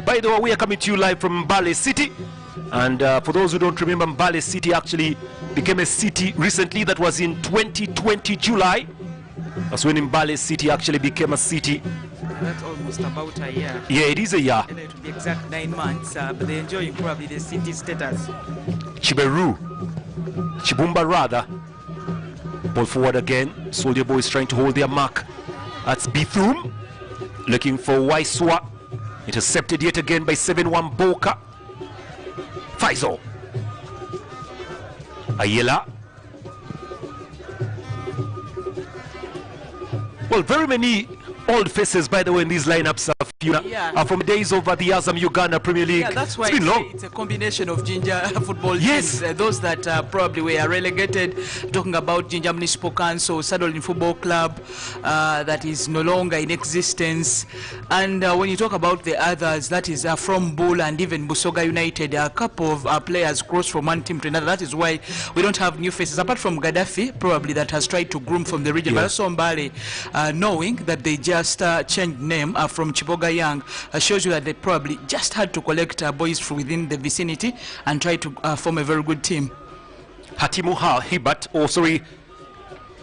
By the way, we are coming to you live from Mbale City. And for those who don't remember, Mbale City actually became a city recently. That was in 2020 July. That's when Mbale City actually became a city. That's almost about a year. Yeah, it is a year. And it will be exact 9 months, but they're enjoying probably the city status. Chiberu. Chibumba rather. Ball forward again. Soldier Boys trying to hold their mark. That's Bithum. Looking for Waiswa. Intercepted yet again by 7-1 Boka. Faisal. Ayela. Well, very many old faces, by the way, in these lineups are from the days of the Azam Uganda Premier League. Yeah, that's why it's been long. It's a combination of Ginger football yes. teams. Those that probably were relegated. Talking about Ginger Municipal Council, Saddling Football Club, that is no longer in existence. And when you talk about the others, that is from Bull and even Busoga United, a couple of players crossed from one team to another. That is why we don't have new faces, apart from Gaddafi, probably, that has tried to groom from the region. But also Mbale, knowing that they just changed name from Chiboga Young, shows you that they probably just had to collect boys from within the vicinity and try to form a very good team. Hatimu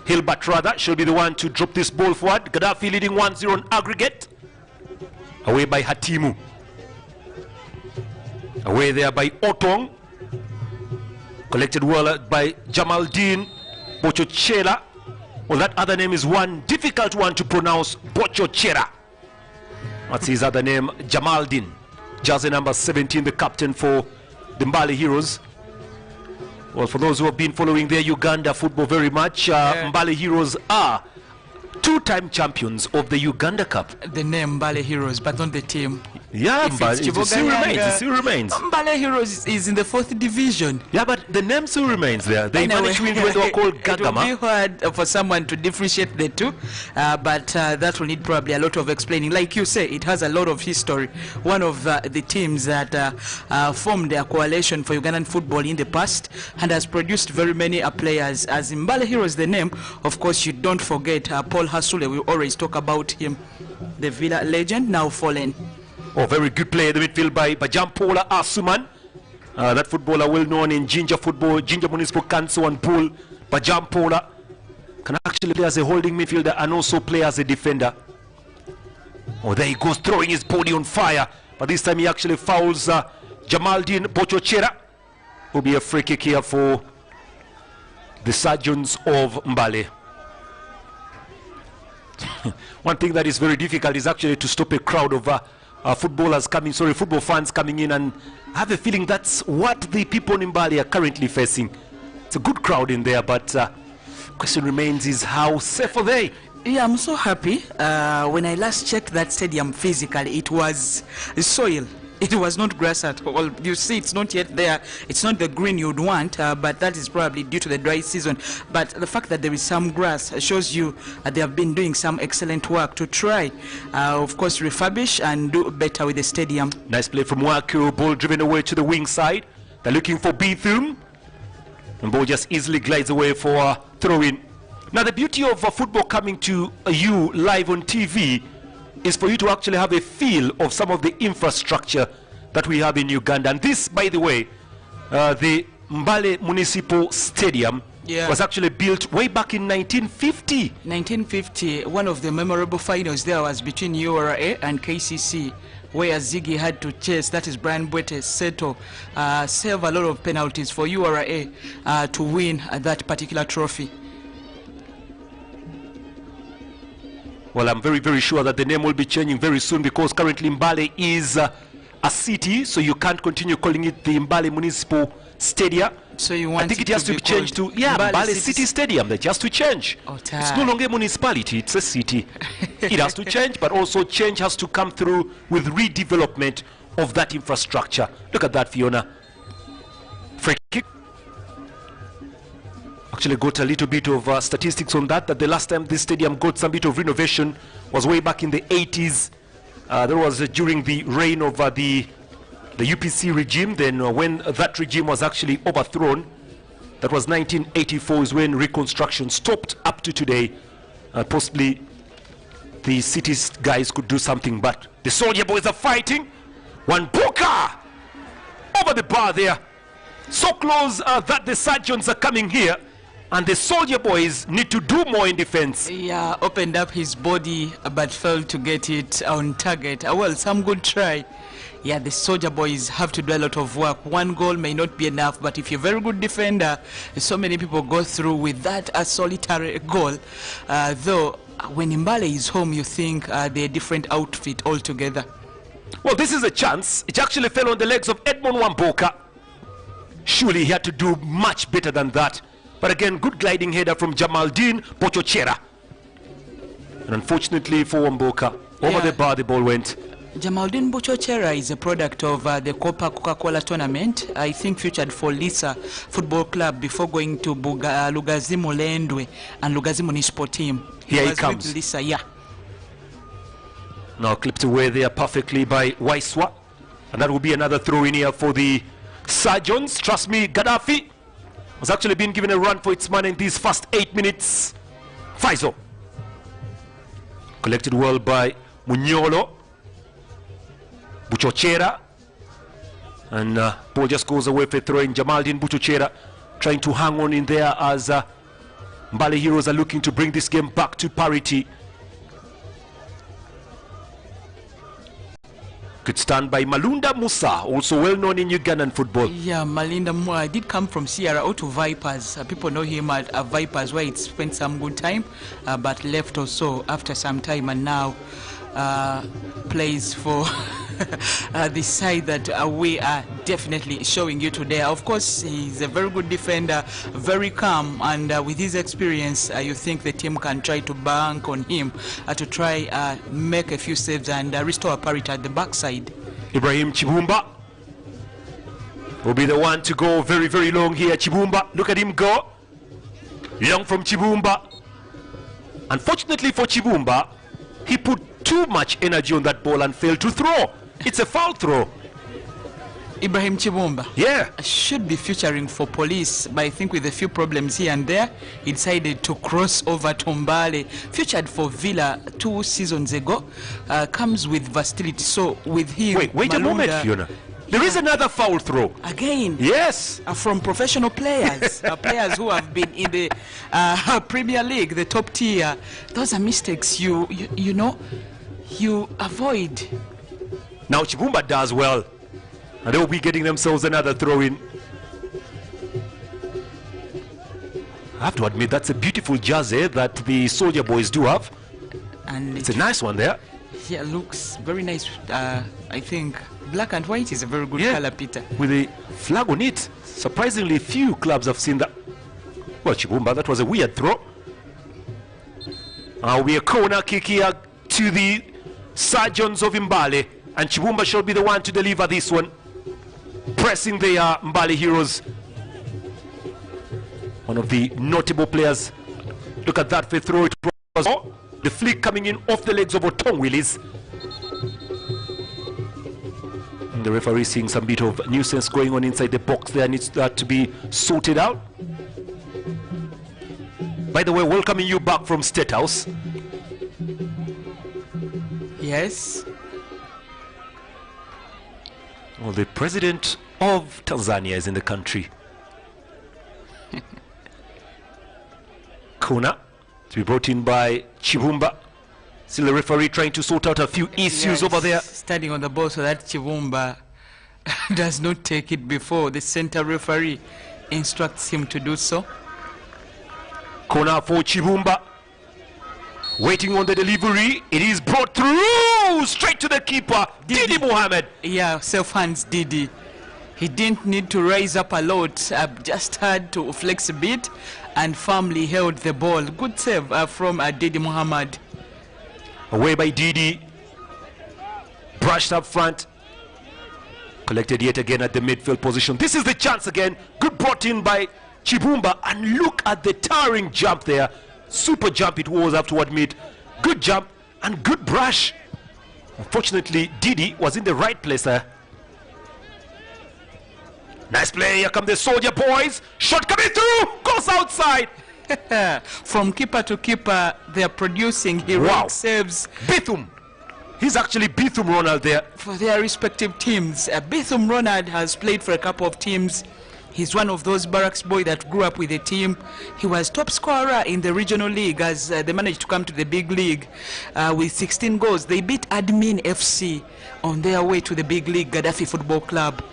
Hilbert rather should be the one to drop this ball forward. Gaddafi leading 1-0 on aggregate. Away by Hatimu. Away there by Otong. Collected well by Jamaldin Bochochela. Well, that other name is one difficult one to pronounce. Bochochera. What's his other name? Jamaldin. Jersey number 17, the captain for the Mbale Heroes. Well, for those who have been following their Uganda football very much, Mbale Heroes are two-time champions of the Uganda Cup. The name Mbale Heroes, but not the team. Yeah, Mbale, it still remains. Mbale Heroes is in the 4th division. Yeah, but the name still remains there. They managed to win when they were called Gagama. It will be hard for someone to differentiate the two, but that will need probably a lot of explaining. Like you say, it has a lot of history. One of the teams that formed a coalition for Ugandan football in the past and has produced very many players. As Mbale Heroes, the name, of course, you don't forget Paul Hasule. We always talk about him, the Villa legend, now fallen. Oh, very good play in the midfield by Jampola Asuman. That footballer well known in Ginger football, Ginger Municipal Council and Pool. Jampola can actually play as a holding midfielder and also play as a defender. Oh, there he goes, throwing his body on fire. But this time he actually fouls Jamaldin Bochochera. Will be a free kick here for the Surgeons of Mbale. One thing that is very difficult is actually to stop a crowd of football fans coming in, and I have a feeling that's what the people in Mbale are currently facing. It's a good crowd in there, but question remains is how safe are they? Yeah, I'm so happy. When I last checked that stadium physically, it was soil. It was not grass at all. You see, it's not yet there. It's not the green you'd want, but that is probably due to the dry season. But the fact that there is some grass shows you they have been doing some excellent work to try, of course, refurbish and do better with the stadium. Nice play from Waku. Ball driven away to the wing side. They're looking for Bithum. And ball just easily glides away for a throw-in. Now, the beauty of football coming to you live on TV is for you to actually have a feel of some of the infrastructure that we have in Uganda. And this, by the way, the Mbale Municipal Stadium was actually built way back in 1950. 1950, one of the memorable finals there was between URA and KCC, where Ziggy had to chase, that is Brian Bwete, Seto, save a lot of penalties for URA to win that particular trophy. Well, I'm very, very sure that the name will be changing very soon, because currently Mbale is a city, so you can't continue calling it the Mbale Municipal Stadium. So you want I think it has to be changed to Mbale City Stadium. That has to change. It's no longer a municipality, it's a city. It has to change, but also change has to come through with redevelopment of that infrastructure. Look at that, Fiona. Free kick. Actually got a little bit of statistics on that the last time this stadium got some bit of renovation was way back in the 80s. That was during the reign of the UPC regime. Then when that regime was actually overthrown, that was 1984 is when reconstruction stopped up to today. Possibly the city's guys could do something, but the Soldier Boys are fighting. One Booker over the bar there. So close that the Sergeants are coming here, and the Soldier Boys need to do more in defense. Yeah, opened up his body but failed to get it on target. Well, some good try. Yeah, the Soldier Boys have to do a lot of work. One goal may not be enough, but if you're a very good defender, so many people go through with that a solitary goal. Though, when Mbale is home, you think they're a different outfit altogether. Well, this is a chance. It actually fell on the legs of Edmond Wamboka. Surely he had to do much better than that. But again, good gliding header from Jamaldine Pochochera. And unfortunately for Wamboka, over the bar the ball went. Jamaldine Pochochera is a product of the Coca-Cola tournament. I think featured for Lisa Football Club before going to Lugazimu Lendwe and Lugazimu Municipal team. Here he comes. With Lisa, yeah. Now clipped away there perfectly by Waiswa. And that will be another throw in here for the Sergeants. Trust me, Gaddafi has actually been given a run for its money in these first 8 minutes. Faizo. Collected well by Munyolo. Buchochera. And ball just goes away for throwing. Jamaldine Buchochera trying to hang on in there as Mbale Heroes are looking to bring this game back to parity. Good stand by Malunda Musa, also well known in Ugandan football. Yeah, Malinda Moore did come from CRO to Vipers. People know him at Vipers, where he spent some good time, but left also after some time, and now plays for the side that we are definitely showing you today. Of course, he's a very good defender, very calm, and with his experience, you think the team can try to bank on him to try make a few saves and restore parity at the backside. Ibrahim Chibumba will be the one to go very, very long here. Chibumba, look at him go. Long from Chibumba. Unfortunately for Chibumba, he put too much energy on that ball and failed to throw. It's a foul throw. Ibrahim Chibumba, yeah, should be featuring for Police, but I think with a few problems here and there, he decided to cross over to Mbale. Featured for Villa 2 seasons ago, comes with versatility. So with him, wait Malunda, a moment, Fiona. There is another foul throw again. Yes, from professional players, players who have been in the Premier League, the top tier. Those are mistakes you know you avoid. Now Chibumba does well, and they will be getting themselves another throw in. I have to admit, that's a beautiful jersey that the Soldier Boys do have, and it's a nice one there. Yeah, looks very nice. I think black and white is a very good color, Peter, with a flag on it. Surprisingly few clubs have seen that. Well, Chibumba, that was a weird throw. We a corner kick here to the Sergeants of Mbale, and Chibumba shall be the one to deliver this one, pressing the Mbale Heroes. One of the notable players. Look at that, they throw it. The flick coming in off the legs of Otong Willis. And the referee seeing some bit of nuisance going on inside the box there, needs that to be sorted out. By the way, welcoming you back from State House. Yes. Well, the president of Tanzania is in the country. Kona to be brought in by Chibumba. Still the referee trying to sort out a few issues over there. Standing on the ball so that Chibumba does not take it before the center referee instructs him to do so. Corner for Chibumba. Waiting on the delivery. It is brought through straight to the keeper, Didi Mohammed. Yeah, self-hands Didi. He didn't need to rise up a lot, just had to flex a bit and firmly held the ball. Good save from Didi Mohammed. Away by Didi. Brushed up front. Collected yet again at the midfield position. This is the chance again. Good brought in by Chibumba. And look at the towering jump there. Super jump it was, I have to admit. Good jump and good brush. Unfortunately, Didi was in the right place there. Nice play. Here come the Soldier Boys. Shot coming through. Goes outside. From keeper to keeper, they are producing heroic saves. Bithum. He's actually Bithum Ronald there. For their respective teams. Bithum Ronald has played for a couple of teams. He's one of those barracks boy that grew up with a team. He was top scorer in the regional league as they managed to come to the big league with 16 goals. They beat Admin FC on their way to the big league, Gaddafi Football Club.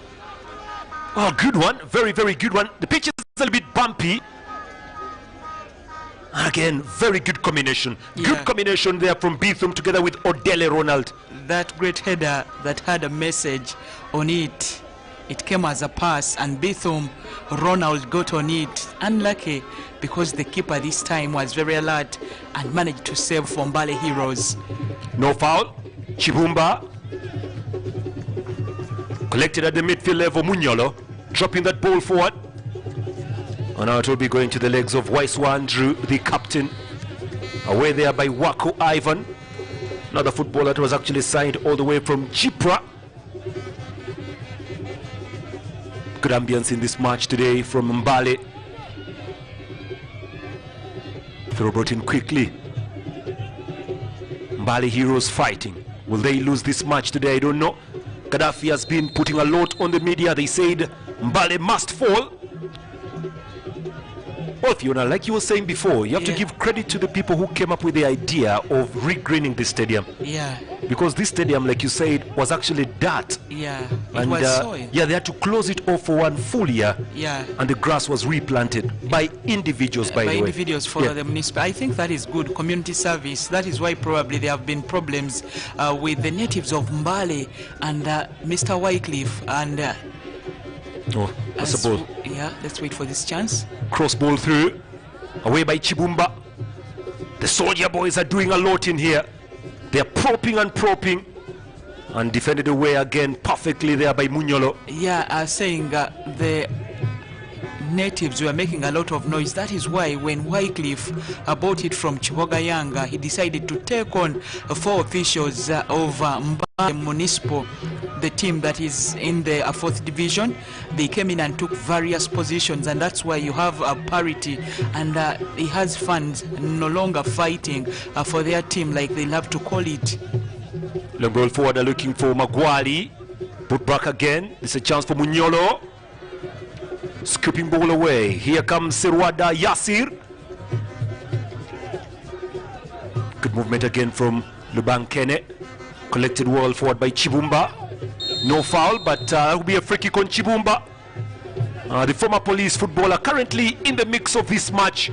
Oh, good one. Very, very good one. The pitch is a little bit bumpy. Again, very good combination. Yeah. Good combination there from Bithum together with Odele Ronald. That great header that had a message on it. It came as a pass and Bithum Ronald got on it. Unlucky because the keeper this time was very alert and managed to save for Mbale Heroes. No foul. Chibumba. Collected at the midfield level. Munyolo dropping that ball forward. And now it will be going to the legs of Waiswa Andrew, the captain. Away there by Wako Ivan. Another footballer that was actually signed all the way from Chipra. Good ambience in this match today from Mbale. Throw brought in quickly. Mbale Heroes fighting. Will they lose this match today? I don't know. Gaddafi has been putting a lot on the media. They said Mbale must fall. Well, Fiona, like you were saying before, you have to give credit to the people who came up with the idea of regreening the stadium. Yeah. Because this stadium, like you said, was actually dirt. Yeah. And It was soil. yeah, they had to close it off for one full year. Yeah. And the grass was replanted by individuals, by the way. Individuals for the municipal. I think that is good community service. That is why probably there have been problems with the natives of Mbale and Mr. Wycliffe and Oh, that's a ball. Yeah, let's wait for this chance. Cross ball through. Away by Chibumba. The soldier boys are doing a lot in here. They're propping and propping. And defended away again perfectly there by Munyolo. Yeah, saying the natives were making a lot of noise. That is why when Wycliffe bought it from Chibogayanga, he decided to take on 4 officials of Mbale Municipal, the team that is in the 4th division. They came in and took various positions, and that's why you have a parity, and he has fans no longer fighting for their team like they love to call it. Long ball forward, are looking for Magwali. Put back again. This is a chance for Munyolo. Scooping ball away. Here comes Sirwada Yasir. Good movement again from Lubankene. Collected well forward by Chibumba. No foul, but that will be a free kick on Chibumba. The former police footballer currently in the mix of this match.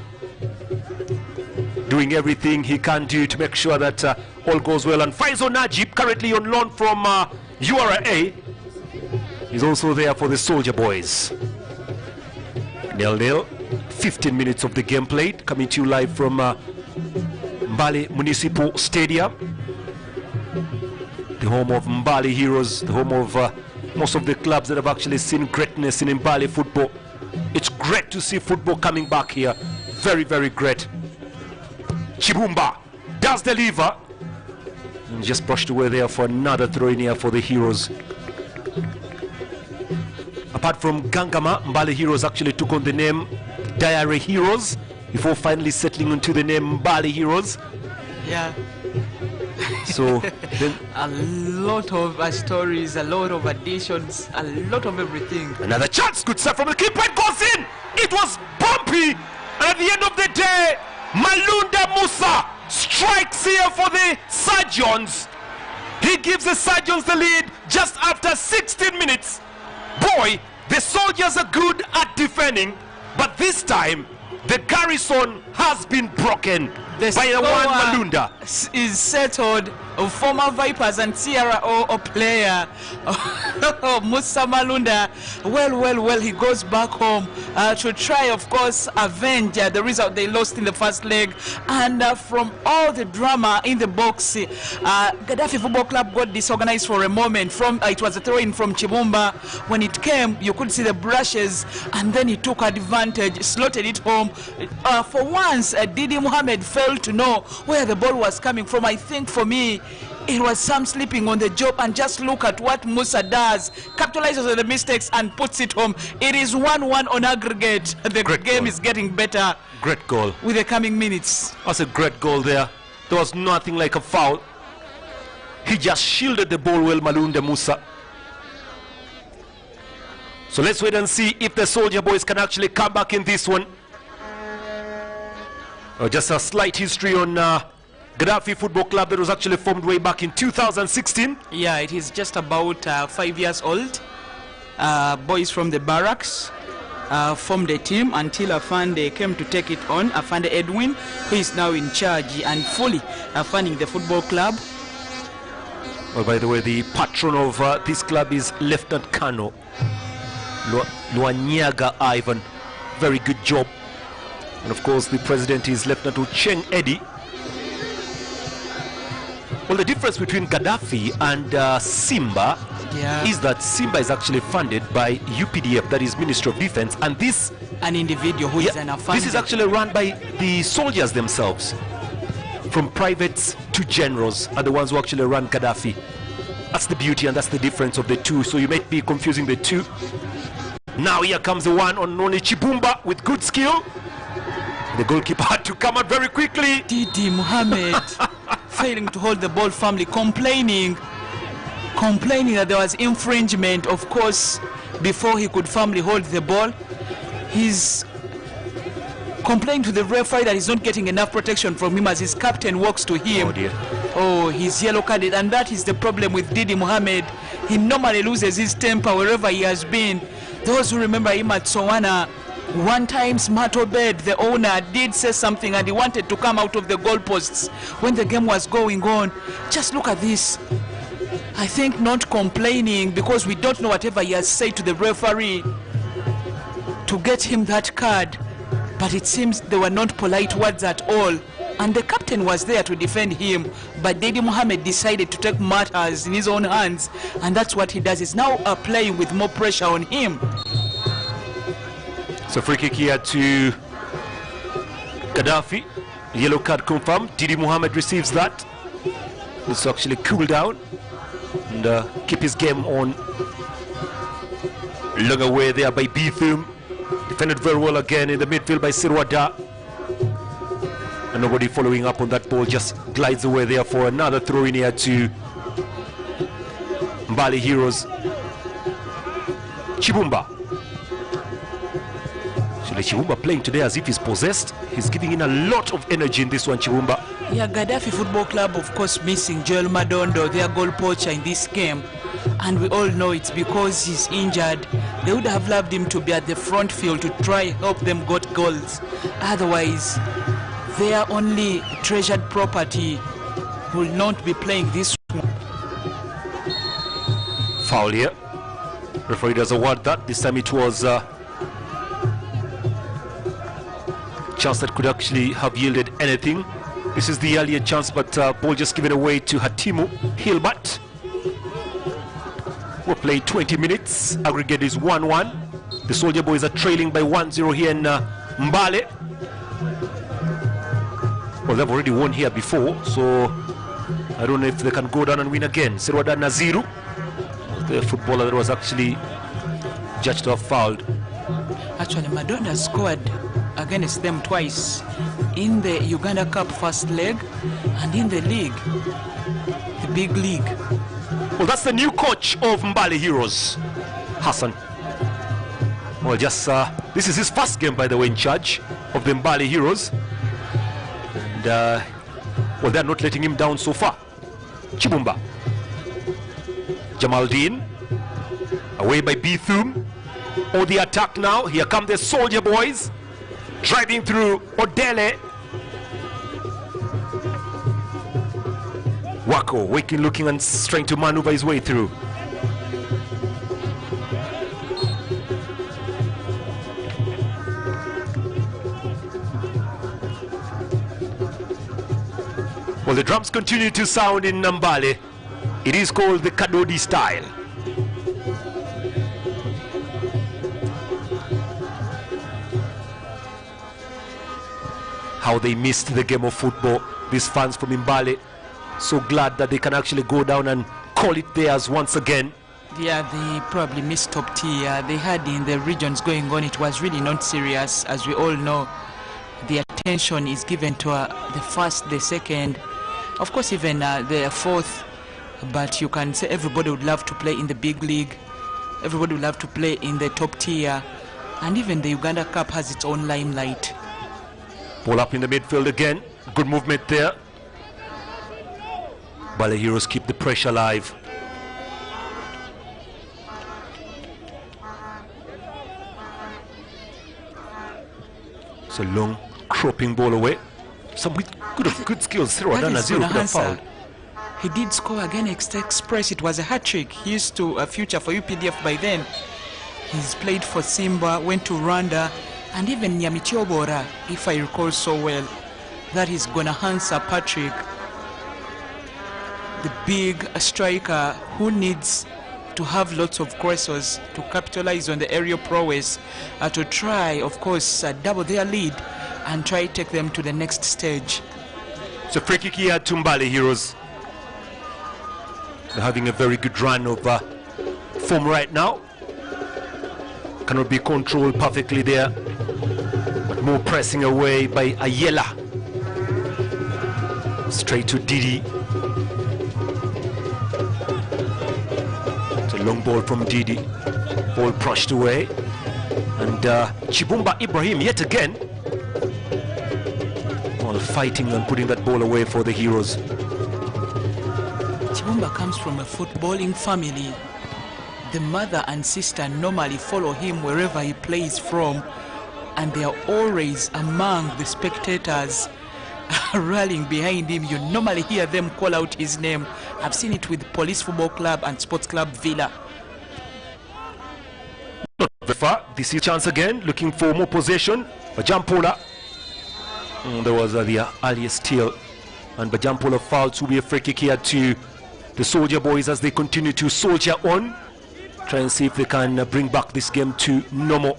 Doing everything he can do to make sure that all goes well. And Faizo Najib, currently on loan from URA, is also there for the Soldier Boys. 0-0. 15 minutes of the game played, coming to you live from Mbale Municipal Stadium, the home of Mbale Heroes, the home of most of the clubs that have actually seen greatness in Mbale football. It's great to see football coming back here. Very, very great. Chibumba does deliver. And just brushed away there for another throw in here for the Heroes. Apart from Gangama, Mbale Heroes actually took on the name Diary Heroes before finally settling into the name Mbale Heroes. Yeah. So then a lot of stories, a lot of additions, a lot of everything. Another chance, good stuff from the keeper, it goes in. It was bumpy, and at the end of the day, Malunda Musa strikes here for the Surgeons. He gives the Surgeons the lead just after 16 minutes. Boy, the Soldiers are good at defending, but this time the garrison has been broken by the one Malunda. Is settled. Former Vipers and CRO player Musa Malunda. Well, he goes back home to try, of course, avenge the result they lost in the first leg. And from all the drama in the box, Gaddafi Football Club got disorganized for a moment. It was a throw-in from Chibumba. When it came, you could see the brushes, and then he took advantage, slotted it home. For once, Didi Mohamed failed to know where the ball was coming from. I think for me, it was some sleeping on the job, and just look at what Musa does. Capitalizes on the mistakes and puts it home. It is 1-1 on aggregate. The game is getting better. Great goal. With the coming minutes. That's a great goal there. There was nothing like a foul. He just shielded the ball well, Malunde Musa. So let's wait and see if the Soldier Boys can actually come back in this one. Just a slight history on Gaddafi Football Club that was actually formed way back in 2016. Yeah, it is just about 5 years old. Boys from the barracks formed a team until Afande came to take it on. Afande Edwin, who is now in charge and fully funding the football club. Well, by the way, the patron of this club is Lieutenant Colonel Luanyaga Ivan. Very good job. And of course, the president is Lieutenant Ucheng Eddie. Well, the difference between Gaddafi and Simba is that Simba is actually funded by UPDF, that is Ministry of Defense, and this an individual who is an affander. This is actually run by the soldiers themselves. From privates to generals are the ones who actually run Gaddafi. That's the beauty and that's the difference of the two. So you might be confusing the two. Now here comes the one on Noni Chibumba with good skill. The goalkeeper had to come out very quickly. Didi Mohamed failing to hold the ball firmly, complaining that there was infringement. Of course, before he could firmly hold the ball, he's complaining to the referee that he's not getting enough protection from him as his captain walks to him. Oh dear. Oh, he's yellow carded, and that is the problem with Didi Mohamed. He normally loses his temper wherever he has been. Those who remember him at Sowana, one time Smart Obed, the owner, did say something and he wanted to come out of the goalposts when the game was going on. Just look at this. I think not complaining because we don't know whatever he has said to the referee to get him that card, but it seems they were not polite words at all, and the captain was there to defend him, but Didi Mohamed decided to take matters in his own hands, and that's what he does. He's now playing with more pressure on him. So free kick here to Gaddafi. Yellow card confirmed. Didi Mohamed receives that. Let's actually cool down and keep his game on. Long away there by Bithum. Defended very well again in the midfield by Sirwada. And nobody following up on that ball, just glides away there for another throw in here to Mbali Heroes. Chibumba. Chibumba playing today as if he's possessed. He's giving in a lot of energy in this one, Chibumba. Yeah, Gaddafi Football Club, of course, missing Joel Madondo, their goal poacher in this game. And we all know it's because he's injured. They would have loved him to be at the front field to try help them get goals. Otherwise, their only treasured property will not be playing this one. Foul here. Referee does award that. This time it was chance that could actually have yielded anything. This is the earlier chance, but ball just given away to Hatimu Hilbert. We're playing 20 minutes. Aggregate is 1-1. The Soldier Boys are trailing by 1-0 here in Mbale. Well, they've already won here before, so I don't know if they can go down and win again. Sirwada Naziru, the footballer that was actually judged to have fouled. Actually, Madonna scored against them twice in the Uganda Cup first leg and in the league, the big league. Well, that's the new coach of Mbali Heroes, Hassan. Well, just this is his first game, by the way, in charge of the Mbali Heroes. And well, they're not letting him down so far. Chibumba. Jamaldeen. Away by Bithum. Oh, the attack now. Here come the Soldier Boys. Driving through Odele. Wako waking, looking and trying to maneuver his way through. Well, the drums continue to sound in Nambale. It is called the Kadodi style. How they missed the game of football, these fans from Mbale. So glad that they can actually go down and call it theirs once again. Yeah, they probably missed top tier. They had in the regions going on. It was really not serious, as we all know. The attention is given to the first, the second, of course, even the fourth but you can say everybody would love to play in the big league. Everybody would love to play in the top tier. And even the Uganda Cup has its own limelight. Ball up in the midfield again. Good movement there. Bale Heroes keep the pressure alive. It's a long, cropping ball away. Some good skills. Nazir could have fouled. He did score against Express. It was a hat-trick. He used to future for UPDF by then. He's played for Simba, went to Rwanda, and even Nyamichobora, if I recall so well. That is Gonahansa Patrick, the big striker who needs to have lots of crosses to capitalize on the aerial prowess, to try, of course, double their lead and try to take them to the next stage. So free kick here to Mbale Heroes. They're having a very good run of form right now. Cannot be controlled perfectly there, but more pressing away by Ayela. Straight to Didi. It's a long ball from Didi. Ball brushed away. And Chibumba Ibrahim yet again, while fighting and putting that ball away for the Heroes. Chibumba comes from a footballing family. The mother and sister normally follow him wherever he plays from, and they are always among the spectators rallying behind him. You normally hear them call out his name. I've seen it with Police Football Club and Sports Club Villa. Not very far. This is chance again, looking for more possession. Bajampola. There was the earlier steal, and Bajampola fouled to be a free kick here to the Soldier Boys as they continue to soldier on. Try and see if they can bring back this game to normal.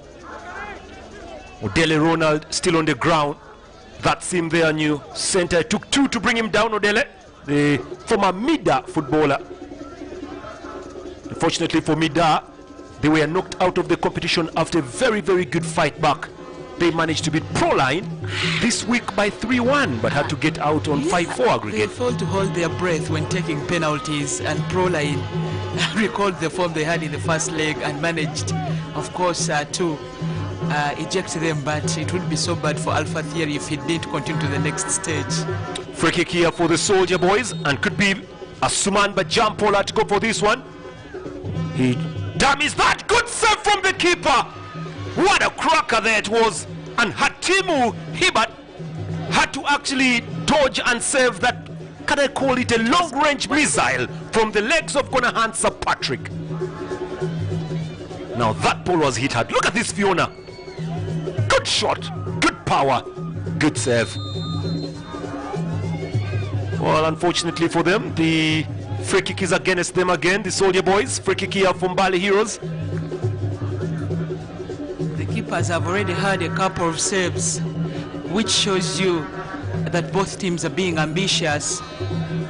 Odele Ronald still on the ground. That's him there, new center. It took two to bring him down, Odele, the former Mida footballer. Unfortunately for Mida, they were knocked out of the competition after a very, very good fight back. They managed to beat Proline this week by 3-1, but had to get out on 5-4 aggregate. They failed to hold their breath when taking penalties, and Proline recalled the form they had in the first leg and managed, of course, to eject them. But it would be so bad for Alpha Theory if he didn't continue to the next stage. Free kick here for the Soldier Boys, and could be a Suman Bajampola to go for this one. He dummies that. Good save from the keeper. What a cracker there it was. And Hatimu Hibat had to actually dodge and save that, can I call it a long-range missile from the legs of Gonahansa Patrick. Now that ball was hit hard. Look at this, Fiona. Good shot, good power, good save. Well, unfortunately for them, the free kick is against them again, the Soldier Boys. Free kick here from Bale Heroes. Keepers have already had a couple of saves, which shows you that both teams are being ambitious.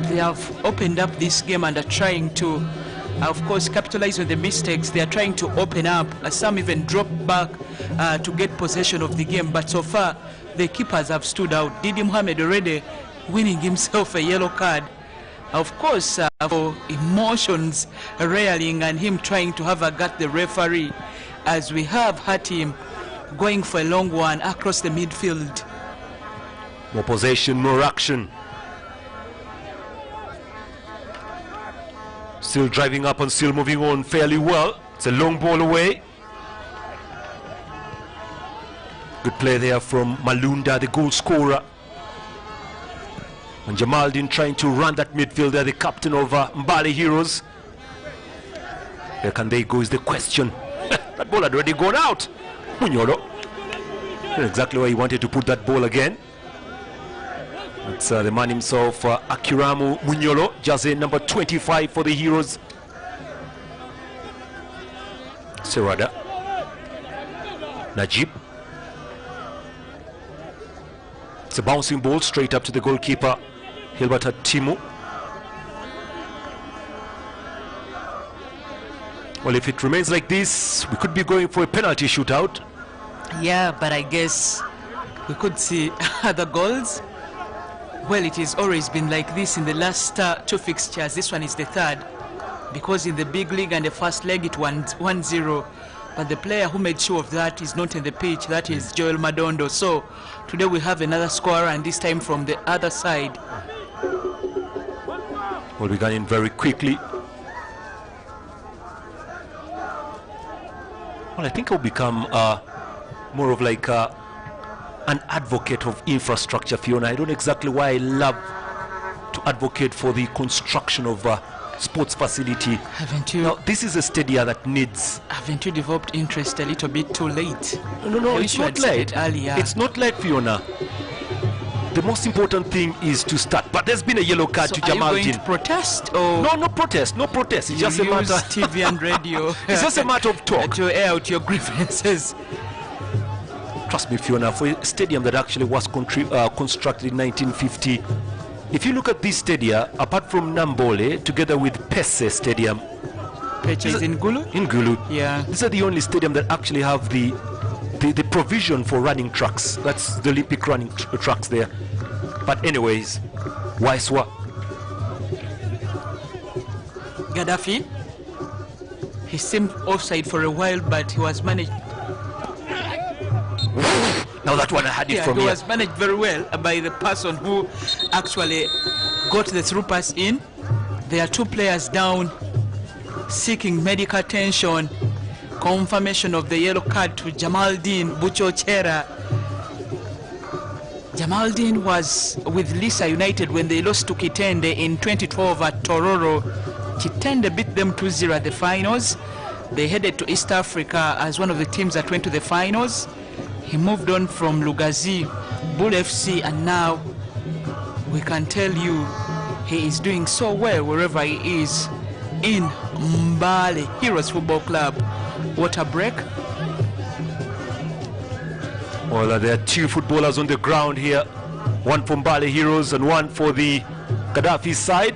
They have opened up this game and are trying to, of course, capitalize on the mistakes. They are trying to open up. Some even drop back to get possession of the game. But so far, the keepers have stood out. Didi Mohamed already winning himself a yellow card. Of course, for emotions railing and him trying to have a go at the referee, as we have had him going for a long one across the midfield. More possession, more action. Still driving up and still moving on fairly well. It's a long ball away. Good play there from Malunda, the goal scorer. And Jamaldin trying to run that midfield there, the captain of Mbale Heroes. Where can they go is the question. That ball had already gone out. Munyolo. Exactly where he wanted to put that ball again. It's the man himself, Akiramu Munyolo, jersey number 25 for the Heroes. Serada. Najib. It's a bouncing ball straight up to the goalkeeper, Hilbert Timu. Well, if it remains like this, we could be going for a penalty shootout. Yeah, but I guess we could see other goals. Well, it has always been like this in the last 2 fixtures. This one is the third, because in the big league and the first leg it won 1-0. But the player who made sure of that is not in the pitch. That is Joel Madondo. So today we have another scorer, and this time from the other side. Well, we got in very quickly. Well, I think I'll become more of like an advocate of infrastructure, Fiona. I don't know exactly why I love to advocate for the construction of sports facility. Haven't you? Now, this is a stadium that needs... Haven't you developed interest a little bit too late? No, it's not late. Earlier. It's not late, Fiona. The most important thing is to start. But there's been a yellow card to Jamal Are you going to protest? Or no protest. It's just a matter... TV and radio. It's just a matter of talk. To air out your grievances. Trust me, Fiona, for a stadium that actually was constructed in 1950, if you look at this stadium, apart from Nambole, together with Pese Stadium, Peche is in Gulu? In Gulu. Yeah. These are the only stadium that actually have the provision for running tracks. That's the Olympic running tracks there. But anyways, Waiswa. Gaddafi, he seemed offside for a while, but he was managed. Now that one I had it from he here. was managed very well by the person who actually got the through pass in. There are 2 players down seeking medical attention. Confirmation of the yellow card to Jamaldeen Buchochera. Jamaldeen was with Lisa United when they lost to Kitende in 2012 at Tororo. Kitende beat them 2-0 at the finals. They headed to East Africa as one of the teams that went to the finals. He moved on from Lugazi, Bull FC, and now we can tell you he is doing so well wherever he is in Mbale Heroes Football Club. What a break. Well, there are 2 footballers on the ground here. One for Mbale Heroes and one for the Gaddafi side.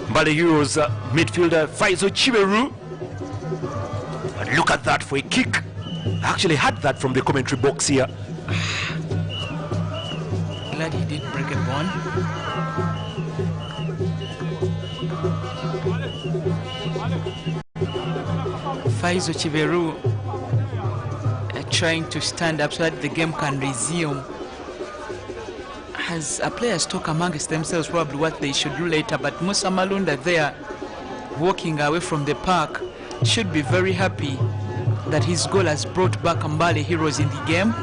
Mbale Heroes midfielder Faizo Chiberu. And look at that for a kick. I actually had that from the commentary box here. Glad he did break a bone. Faizo Chiberu trying to stand up so that the game can resume. As players talk amongst themselves probably what they should do later, but Musa Malunda there walking away from the park should be very happy that his goal has brought back Mbale Heroes in the game.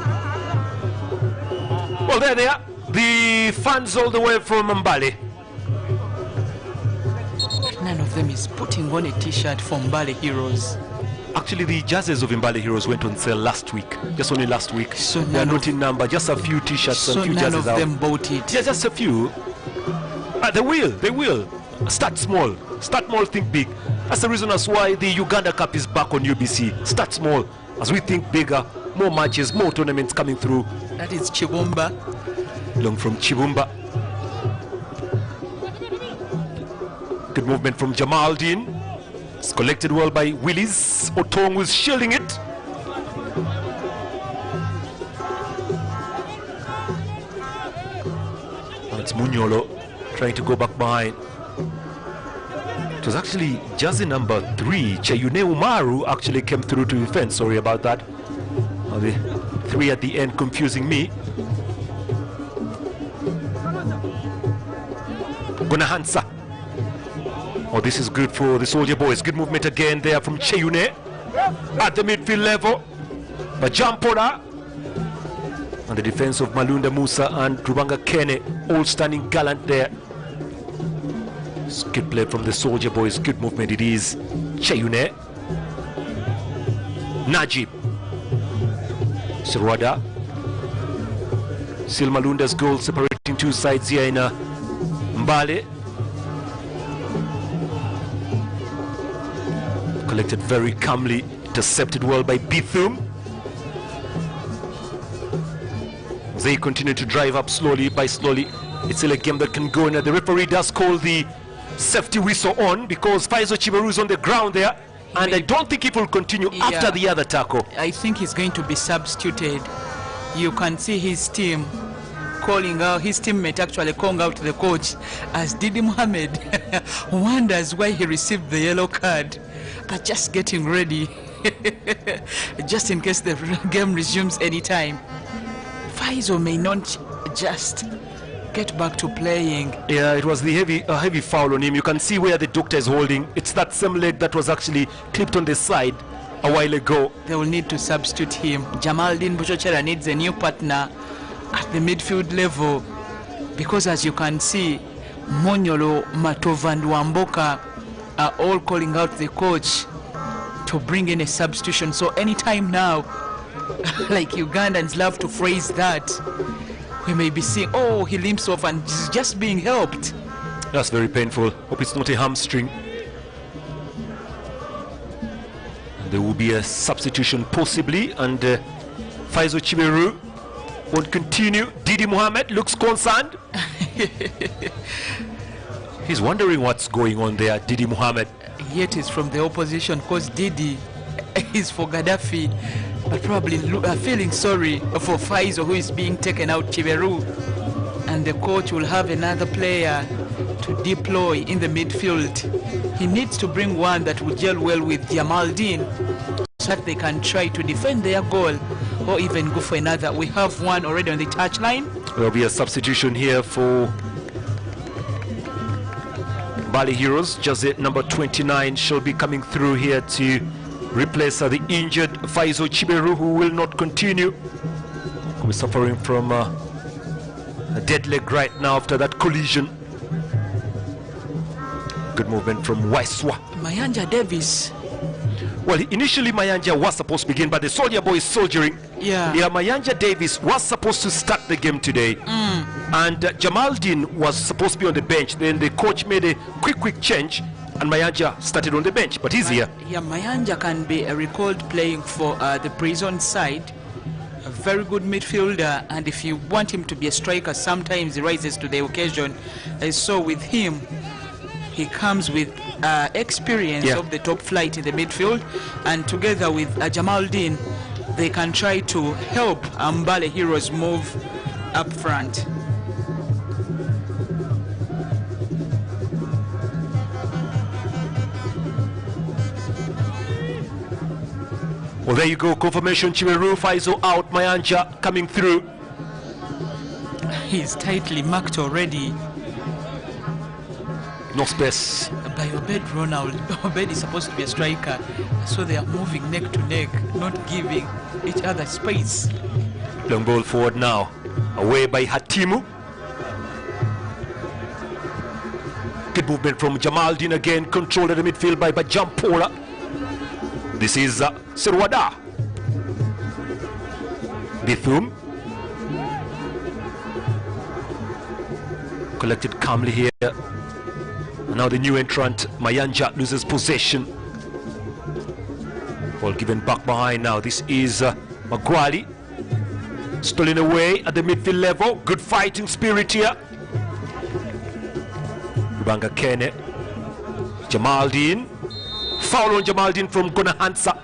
Well, there they are, the fans all the way from Mbale. None of them is putting on a t-shirt for Mbale Heroes. Actually, the jerseys of Mbale Heroes went on sale last week, just only last week. So they are not in number, just a few t-shirts and a few jerseys out. So none of them bought it? Yeah, just a few. They will. Start small, think big. That's the reason as why the Uganda Cup is back on UBC. Start small, as we think bigger, more matches, more tournaments coming through. That is Chibumba. Long from Chibumba. Good movement from Jamaldeen. It's collected well by Willis. Otong was shielding it. That's Munyolo trying to go back behind. It was actually jersey number 3, Cheyune Umaru, actually came through to defense. Sorry about that. The 3 at the end confusing me. Gunahansa. Oh, this is good for the Soldier Boys. Good movement again there from Cheyune at the midfield level. But Jampora and the defense of Malunda Musa and Rubanga Kene all standing gallant there. Good play from the Soldier Boys. Good movement it is. Cheyune, Najib, Sirwada. Still Malunda's goal separating 2 sides here in Mbale. Collected very calmly, intercepted well by Bithum. They continue to drive up slowly by slowly. It's still a game that can go, and the referee does call the safety whistle on because Faizo Chiberu is on the ground there, and I don't think it will continue after the other tackle. I think he's going to be substituted. You can see his team calling out, his teammate actually calling out the coach as Didi Mohamed wonders why he received the yellow card, but just getting ready just in case the game resumes anytime. Faizo may not just get back to playing. Yeah, it was the heavy foul on him. You can see where the doctor is holding. It's that same leg that was actually clipped on the side a while ago. They will need to substitute him. Jamaldin Buchochera needs a new partner at the midfield level, because as you can see, Monyolo, Matova and Wamboka are all calling out the coach to bring in a substitution. So anytime now, like Ugandans love to phrase that, we may be seeing, oh, he limps off and is just being helped. That's very painful. Hope it's not a hamstring. There will be a substitution possibly, and Faizo Chiberu won't continue. Didi Mohamed looks concerned. He's wondering what's going on there, Didi Mohamed. Yet it's from the opposition, because Didi is for Gaddafi, but probably feeling sorry for Faizo, who is being taken out, Chiberu. And the coach will have another player to deploy in the midfield. He needs to bring one that will gel well with Jamaldin, so that they can try to defend their goal or even go for another. We have one already on the touchline. There'll be a substitution here for Bali Heroes. Just number 29 shall be coming through here to replace the injured Faizo Chiberu, who will not continue. We're suffering from a dead leg right now after that collision. Good movement from Waiswa. Mayanja Davis. Well, initially Mayanja was supposed to begin, but the Soldier Boy is soldiering. Yeah, Mayanja Davis was supposed to start the game today. And Jamaldin was supposed to be on the bench. Then the coach made a quick change, and Mayanja started on the bench, but he's here. Yeah, Mayanja can be recalled playing for the Prison side. A very good midfielder, and if you want him to be a striker, sometimes he rises to the occasion. So with him, he comes with experience of the top flight in the midfield, and together with Jamaldin, they can try to help Mbale Heroes move up front. Well, there you go. Confirmation. Chiberu, Faizo out, Mayanja coming through. He's tightly marked already. No space. By Obed Ronald. Obed is supposed to be a striker, so they are moving neck to neck, not giving each other space. Long ball forward now. Away by Hatimu. Good movement from Jamaldin again. Controlled at the midfield by Jampola. This is Sirwada. Bithum. Collected calmly here. And now the new entrant, Mayanja, loses possession. Ball given back behind now. This is Magwali. Stolen away at the midfield level. Good fighting spirit here. Rubanga Kene. Jamaldin. Foul on Jamaldin from Gonahansa.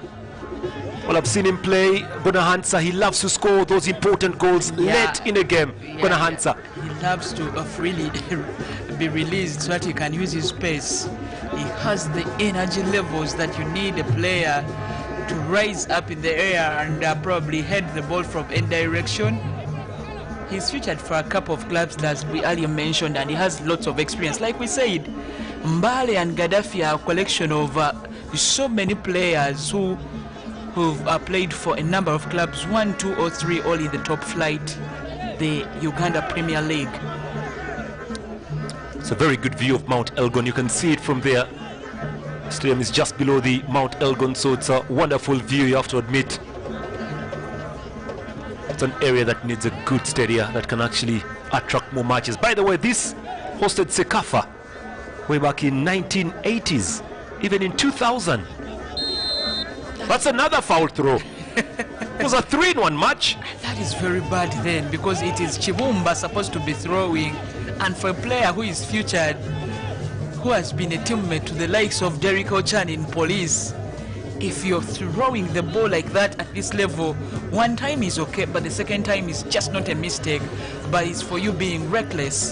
Well, I've seen him play Gonahansa. He loves to score those important goals late in a game. Gonahansa. He loves to really be released so that he can use his pace. He has the energy levels that you need a player to rise up in the air and probably head the ball from any direction. He's featured for a couple of clubs that we earlier mentioned, and he has lots of experience. Like we said, Mbale and Gaddafi are a collection of so many players who've played for a number of clubs, 1, 2 or 3, all in the top flight, the Uganda Premier League. It's a very good view of Mount Elgon. You can see it from there. Stadium is just below the Mount Elgon, so it's a wonderful view, you have to admit. It's an area that needs a good stadium that can actually attract more matches. By the way, this hosted Sekafa way back in 1980s, even in 2000. That's another foul throw. It was a 3-in-1 match. That is very bad then, because it is Chibumba supposed to be throwing, and for a player who is featured, who has been a teammate to the likes of Derrick Ochan in Police, if you're throwing the ball like that at this level, one time is okay, but the second time is just not a mistake, but it's for you being reckless.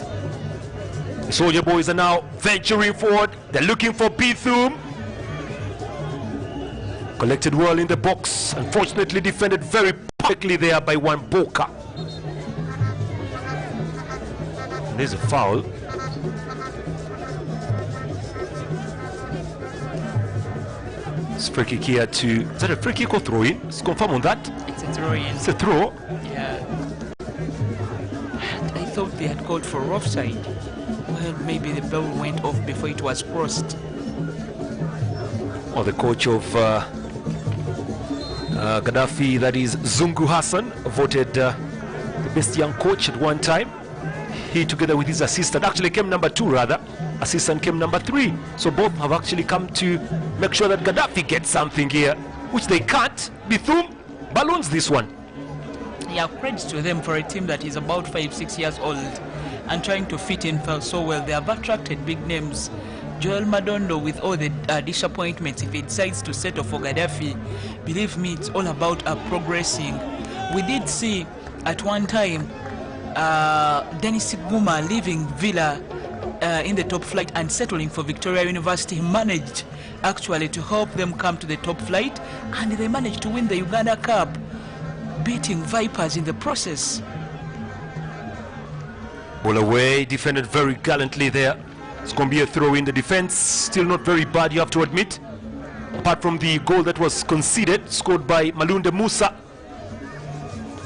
The Soldier Boys are now venturing forward. They're looking for Bethune. Collected well in the box. Unfortunately defended very perfectly there by one Boka. And there's a foul. It's free kick here to... Is that a free kick or throw in? Let's confirm on that. It's a throw in. It's a throw. Yeah. And I thought they had called for offside. Well, maybe the bell went off before it was crossed. Or the coach of Gaddafi, that is Zungu Hassan, voted the best young coach at one time. He, together with his assistant, actually came number 2 rather. Assistant came number 3. So both have actually come to make sure that Gaddafi gets something here, which they can't. Bethune balloons this one. Yeah, credit to them for a team that is about 5-6 years old and trying to fit in so well. They have attracted big names. Joel Madondo, with all the disappointments, if he decides to settle for Gaddafi, believe me, it's all about progressing. We did see at one time Dennis Guma leaving Villa in the top flight and settling for Victoria University. He managed actually to help them come to the top flight, and they managed to win the Uganda Cup, beating Vipers in the process. Ball away, defended very gallantly there. It's going to be a throw in. The defense still not very bad, you have to admit. Apart from the goal that was conceded, scored by Malunde Musa.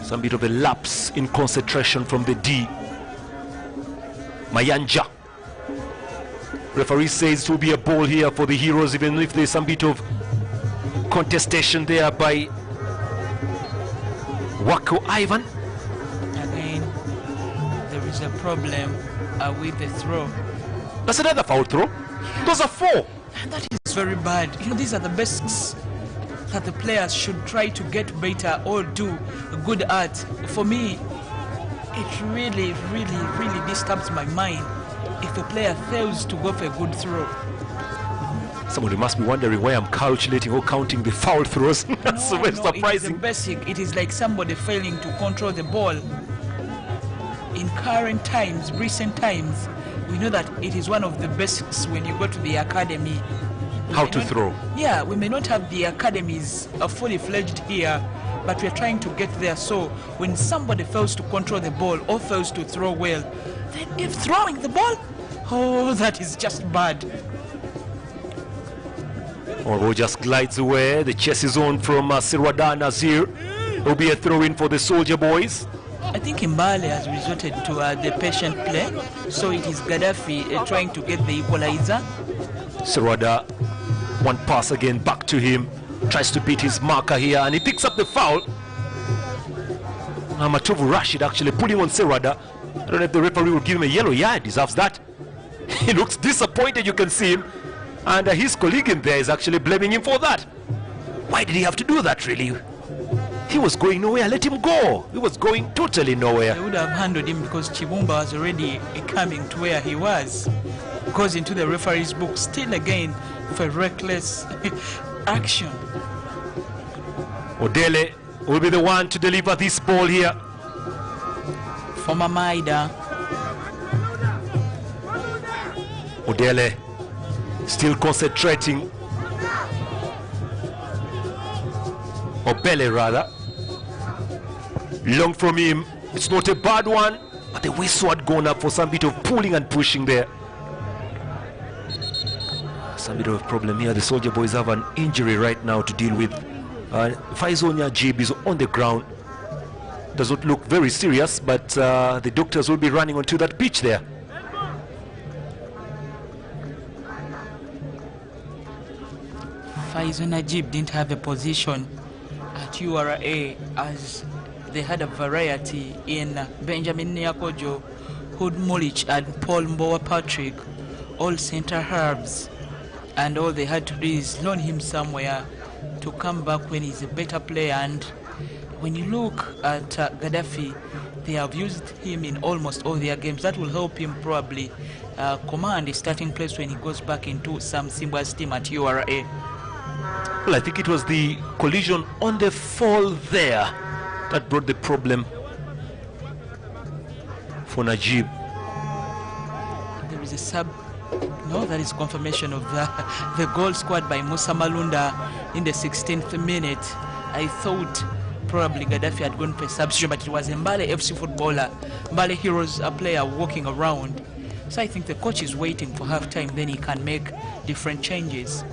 Some bit of a lapse in concentration from the D. Mayanja. Referee says it will be a ball here for the Heroes, even if there's some bit of contestation there by Wako Ivan. Again, there is a problem with the throw. That's another foul throw. Those are 4. And that is very bad. You know, these are the basics that the players should try to get better or do good at. For me, it really, really, really disturbs my mind if a player fails to go for a good throw. Somebody must be wondering why I'm calculating or counting the foul throws. That's very surprising. It is basic. It is like somebody failing to control the ball. In current times, recent times, we know that it is one of the basics when you go to the academy. How to throw. Yeah, we may not have the academies fully fledged here, but we're trying to get there. So when somebody fails to control the ball or fails to throw well, then if throwing the ball, oh, that is just bad. Or just glides away. The chase is on from Sirwada Nazir. Will be a throw in for the Soldier Boys. I think Mbale has resorted to the patient play, so it is Gaddafi trying to get the equalizer. Sirwada, one pass again back to him, tries to beat his marker here, and he picks up the foul. Matovu Rashid actually pulling on Sirwada. I don't know if the referee will give him a yellow. Yeah, he deserves that. He looks disappointed, you can see him, and his colleague in there is actually blaming him for that. Why did he have to do that, really? He was going nowhere. Let him go. He was going totally nowhere. I would have handled him because Chibumba was already coming to where he was. Goes into the referee's book still again for reckless action. Odele will be the one to deliver this ball here. Former Maida. Odele still concentrating. Obele rather. Long from him. It's not a bad one, but the whistle had gone up for some bit of pulling and pushing there. Some bit of a problem here. The Soldier Boys have an injury right now to deal with. Faizonia Jib is on the ground. Does not look very serious, but the doctors will be running onto that pitch there. Faisal Najib didn't have a position at URA, as they had a variety in Benjamin Nyakojo, Hood Mulich, and Paul Mbowa Patrick, all center halves, and all they had to do is loan him somewhere to come back when he's a better player. And when you look at Gaddafi, they have used him in almost all their games. That will help him probably command a starting place when he goes back into Sam Simba's team at URA. Well, I think it was the collision on the fall there that brought the problem for Najib. There is a sub. No, that is confirmation of the goal scored by Musa Malunda in the 16th minute. I thought probably Gaddafi had gone for a substitution, but it was a Mbale FC footballer, Mbale Heroes, a player walking around. So I think the coach is waiting for half-time, then he can make different changes.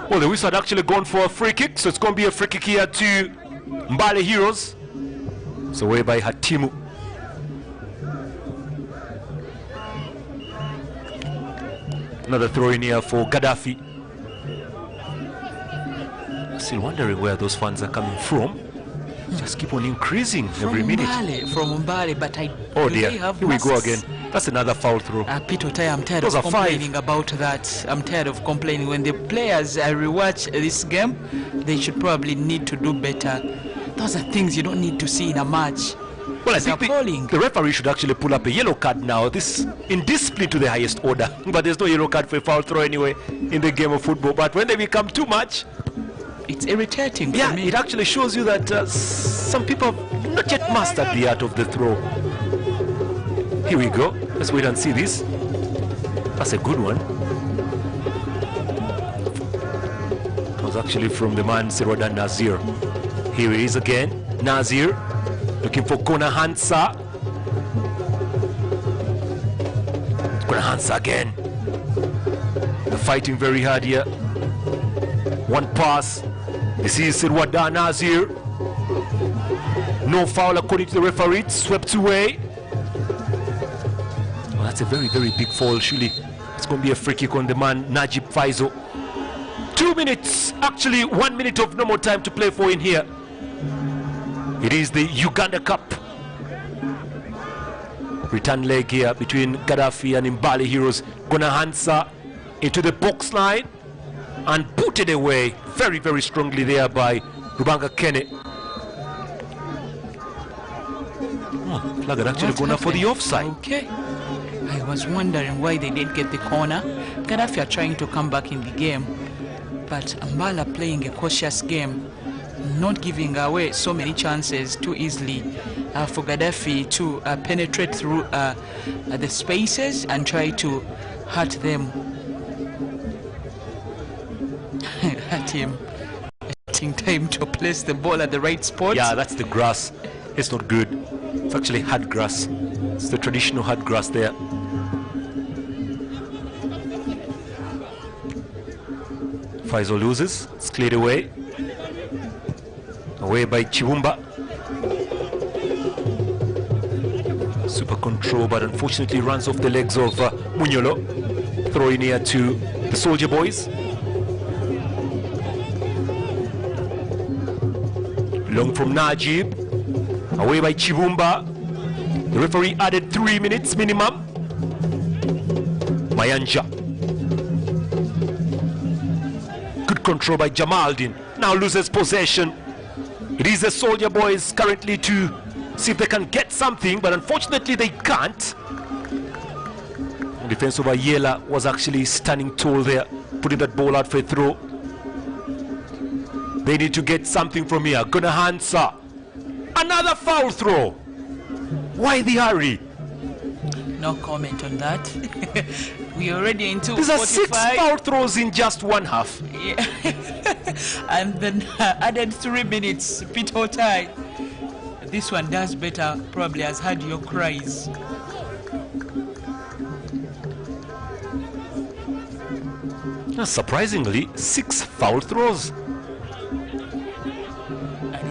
Well, the whistle had actually gone for a free kick, so it's going to be a free kick here to Mbale Heroes. So away by Hatimu. Another throw in here for Gaddafi. Still wondering where those funds are coming from. Just keep on increasing every minute. From Mbale, but I... Oh dear, here we go again. That's another foul throw. Peter Tai, I'm tired of complaining about that. I'm tired of complaining. When the players rewatch this game, they should probably need to do better. Those are things you don't need to see in a match. Well, I think the referee should actually pull up a yellow card now. This in discipline to the highest order. But there's no yellow card for a foul throw anyway in the game of football. But when they become too much, it's irritating for me. It actually shows you that some people have not yet mastered the art of the throw. Here we go. Let's wait and see this. That's a good one. It was actually from the man Sirodan Nazir. Here he is again. Nazir looking for Kona Hansa. Kona Hansa again. They're fighting very hard here. One pass. This is Sirwada Nazir. No foul according to the referee. It's swept away. Well, that's a very, very big foul, surely. It's going to be a free kick on the man, Najib Faizo. 2 minutes, actually 1 minute of normal time to play for in here. It is the Uganda Cup. Return leg here between Gaddafi and Mbale Heroes. Gonna Hansa into the box line and put it away very, very strongly there by Rubanga Kene. Oh, flag had actually gone up for the offside. Okay. I was wondering why they didn't get the corner. Gaddafi are trying to come back in the game, but Mbala playing a cautious game, not giving away so many chances too easily for Gaddafi to penetrate through the spaces and try to hurt them. Hurt him. Taking time to place the ball at the right spot. Yeah, that's the grass. It's not good. It's actually hard grass. It's the traditional hard grass there. Faisal loses. It's cleared away. Away by Chiwumba. Super control, but unfortunately runs off the legs of Munyolo. Throwing here to the Soldier Boys. Long from Najib. Away by Chiwumba. The referee added 3 minutes minimum. Mayanja. Good control by Jamaldin. Now loses possession. It is the Soldier Boys currently to see if they can get something, but unfortunately they can't. The defense of Ayela was actually standing tall there, putting that ball out for a throw. They need to get something from here. Gonna Hansa. Another foul throw. Why the hurry? No comment on that. We already into These are 6 foul throws in just one half. Yeah. And then added 3 minutes. Peter Tai. This one does better. Probably has heard your cries. Surprisingly, 6 foul throws.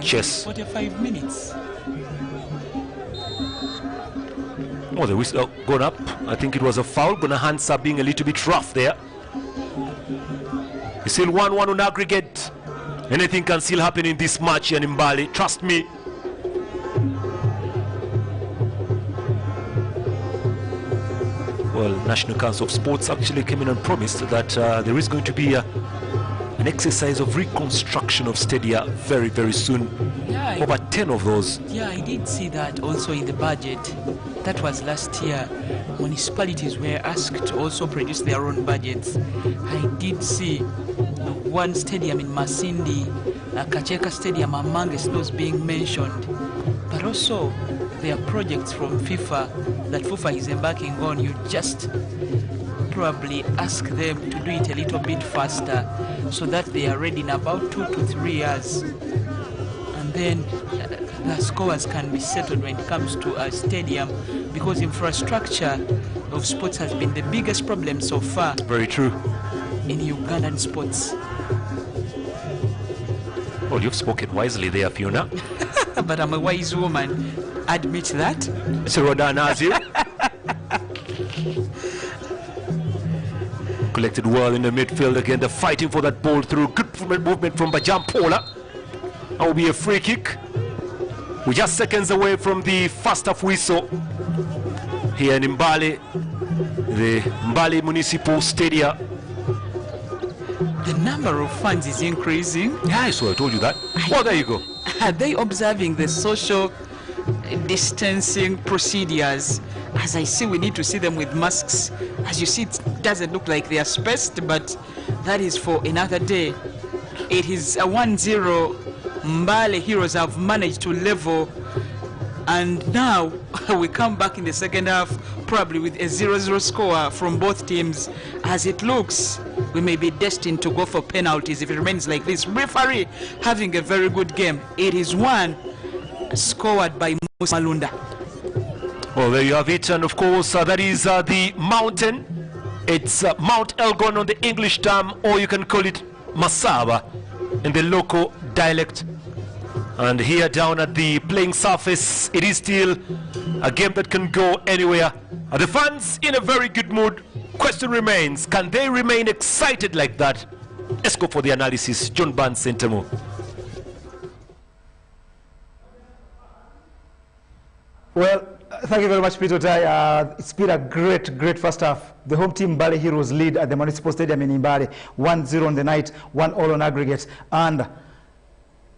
Chess. 45 minutes. Oh, the whistle gone up. I think it was a foul. Gonna Hansa being a little bit rough there. It's still 1-1 on aggregate. Anything can still happen in this match here in Mbale. Trust me. Well, National Council of Sports actually came in and promised that there is going to be an exercise of reconstruction of stadia very, very soon. Yeah, over 10 of those. Yeah, I did see that also in the budget. That was last year. Municipalities were asked to also produce their own budgets. I did see one stadium in Masindi, Kacheka Stadium amongst those being mentioned. But also, there are projects from FIFA that FIFA is embarking on. You just probably ask them to do it a little bit faster so that they are ready in about 2 to 3 years. And then the scores can be settled when it comes to a stadium, because infrastructure of sports has been the biggest problem so far. Very true. In Ugandan sports. Well, you've spoken wisely there, Fiona. But I'm a wise woman. Admit that. Mr. Rodan has you. Collected well in the midfield again. They're fighting for that ball through. Good movement from Bajampola. That will be a free kick. We're just seconds away from the first half whistle here in Mbale, the Mbale Municipal Stadium. The number of fans is increasing. Yeah, so I told you that. Well, there you go. Are they observing the social distancing procedures? As I see, we need to see them with masks. As you see, it doesn't look like they are spaced, but that is for another day. It is a 1-0. Mbale Heroes have managed to level, and now we come back in the second half probably with a 0-0 score from both teams. As it looks, we may be destined to go for penalties if it remains like this. Referee having a very good game. It is one scored by Musa Malunda. Well, there you have it, and of course that is the mountain. It's Mount Elgon on the English term, or you can call it Masaba in the local dialect. And here down at the playing surface, it is still a game that can go anywhere. Are the fans in a very good mood? Question remains, can they remain excited like that? Let's go for the analysis. John Barnes, Sentemo. Well, thank you very much, Peter Tai. It's been a great first half. The home team Mbale Heroes lead at the Municipal Stadium in Mbale, 1-0 on the night, 1-all on aggregate. And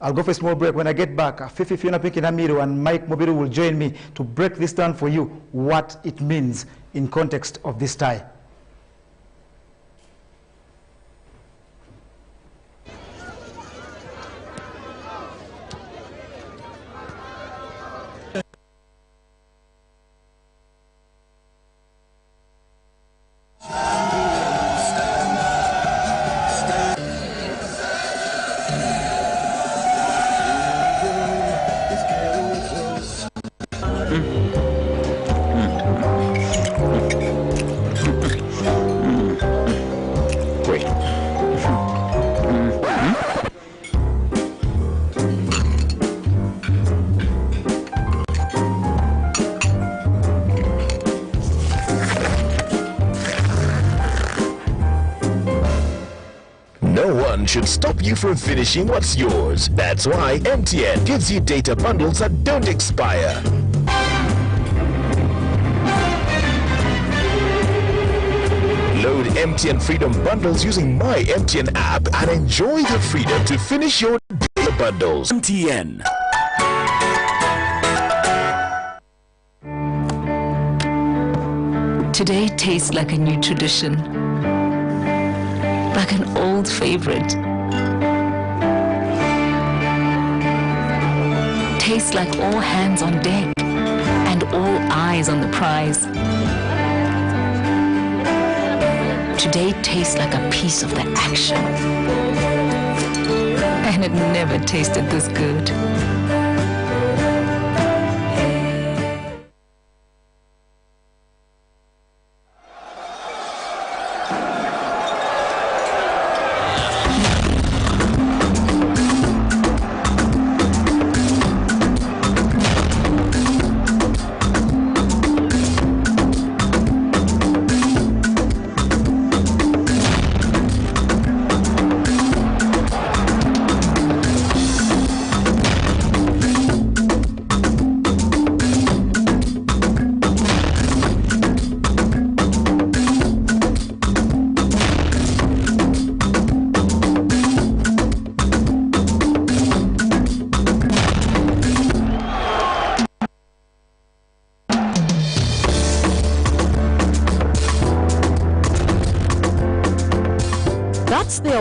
I'll go for a small break. When I get back, Fifi Fiona Pinkinamiru and Mike Mobiru will join me to break this down for you, what it means in context of this tie. Should stop you from finishing what's yours. That's why MTN gives you data bundles that don't expire. Load MTN Freedom bundles using my MTN app and enjoy the freedom to finish your data bundles. MTN. Today tastes like a new tradition, like an old favorite. Tastes like all hands on deck and all eyes on the prize. Today tastes like a piece of the action. And it never tasted this good.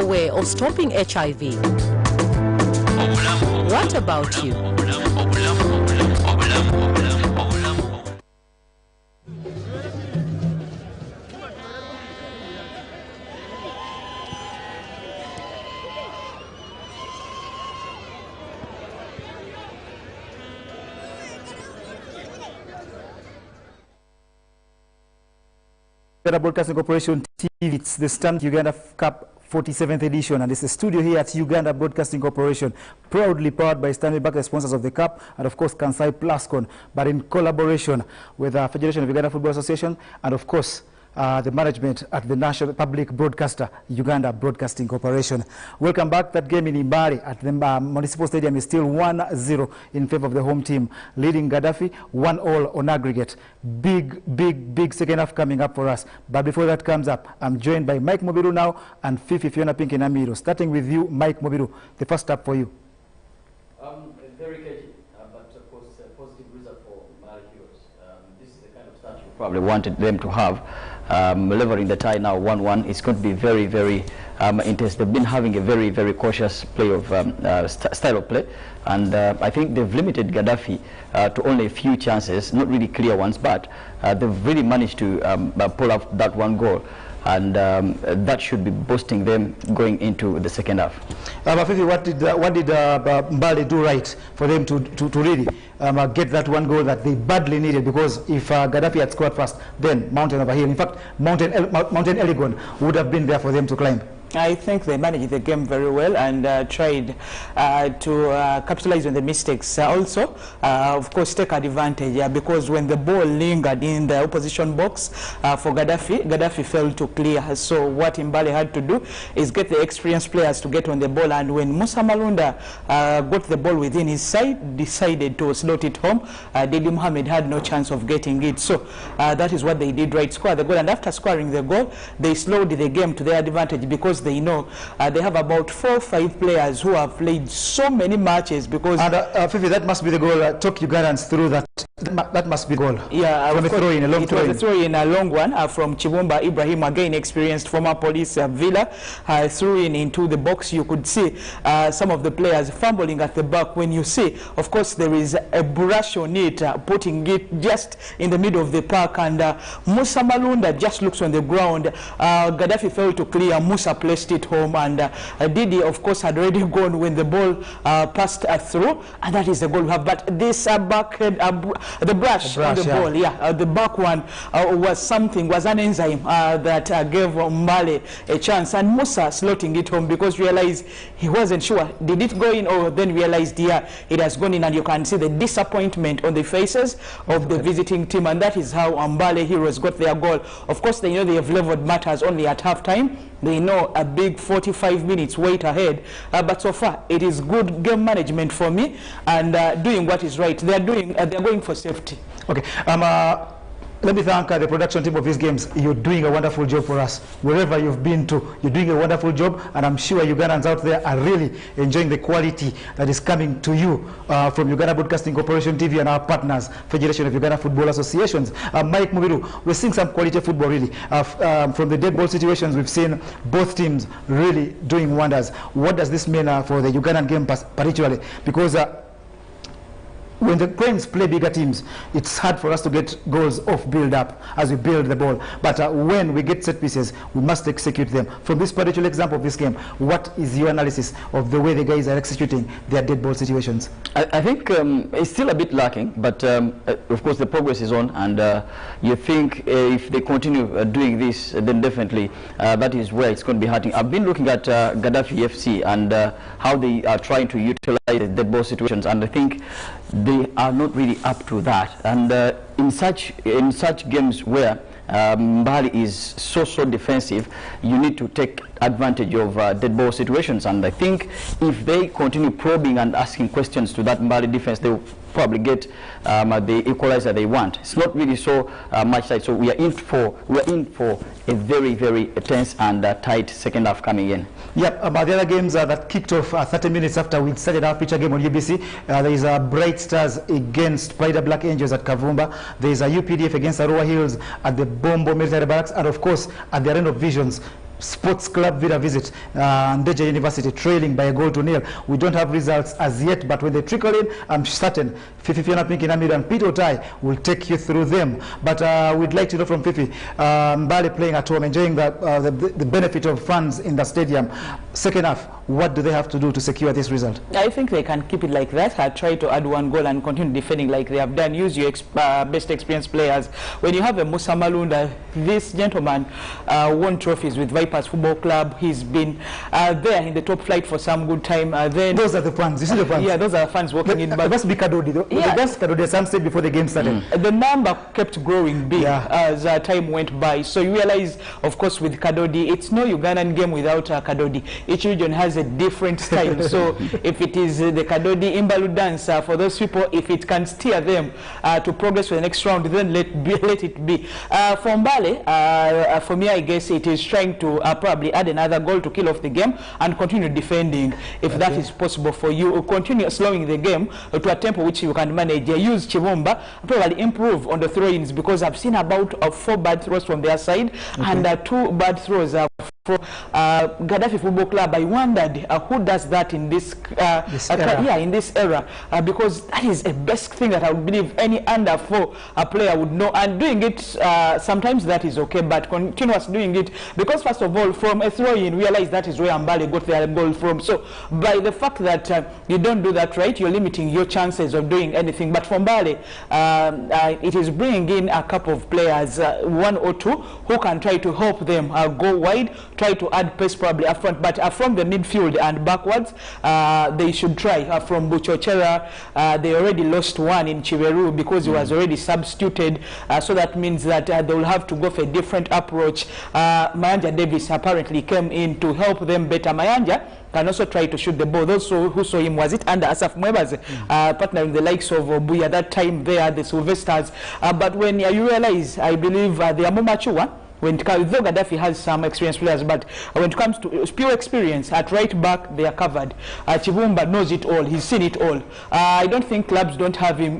away or stopping HIV? What about you? Uganda Broadcasting Corporation TV, it's the Stand Uganda Cup 47th edition, and it's a studio here at Uganda Broadcasting Corporation, proudly powered by Stanley Back, the sponsors of the Cup, and of course Kansai Plascon, but in collaboration with the Federation of Uganda Football Association, and of course the management at the National Public Broadcaster, Uganda Broadcasting Corporation. Welcome back. That game in Imbari at the Municipal Stadium is still 1-0 in favor of the home team, leading Gaddafi 1-all on aggregate. Big second half coming up for us. But before that comes up, I'm joined by Mike Mobiru now and Fifi Fiona Pink in Amiro. Starting with you, Mike Mobiru, the first up for you. Very catchy, but of course a positive result for Mali Heroes. This is the kind of start you probably wanted them to have. Leveling the tie now 1-1. It's going to be very intense. They've been having a very cautious play of style of play, and I think they've limited Gaddafi to only a few chances, not really clear ones, but they've really managed to pull up that one goal, and that should be boosting them going into the second half. Fifi, what did Mbale do right for them to really get that one goal that they badly needed? Because if Gaddafi had scored first, then Mountain over here. In fact, Mountain Elgon would have been there for them to climb. I think they managed the game very well and tried to capitalize on the mistakes. Also, of course, take advantage because when the ball lingered in the opposition box for Gaddafi failed to clear. So what Mbale had to do is get the experienced players to get on the ball, and when Musa Malunda got the ball within his side, decided to slot it home, Didi Mohamed had no chance of getting it. So that is what they did right, score the goal, and after scoring the goal, they slowed the game to their advantage because they know they have about 4 or 5 players who have played so many matches. Because Fifi, that must be the goal. Took Ugandans through that. That must be goal. Yeah, from a throw in, a long throw in. It was a throw in, a long one from Chibumba Ibrahim, again experienced former police Villa, threw in into the box. You could see some of the players fumbling at the back. When you see, of course, there is a brush on it, putting it just in the middle of the park, and Musa Malunda just looks on the ground. Gaddafi failed to clear. Musa placed it home, and Didi, of course, had already gone when the ball passed through, and that is the goal we have. But this the brush on the ball, the back one was an enzyme that gave Mbale a chance, and Musa slotting it home because realized he wasn't sure, did it go in, or then realized, yeah, it has gone in, and you can see the disappointment on the faces of the visiting team, and that is how Mbale Heroes got their goal. Of course, they know they have leveled matters only at halftime. They know a big 45 minutes wait ahead, but so far it is good game management for me, and doing what is right. They're going for safety. Okay. Let me thank the production team of these games. You're doing a wonderful job for us. Wherever you've been to, you're doing a wonderful job, and I'm sure Ugandans out there are really enjoying the quality that is coming to you from Uganda Broadcasting Corporation TV and our partners, Federation of Uganda Football Associations. Mike Mubiru, we're seeing some quality football really. From the dead ball situations, we've seen both teams really doing wonders. What does this mean for the Ugandan game particularly? Because when the Cranes play bigger teams, it's hard for us to get goals off build-up as we build the ball. But when we get set pieces, we must execute them. From this particular example of this game, what is your analysis of the way the guys are executing their dead ball situations? I think it's still a bit lacking, but of course the progress is on, and you think if they continue doing this, then definitely that is where it's going to be hurting. I've been looking at Gaddafi FC and how they are trying to utilize the dead ball situations, and I think they are not really up to that. And in such games where Mbale is so defensive, you need to take advantage of dead ball situations, and I think if they continue probing and asking questions to that Mbale defense, they will probably get the equalizer they want. It's not really so much tight, so we are in for a very tense and tight second half coming in. Yep, the other games that kicked off 30 minutes after we started our feature game on UBC, there is Bright Stars against Pride Black Angels at Kavumba. There is UPDF against Arua Hills at the Bombo Military Barracks, and of course at the Arena of Visions, Sports Club Villa visit Ndeje University trailing by a goal to nil. We don't have results as yet, but when they trickle in, I'm certain Fifi Fiona Pinky Namiru and Peter Tai will take you through them. But we'd like to know from Fifi, Mbale playing at home, enjoying the benefit of fans in the stadium. Second half, what do they have to do to secure this result? I think they can keep it like that, try to add one goal and continue defending like they have done. Use your best experienced players. When you have a Musa Malunda, this gentleman won trophies with Vipers Football Club. He's been there in the top flight for some good time. Then those are the fans. You see the fans? Yeah, those are the fans walking in. But must be Kadodi though. Yeah. That's Kadodi, some said before the game started. The number kept growing big as time went by. So you realize, of course, with Kadodi, it's no Ugandan game without Kadodi. Each region has a different style. So if it is the Kadodi Imbalu dance, for those people, if it can steer them to progress for the next round, then let it be. For Mbale, for me, I guess it is trying to probably add another goal to kill off the game and continue defending, if that is possible for you. Continue slowing the game to a tempo which you can manage. Use Chibumba, probably improve on the throw-ins, because I've seen about 4 bad throws from their side and 2 bad throws from Gaddafi Football Club. I wondered who does that in this era. In this era, because that is a best thing that I would believe any under 4 player would know, and doing it sometimes that is okay, but continuous doing it, because first of all, from a throw-in, realize that is where Mbale got their goal from. So by the fact that you don't do that right, you're limiting your chances of doing anything. But for Mbale, it is bringing in a couple of players, 1 or 2, who can try to help them go wide, try to add pace probably up front, but from the midfield and backwards, they should try. From Buchochera, they already lost 1 in Chiveru because he was already substituted, so that means that they will have to go for a different approach. Mayanja Davis apparently came in to help them better. Mayanja can also try to shoot the ball. Those who saw him, was it under Asaf Mwebaze, partnering the likes of Buya that time there, the Sylvesters. But when you realize, I believe they are more mature. Though Gaddafi has some experienced players, but when it comes to pure experience, at right back, they are covered. Chibumba knows it all. He's seen it all. I don't think clubs don't have him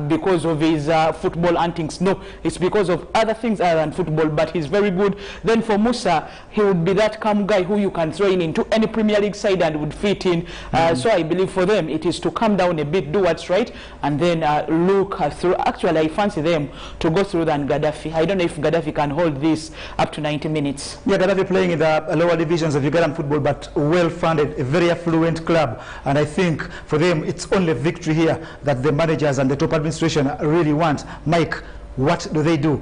because of his football antics. No, it's because of other things other than football, but he's very good. Then for Musa, he would be that calm guy who you can throw in into any Premier League side and would fit in. So I believe for them, it is to calm down a bit, do what's right, and then look through. Actually, I fancy them to go through than Gaddafi. I don't know if Gaddafi can hold this up to 90 minutes. Yeah, Gaddafi playing in the lower divisions of Ugandan football, but well-funded, a very affluent club. And I think for them, it's only victory here that the managers and the top administration really want. Mike, what do they do?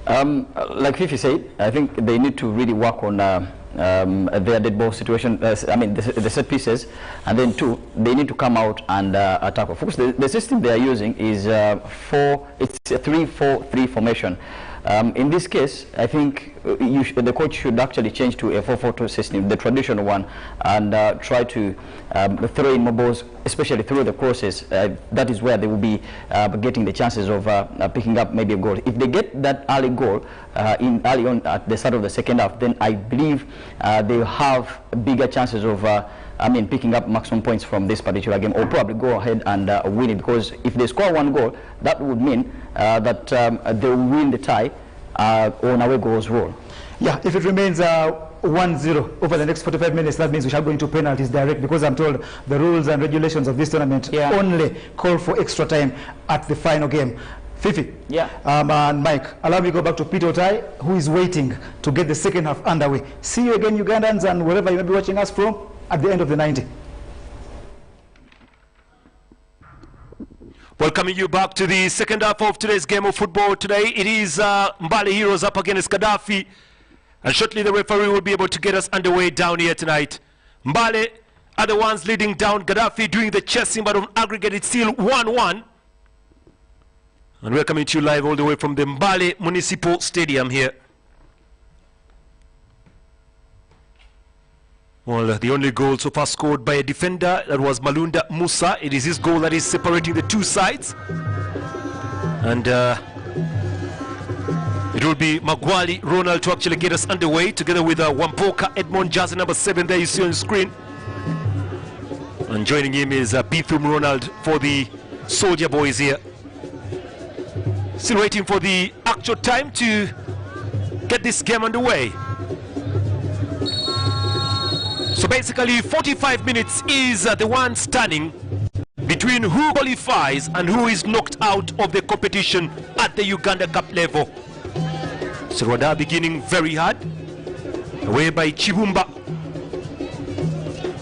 Like Fifi said, I think they need to really work on their dead ball situation, I mean the set pieces, and then 2, they need to come out and attack. Of course, the system they are using is it's a 3-4-3 formation. In this case, I think the coach should actually change to a 4-4-2 system, the traditional one, and try to throw in more balls, especially through the crosses. That is where they will be getting the chances of picking up maybe a goal. If they get that early goal early on at the start of the second half, then I believe they have bigger chances of picking up maximum points from this particular game, or probably go ahead and win it, because if they score 1 goal, that would mean that they will win the tie on away goals rule. Yeah, if it remains 1-0 over the next 45 minutes, that means we shall go into penalties direct, because I'm told the rules and regulations of this tournament only call for extra time at the final game. Fifi, and Mike, allow me to go back to Peter Tai, who is waiting to get the second half underway. See you again, Ugandans, and wherever you may be watching us from at the end of the 90. Welcoming you back to the second half of today's game of football. Today it is Mbale Heroes up against Gaddafi, and shortly the referee will be able to get us underway down here tonight. Mbale are the ones leading down, Gaddafi doing the chasing, but on aggregate it's still 1-1. And we're coming to you live all the way from the Mbale Municipal Stadium here. Well, the only goal so far scored by a defender, that was Malunda Musa. It is his goal that is separating the 2 sides. And it will be Magwali Ronald to actually get us underway, together with Wampoka Edmond, jersey number 7 there you see on the screen. And joining him is Bithum Ronald for the Soldier Boys here. Still waiting for the actual time to get this game underway. So basically 45 minutes is the one standing between who qualifies and who is knocked out of the competition at the Uganda Cup level. Serwada beginning very hard, away by Chibumba.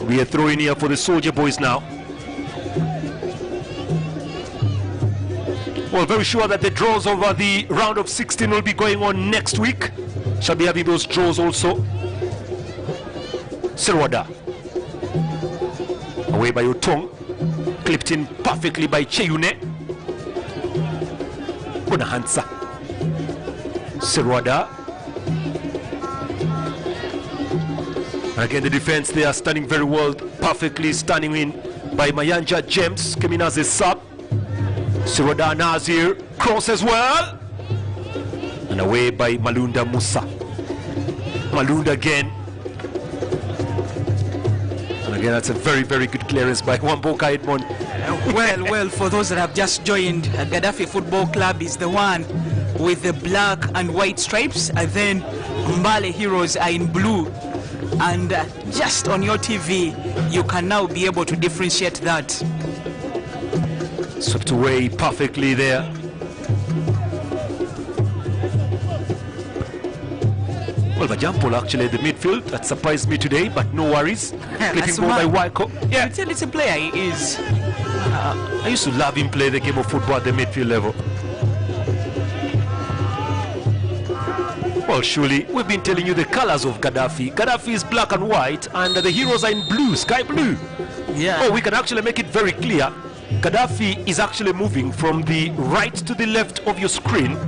We are throwing here for the Soldier Boys now. Well, very sure that the draws over the round of 16 will be going on next week. Shall be having those draws also. Serwada, away by Otong, clipped in perfectly by Cheyune. Unahansa. Serwada. And again, the defense, they are standing very well, perfectly standing in by Mayanja James, coming as a sub. Serwada Nazir, cross as well. And away by Malunda Musa. Malunda again. And again, that's a very, very good clearance by Wamboka Edmond. Well, for those that have just joined, Gaddafi Football Club is the one with the black and white stripes, and then Mbale Heroes are in blue. And just on your TV, you can now be able to differentiate that. Swept away perfectly there. Well, Bajampol actually the midfield, that surprised me today, but no worries. Clipping ball by Waiko. Yeah, it's a player he is. I used to love him play the game of football at the midfield level. Well, surely we've been telling you the colors of Gaddafi. Gaddafi is black and white, and the heroes are in blue, sky blue. Yeah. Oh, we can actually make it very clear. Gaddafi is actually moving from the right to the left of your screen.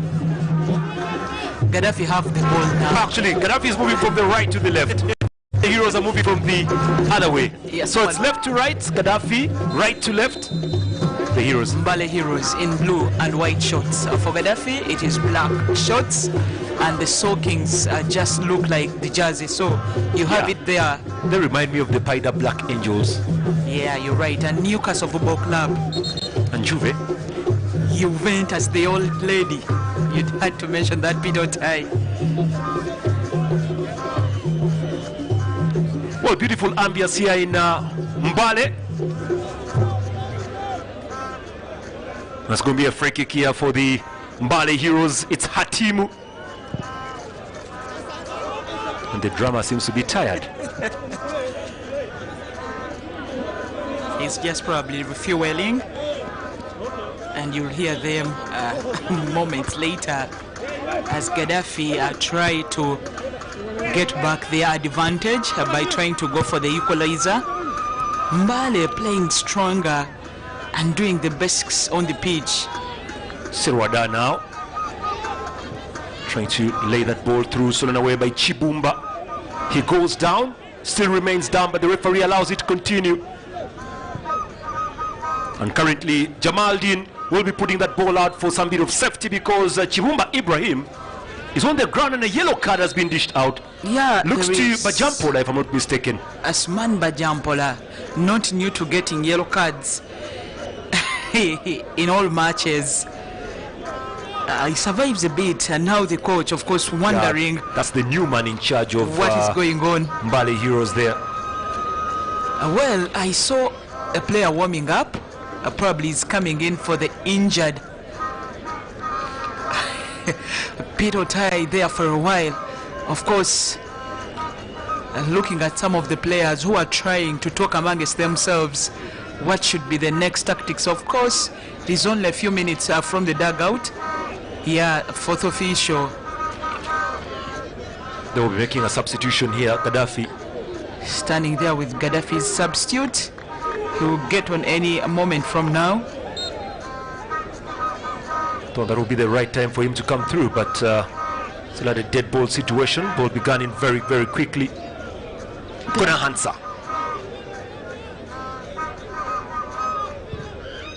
Gaddafi have the ball now. Actually, Gaddafi is moving from the right to the left. The heroes are moving from the other way. Yes, so it's left to right, Gaddafi, right to left, the heroes. Mbale Heroes in blue and white shorts. For Gaddafi, it is black shorts, and the soakings just look like the jersey. So you have it there. They remind me of the Paida Black Angels. Yeah, you're right. And Newcastle Football Club. And Juve. Juventus, the old lady. You had to mention that, Peter Tai. Well, beautiful ambience here in Mbale. That's going to be a free kick here for the Mbale Heroes. It's Hatimu. And the drummer seems to be tired. He's just probably refueling. And you'll hear them moments later as Gaddafi try to get back their advantage by trying to go for the equalizer. Mbale playing stronger and doing the basics on the pitch. Serwada now trying to lay that ball through, stolen away by Chibumba. He goes down, still remains down, but the referee allows it to continue. And currently Jamaldin will be putting that ball out for some bit of safety because Chibumba Ibrahim is on the ground and a yellow card has been dished out. Yeah, looks to Bajampola, if I'm not mistaken. Asman Bajampola, not new to getting yellow cards in all matches. He survives a bit, and now the coach, of course, wondering. That's the new man in charge of what is going on. Mbale Heroes there. Well, I saw a player warming up. Probably is coming in for the injured Peter Tai there for a while. Of course, looking at some of the players who are trying to talk amongst themselves what should be the next tactics. Of course, it is only a few minutes from the dugout. Yeah, fourth official. They will be making a substitution here. Gaddafi standing there with Gaddafi's substitute. He will get on any moment from now. Thought that would be the right time for him to come through, but still at a dead ball situation. Ball began in very, very quickly. Gunahansa.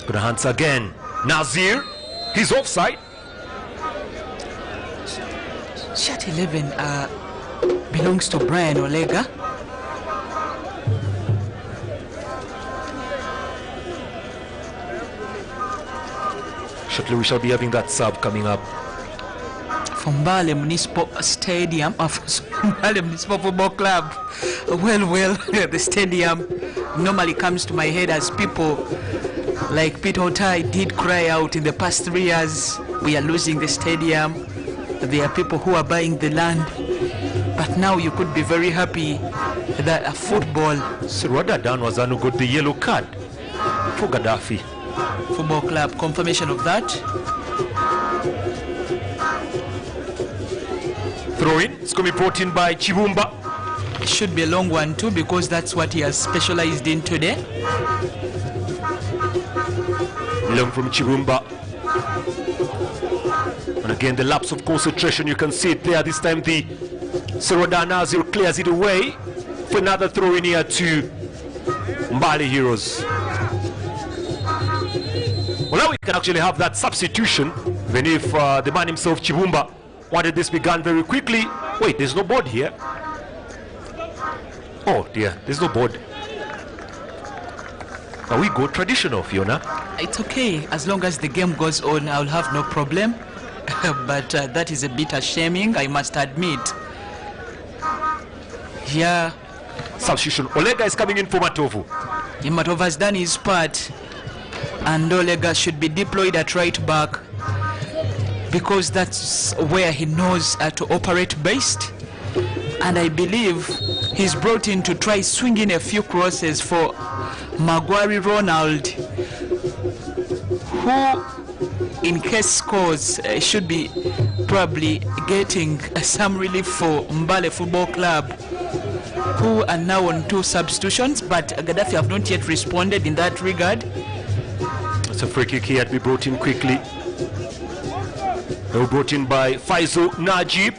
Gunahansa again. Nazir. He's offside. Shirt 11 belongs to Brian Olega. Shortly we shall be having that sub coming up. from Mbale Municipal Stadium, of Mbale Municipal Football Club. Well, the stadium normally comes to my head as people like Peter Otai did cry out in the past 3 years, we are losing the stadium. There are people who are buying the land. But now you could be very happy that a football... Sirwada Dan was got the yellow card for Gaddafi. Football club, confirmation of that. Throw in, it's going to be brought in by Chibumba. It should be a long one too, because that's what he has specialized in today. Long from Chibumba. And again, the lapse of concentration, you can see it there. This time the Sirwada Nazir clears it away for another throw in here to Mbale Heroes. Well, now we can actually have that substitution, even if the man himself, Chibumba, wanted this begun very quickly. Wait, there's no board here. Oh dear, there's no board. Now we go traditional, Fiona. It's okay, as long as the game goes on, I'll have no problem. But that is a bit shaming, I must admit. Yeah. Substitution. Olega is coming in for Matovu. Matova has done his part, and Olega should be deployed at right back, because that's where he knows how to operate best. And I believe he's brought in to try swinging a few crosses for Maguire Ronald, who, in case scores, should be probably getting some relief for Mbale Football Club, who are now on 2 substitutions, but Gaddafi have not yet responded in that regard. It's a free kick here to be brought in quickly. They were brought in by Faisal Najib,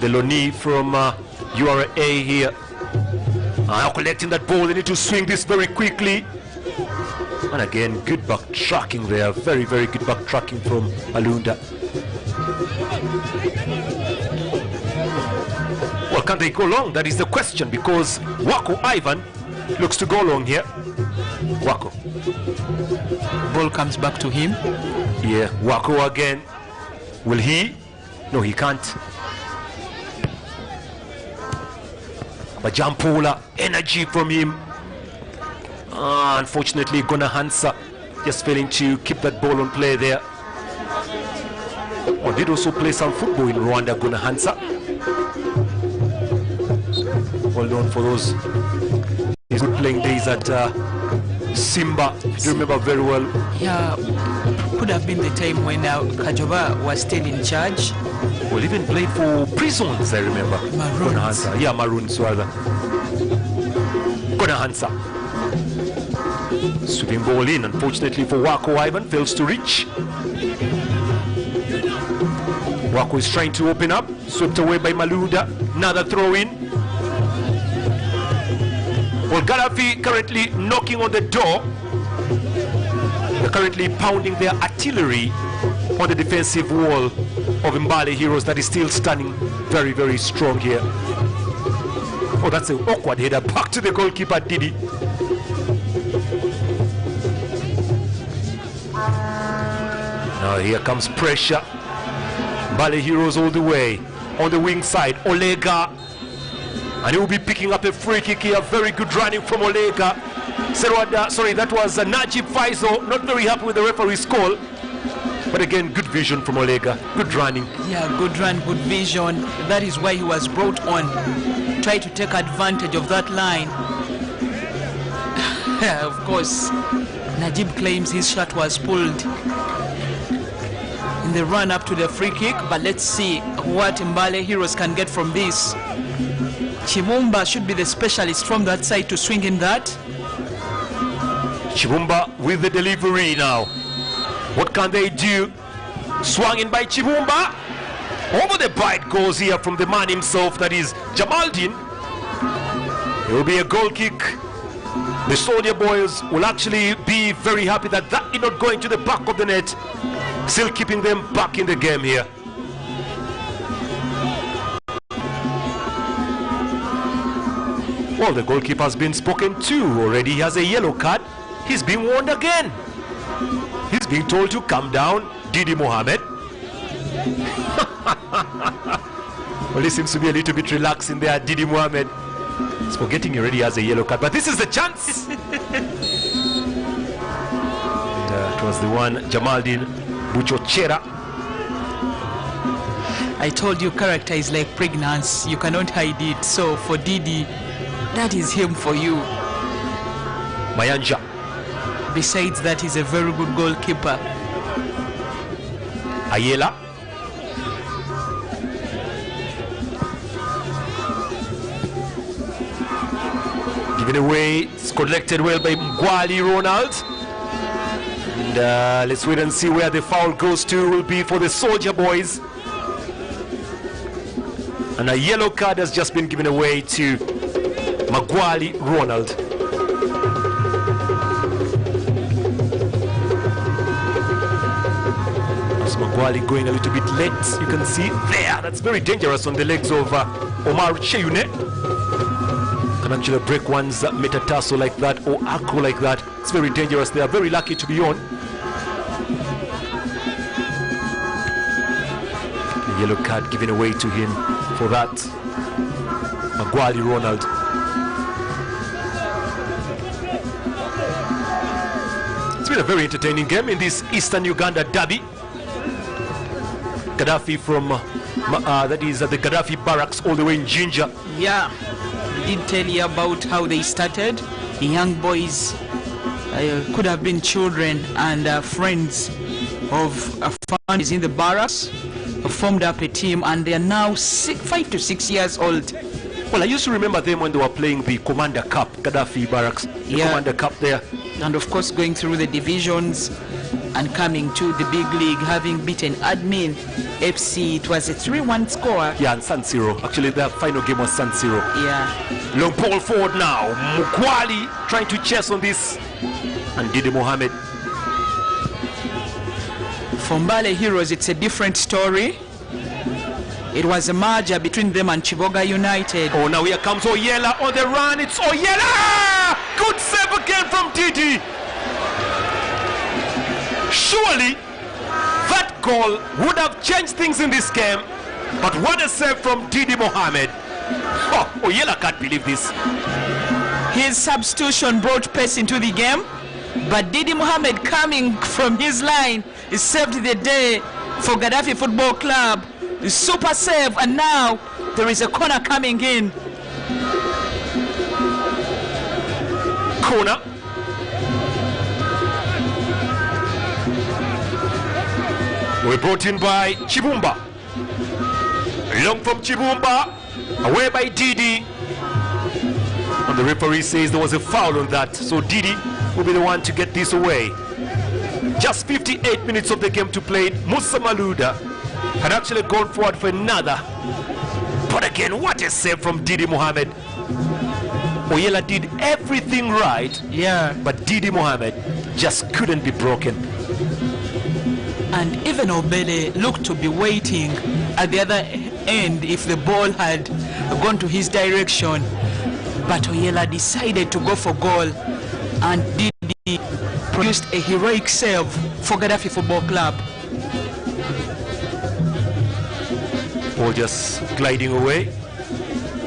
the Loni from URA here. Now collecting that ball, they need to swing this very quickly. And again, good back tracking there, very, very good back tracking from Alunda. Well, can they go long? That is the question, because Wako Ivan looks to go long here. Wako. Ball comes back to him. Yeah, Wako again. Will he? No, he can't. But Jampola, energy from him. Unfortunately, Gona Hansa just failing to keep that ball on play there. Or did also play some football in Rwanda, Gona Hansa. Well known for those his good playing days at Simba, if you remember very well. Yeah, could have been the time when Kajoba was still in charge. Well, even played for Prisons, I remember. Maroons. Gona Hansa. Yeah, Maroons rather. Gona Hansa. Sweeping ball in, unfortunately for Wako Ivan, fails to reach. Wako is trying to open up, swept away by Maluda. Another throw in. Well, Gaddafi currently knocking on the door. They're currently pounding their artillery on the defensive wall of Mbale Heroes that is still standing very, very strong here. Oh, that's an awkward header back to the goalkeeper, Didi. Now here comes pressure. Mbale Heroes all the way on the wing side. Olega, and he will be picking up a free kick here. Very good running from Olega. Sorry, that was Najib Faisal. Not very happy with the referee's call, but again, good vision from Olega. Good running. Yeah, good run, good vision. That is why he was brought on. Try to take advantage of that line. Of course, Najib claims his shot was pulled in the run up to the free kick, but let's see what Mbale Heroes can get from this. Chibumba should be the specialist from that side to swing in that. Chibumba with the delivery now. What can they do? Swung in by Chibumba. Over the bite goes here from the man himself, that is Jamaldin. It will be a goal kick. The Soldier Boys will actually be very happy that that did not go into the back of the net. Still keeping them back in the game here. Well, the goalkeeper has been spoken to already. He has a yellow card. He's being warned again. He's being told to calm down. Didi Mohammed. Well, he seems to be a little bit relaxing there. Didi Mohamed is forgetting he already has a yellow card, but this is the chance. It was the one, Jamaldin Buchochera. I told you character is like pregnancy. You cannot hide it. So for Didi, that is him for you. Mayanja. Besides that, he's a very good goalkeeper. Ayela. Given away, it's collected well by Mgwali Ronald. And let's wait and see where the foul goes to. Will be for the Soldier Boys. And a yellow card has just been given away to Mgwali Ronald. So Mgwali going a little bit late. You can see there. That's very dangerous on the legs of Omar Cheyune. Can actually break one's metatarsal like that or ankle like that. It's very dangerous. They are very lucky to be on. The yellow card given away to him for that. Mgwali Ronald. It's been a very entertaining game in this Eastern Uganda derby. Gaddafi from that is at the Gaddafi barracks all the way in Jinja. Yeah, we did tell you about how they started. The young boys could have been children and friends of families in the barracks, formed up a team, and they are now 5 to 6 years old. Well, I used to remember them when they were playing the Commander Cup, Gaddafi barracks, the Commander Cup there. And of course going through the divisions and coming to the big league, having beaten Admin FC. It was a 3-1 score. Yeah, and San Siro. Actually, their final game was San Siro. Yeah. Long ball forward now. Mgwali trying to chase on this. And Didi Mohamed. For Mbale Heroes, it's a different story. It was a merger between them and Chiboga United. Oh, now here comes Oyela on the run. It's Oyela! Good save again from Didi. Surely, that goal would have changed things in this game. But what a save from Didi Mohamed. Oh, Oyela can't believe this. His substitution brought pace into the game. But Didi Mohamed coming from his line, he saved the day for Gaddafi Football Club. Super save, and now there is a corner coming in. Corner. We're brought in by Chibumba. Long from Chibumba. Away by Didi. And the referee says there was a foul on that. So Didi will be the one to get this away. Just 58 minutes of the game to play. Musa Maluda had actually gone forward for another. But again, what a save from Didi Mohamed. Oyela did everything right. Yeah. But Didi Mohamed just couldn't be broken. And even Obele looked to be waiting at the other end if the ball had gone to his direction. But Oyela decided to go for goal, and Didi produced a heroic save for Gaddafi Football Club. Ball just gliding away.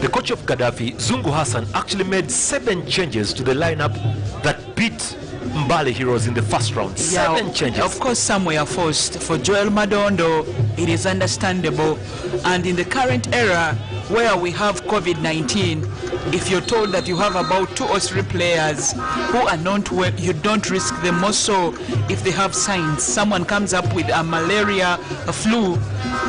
The coach of Gaddafi, Zungu Hassan, actually made 7 changes to the lineup that beat Mbale Heroes in the first round. 7 changes. Of course, some were forced. For Joel Madondo, it is understandable. And in the current era where we have COVID-19, if you're told that you have about 2 or 3 players who are not well, you don't risk them. More so if they have signs. Someone comes up with a malaria, a flu.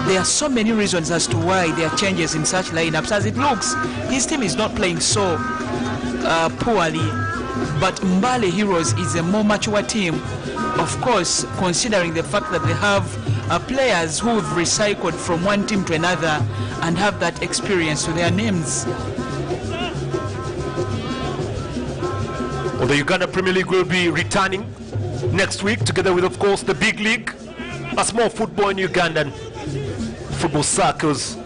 There are so many reasons as to why there are changes in such lineups. As it looks, his team is not playing so poorly. But Mbale Heroes is a more mature team, of course, considering the fact that they have players who've recycled from one team to another and have that experience to their names. Well, the Uganda Premier League will be returning next week, together with, of course, the big league. That's more football in Ugandan football circles.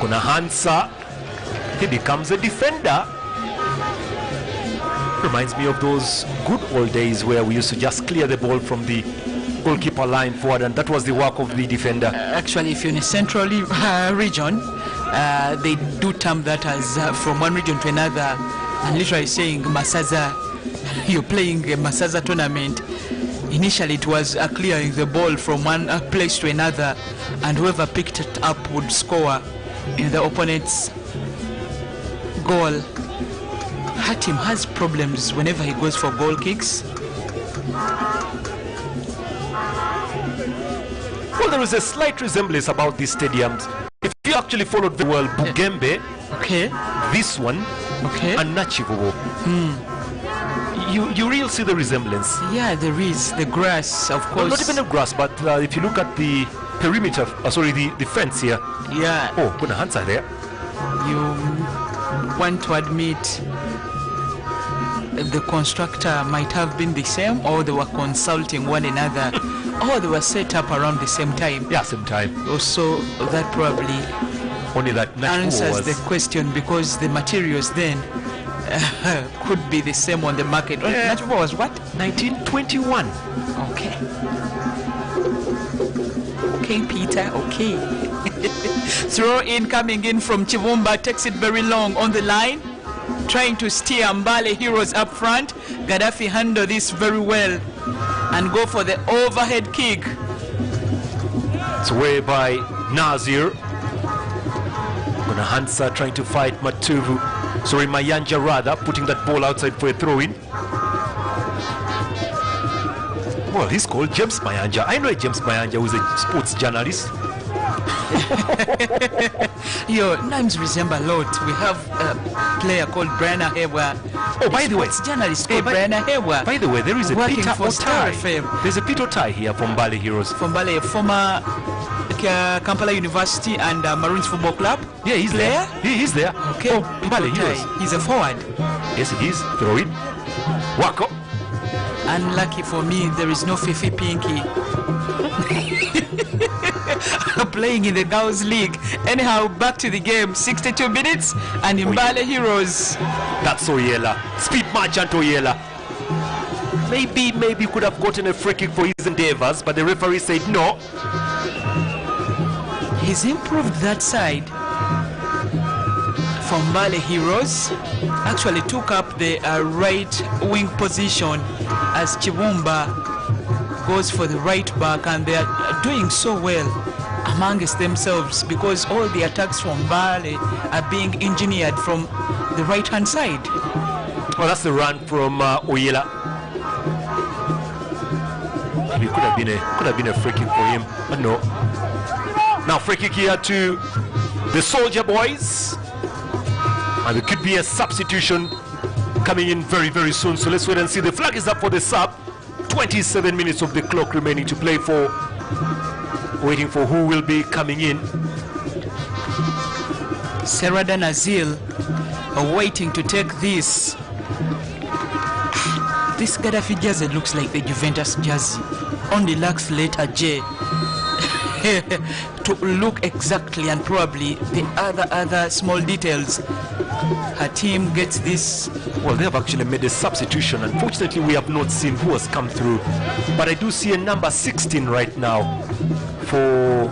Kuna Hansa, he becomes a defender. Reminds me of those good old days where we used to just clear the ball from the goalkeeper line forward, and that was the work of the defender. Actually, if you're in a central region, they do term that as from one region to another, and literally saying Masaza, you're playing a Masaza tournament. Initially, it was clearing the ball from one place to another, and whoever picked it up would score in the opponent's goal. Hatim has problems whenever he goes for goal kicks. Well, there is a slight resemblance about these stadiums. If you actually followed the world, Bugembe, Okay. this one, Okay. and Nachivubo, you really see the resemblance. Yeah, there is the grass, of Well, course. not even the grass, but if you look at the perimeter, the fence here. Yeah, Oh, kuna Hansa there. you want to admit the constructor might have been the same, or they were consulting one another, or they were set up around the same time. Yeah, same time. Also, that probably Only that Nachivubo answers was. the question, because the materials then could be the same on the market. Yeah. Nachivubo was what? 1921. Okay. Okay, Peter, okay. Throw in coming in from Chivumba, takes it very long on the line, trying to steer Mbale Heroes up front. Gaddafi handle this very well and go for the overhead kick. It's away by Nazir. Gonna Hansa trying to fight Matuvu. Sorry, Mayanja rather, putting that ball outside for a throw-in. Well, he's called James Mayanja. I know a James Mayanja who's a sports journalist. Your names resemble a lot. We have a player called Brian Hewa. Oh, by the way, Sports journalist Hey, called Brian Hewa. by the way, there is a working Peter for Star Otai. FM. There's a Peter Otai here from Mbale Heroes. From Mbale, a former Kampala University and Maroons Football Club. Yeah, he's player. there. He's there. Okay, Oh, Mbale Heroes. he's a forward. Yes, he is. Throw it. Wako. Unlucky for me, there is no Fifi Pinky playing in the Girls League. Anyhow, back to the game. 62 minutes, and Mbale Heroes. That's Oyela. Speed merchant Oyela. Maybe could have gotten a free kick for his endeavors, but the referee said no. He's improved that side. From Mbale Heroes, actually took up the right wing position as Chivumba goes for the right back, and they are doing so well amongst themselves because all the attacks from Mbale are being engineered from the right hand side. Well, that's the run from Oyela. Maybe could have been a free kick for him, but no. Now free kick here to the Soldier Boys, and there could be a substitution coming in very, very soon. So let's wait and see. The flag is up for the sub. 27 minutes of the clock remaining to play for. Waiting for who will be coming in. Serada Nazil waiting to take this. This Gaddafi jersey looks like the Juventus jersey. Only lacks letter J to look exactly, and probably the other small details. Her team gets this. Well, they have actually made a substitution. Unfortunately, we have not seen who has come through. But I do see a number 16 right now for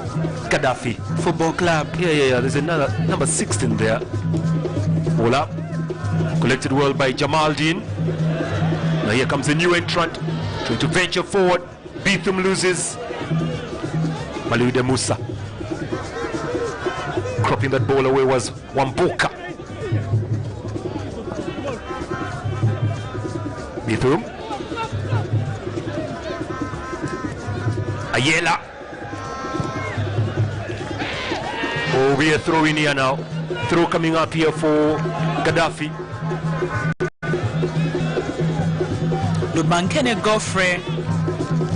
Gaddafi Football Club. Yeah. There's another number 16 there. Ball up. Collected well by Jamal Dean. Now here comes a new entrant. Trying to venture forward. Bithum loses. Malude Musa. Cropping that ball away was Wamboka. Bithum. Ayela. Oh, we are throwing here now. Throw coming up here for Gaddafi. Lubankene Goffrey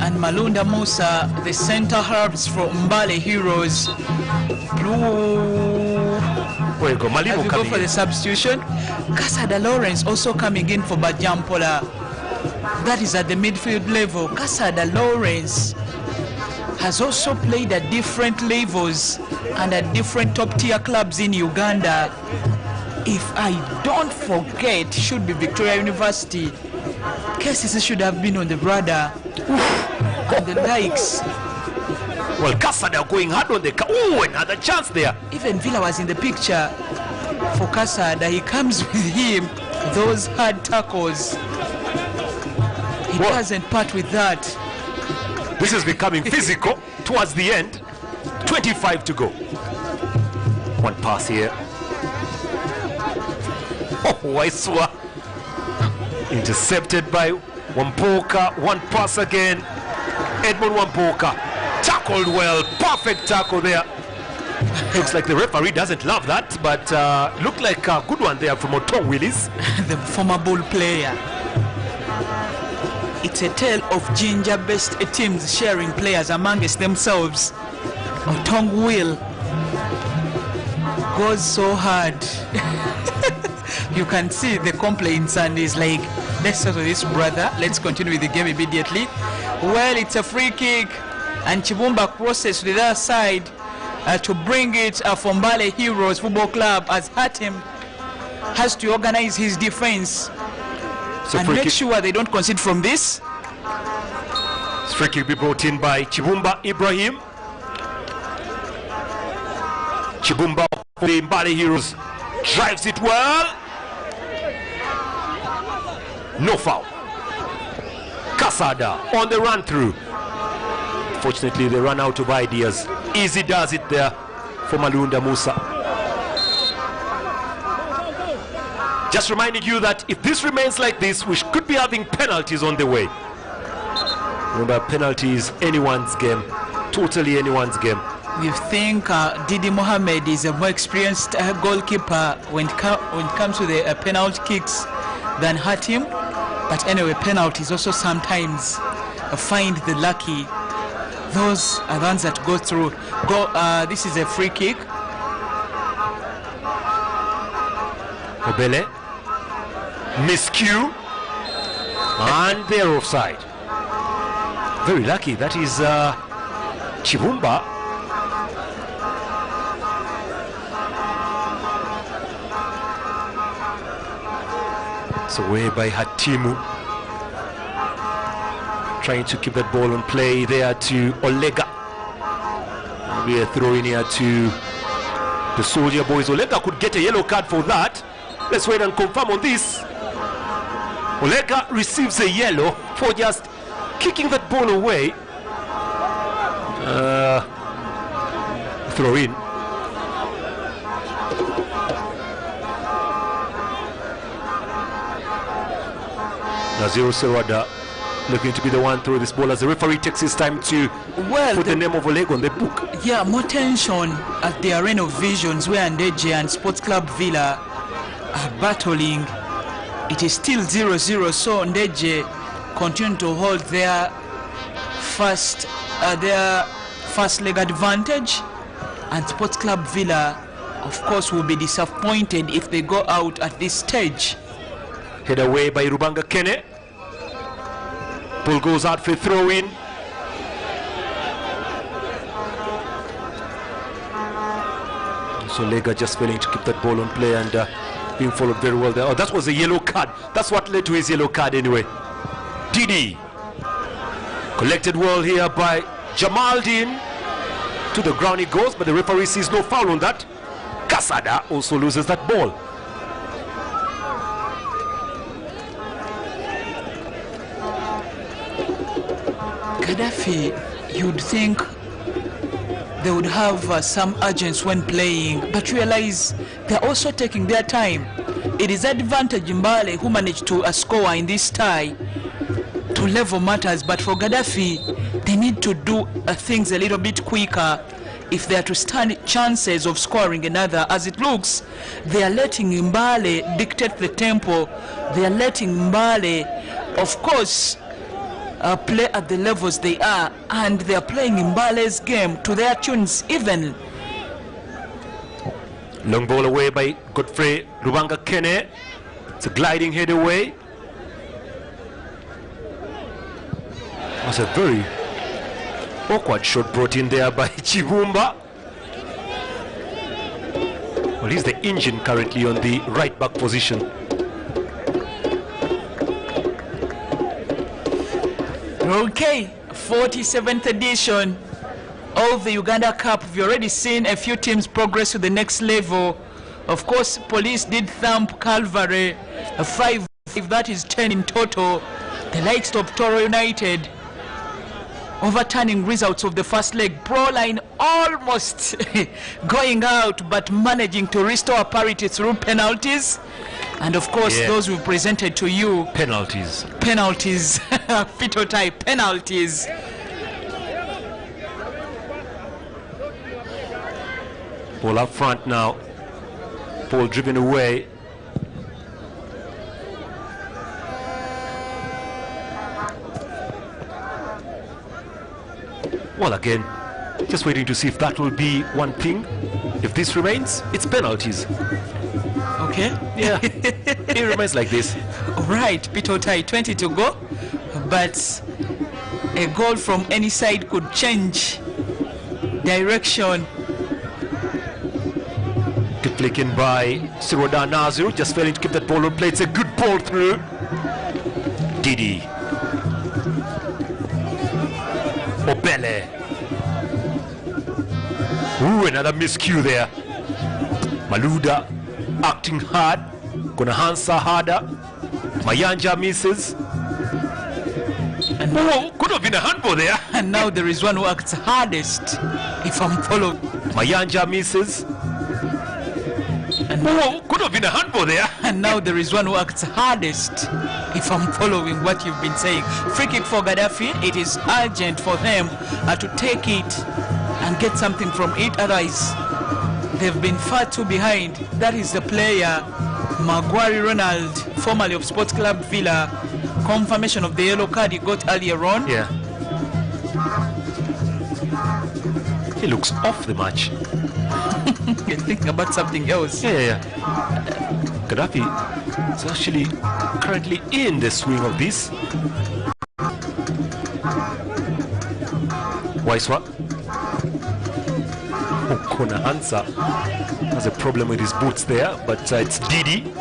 and Malunda Musa, the center halves for Mbale Heroes. Where you go? As Malimo we go coming for the in. substitution, Casada Lawrence also coming in for Bajampola. That is at the midfield level. Casada Lawrence has also played at different levels and at different top tier clubs in Uganda. if I don't forget, should be Victoria University. Cases should have been on the radar. And the likes. Well, Kasada going hard on the... Oh, another chance there. Even Villa was in the picture for Kasada. He comes with him those hard tackles. He doesn't part with that. This is becoming physical towards the end. 25 to go. One pass here. Oh, I swear. Intercepted by Wampoka. One pass again. Edmund Wampoka. Tackled well. Perfect tackle there. Looks like the referee doesn't love that, but looked like a good one there from Otong Willis. The former ball player. It's a tale of ginger-based teams sharing players amongst themselves. Otong Will goes so hard. You can see the complaints and he's like, let's settle this, brother. Let's continue with the game immediately. Well, it's a free kick and Chibumba crosses to the other side to bring it from Mbale Heroes Football Club as Hatim has to organize his defense and make sure they don't concede from this. Free kick will be brought in by Chibumba Ibrahim. Chibumba for the Mbale Heroes drives it well. No foul. Kasada on the run through. Fortunately, they run out of ideas. Easy does it there for Malunda Musa. Just reminding you that if this remains like this, we could be having penalties on the way. Remember, penalties, anyone's game. Totally anyone's game. You think Didi Mohamed is a more experienced goalkeeper when it comes to the penalty kicks than Hatim? But anyway, penalties also sometimes find the lucky. Those are the ones that go through. This is a free kick. Obele. Miscue. And they're offside. Very lucky. That is Chibumba. So away by Hatimu. Trying to keep that ball on play there to Olega. We are throwing here to the Soldier Boys. Olega could get a yellow card for that. Let's wait and confirm on this. Olega receives a yellow for just kicking that ball away. Throw in. Naziro Serwada looking to be the one through this ball as the referee takes his time to put the name of Oleg on the book. Yeah, more tension at the Arena of Visions where Ndeje and Sports Club Villa are battling. It is still 0-0, so Ndeje continue to hold their first leg advantage, and Sports Club Villa, of course, will be disappointed if they go out at this stage. Head away by Rubanga Kene. Ball goes out for throw-in. So Lega just failing to keep that ball on play and being followed very well there. Oh, that was a yellow card. That's what led to his yellow card anyway. Didi. Collected well here by Jamaldin. To the ground he goes, but the referee sees no foul on that. Kasada also loses that ball. Gaddafi, you'd think they would have some urgency when playing, but realize they're also taking their time. It is advantage Mbale who managed to score in this tie to level matters, but for Gaddafi, they need to do things a little bit quicker if they are to stand chances of scoring another. As it looks, they are letting Mbale dictate the tempo. They are letting Mbale, of course, play at the levels they are, and they are playing Mbale's game to their tunes even. Long ball away by Godfrey Rubanga Kene. It's a gliding head away. That's a very awkward shot brought in there by Chibumba. Well, he's the engine currently on the right back position. Okay, 47th edition of the Uganda Cup. We've already seen a few teams progress to the next level. Of course, Police did thump Calvary, a 5, that is 10 in total. The likes of Toro United overturning results of the first leg. Proline almost going out, but managing to restore parity through penalties. And of course, those we've presented to you. Penalties. Penalties. Fito type penalties. Ball up front now. Ball driven away. Well, again, just waiting to see if that will be one thing. If this remains, it's penalties. Okay. Yeah, it remains like this. Right, Pitotai, 20 to go. But a goal from any side could change direction. Good flick in by Siroda Naziru, just failing to keep that ball on play. It's a good ball through. Didi. Obele. Ooh, another miscue there. Maluda acting hard. Gonna answer harder. Mayanja misses. Oh, could have been a handball there. And now there is one who acts hardest, if I'm following. Mayanja misses. Oh, could have been a handball there. And now there is one who acts hardest, if I'm following what you've been saying. Free kick for Gaddafi. It is urgent for them to take it and get something from it. Otherwise, they've been far too behind. That is the player, Maguire Ronald, formerly of Sports Club Villa. Confirmation of the yellow card he got earlier on. Yeah. He looks off the match. You're thinking about something else. Yeah. Gaddafi is actually currently in the swing of this. Waiswa. Kona Hansa has a problem with his boots there, but it's Didi.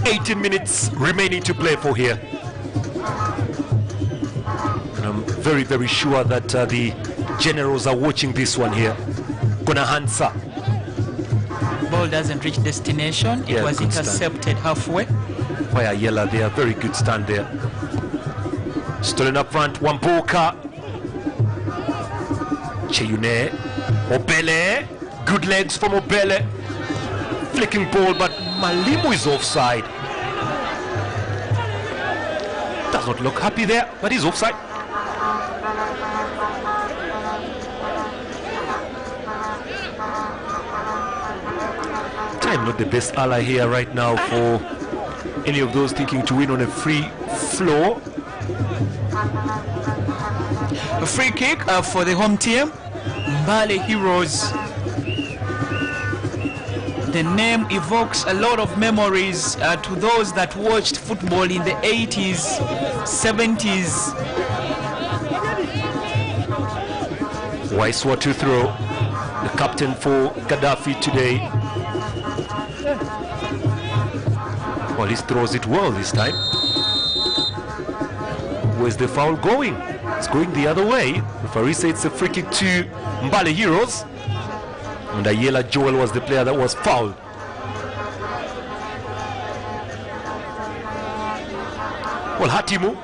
18 minutes remaining to play for here. And I'm very, very sure that the generals are watching this one here. Kona Hansa. Ball doesn't reach destination. It was intercepted halfway. Fire Yella there, very good stand there. Stolen up front, Wamboka. Cheyune. Obele. Good legs from Obele. Flicking ball, but Malimu is offside. Does not look happy there, but he's offside. Time not the best ally here right now for any of those thinking to win on a free floor. A free kick for the home team, Mbale Heroes. The name evokes a lot of memories to those that watched football in the 80s, 70s. Waiswa to throw, the captain for Gaddafi today. Well, he throws it well this time. Where's the foul going? It's going the other way. Referee says it's a free kick to Mbale Heroes. And Ayela Joel was the player that was fouled. Well, Hatimu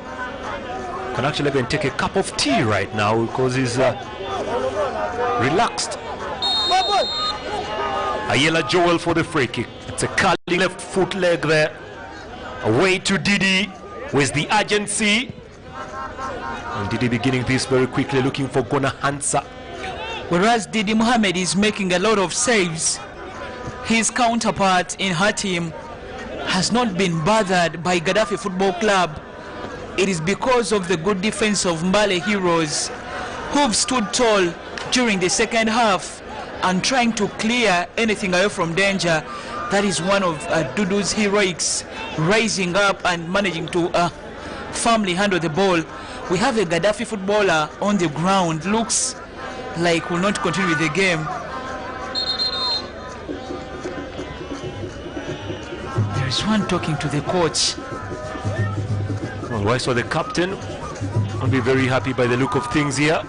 can actually even take a cup of tea right now because he's relaxed. Ayela Joel for the free kick. It's a curling left foot leg there. Away to Didi. Where's the urgency? And Didi beginning this very quickly, looking for Gona Hansa. Whereas Didi Mohamed is making a lot of saves, his counterpart in her team has not been bothered by Gaddafi Football Club. It is because of the good defense of Mbale Heroes, who've stood tall during the second half and trying to clear anything away from danger. That is one of Dudu's heroics, rising up and managing to firmly handle the ball. We have a Gaddafi footballer on the ground, looks like will not continue with the game. There's one talking to the coach. All right, so the captain will be very happy by the look of things here.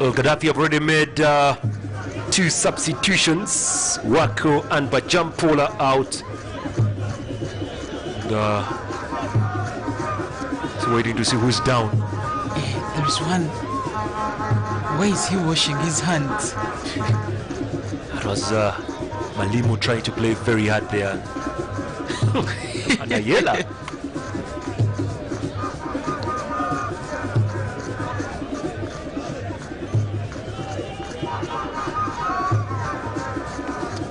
Well, Gaddafi have already made 2 substitutions. Wako and Bajampola out. So waiting to see who's down. There's one. Why is he washing his hands? That was Malimo trying to play very hard there. And Ayela.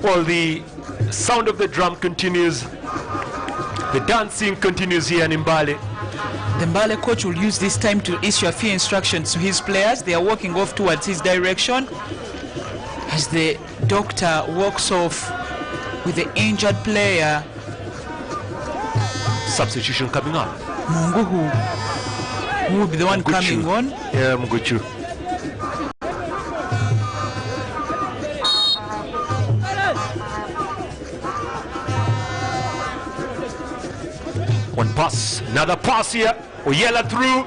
Well, the sound of the drum continues. The dancing continues here in Mbale. The Mbale coach will use this time to issue a few instructions to his players. They are walking off towards his direction as the doctor walks off with the injured player. Substitution coming up. Munguhu, who will be the one coming on. Yeah, Munguchu. One pass, another pass here. Oyela through.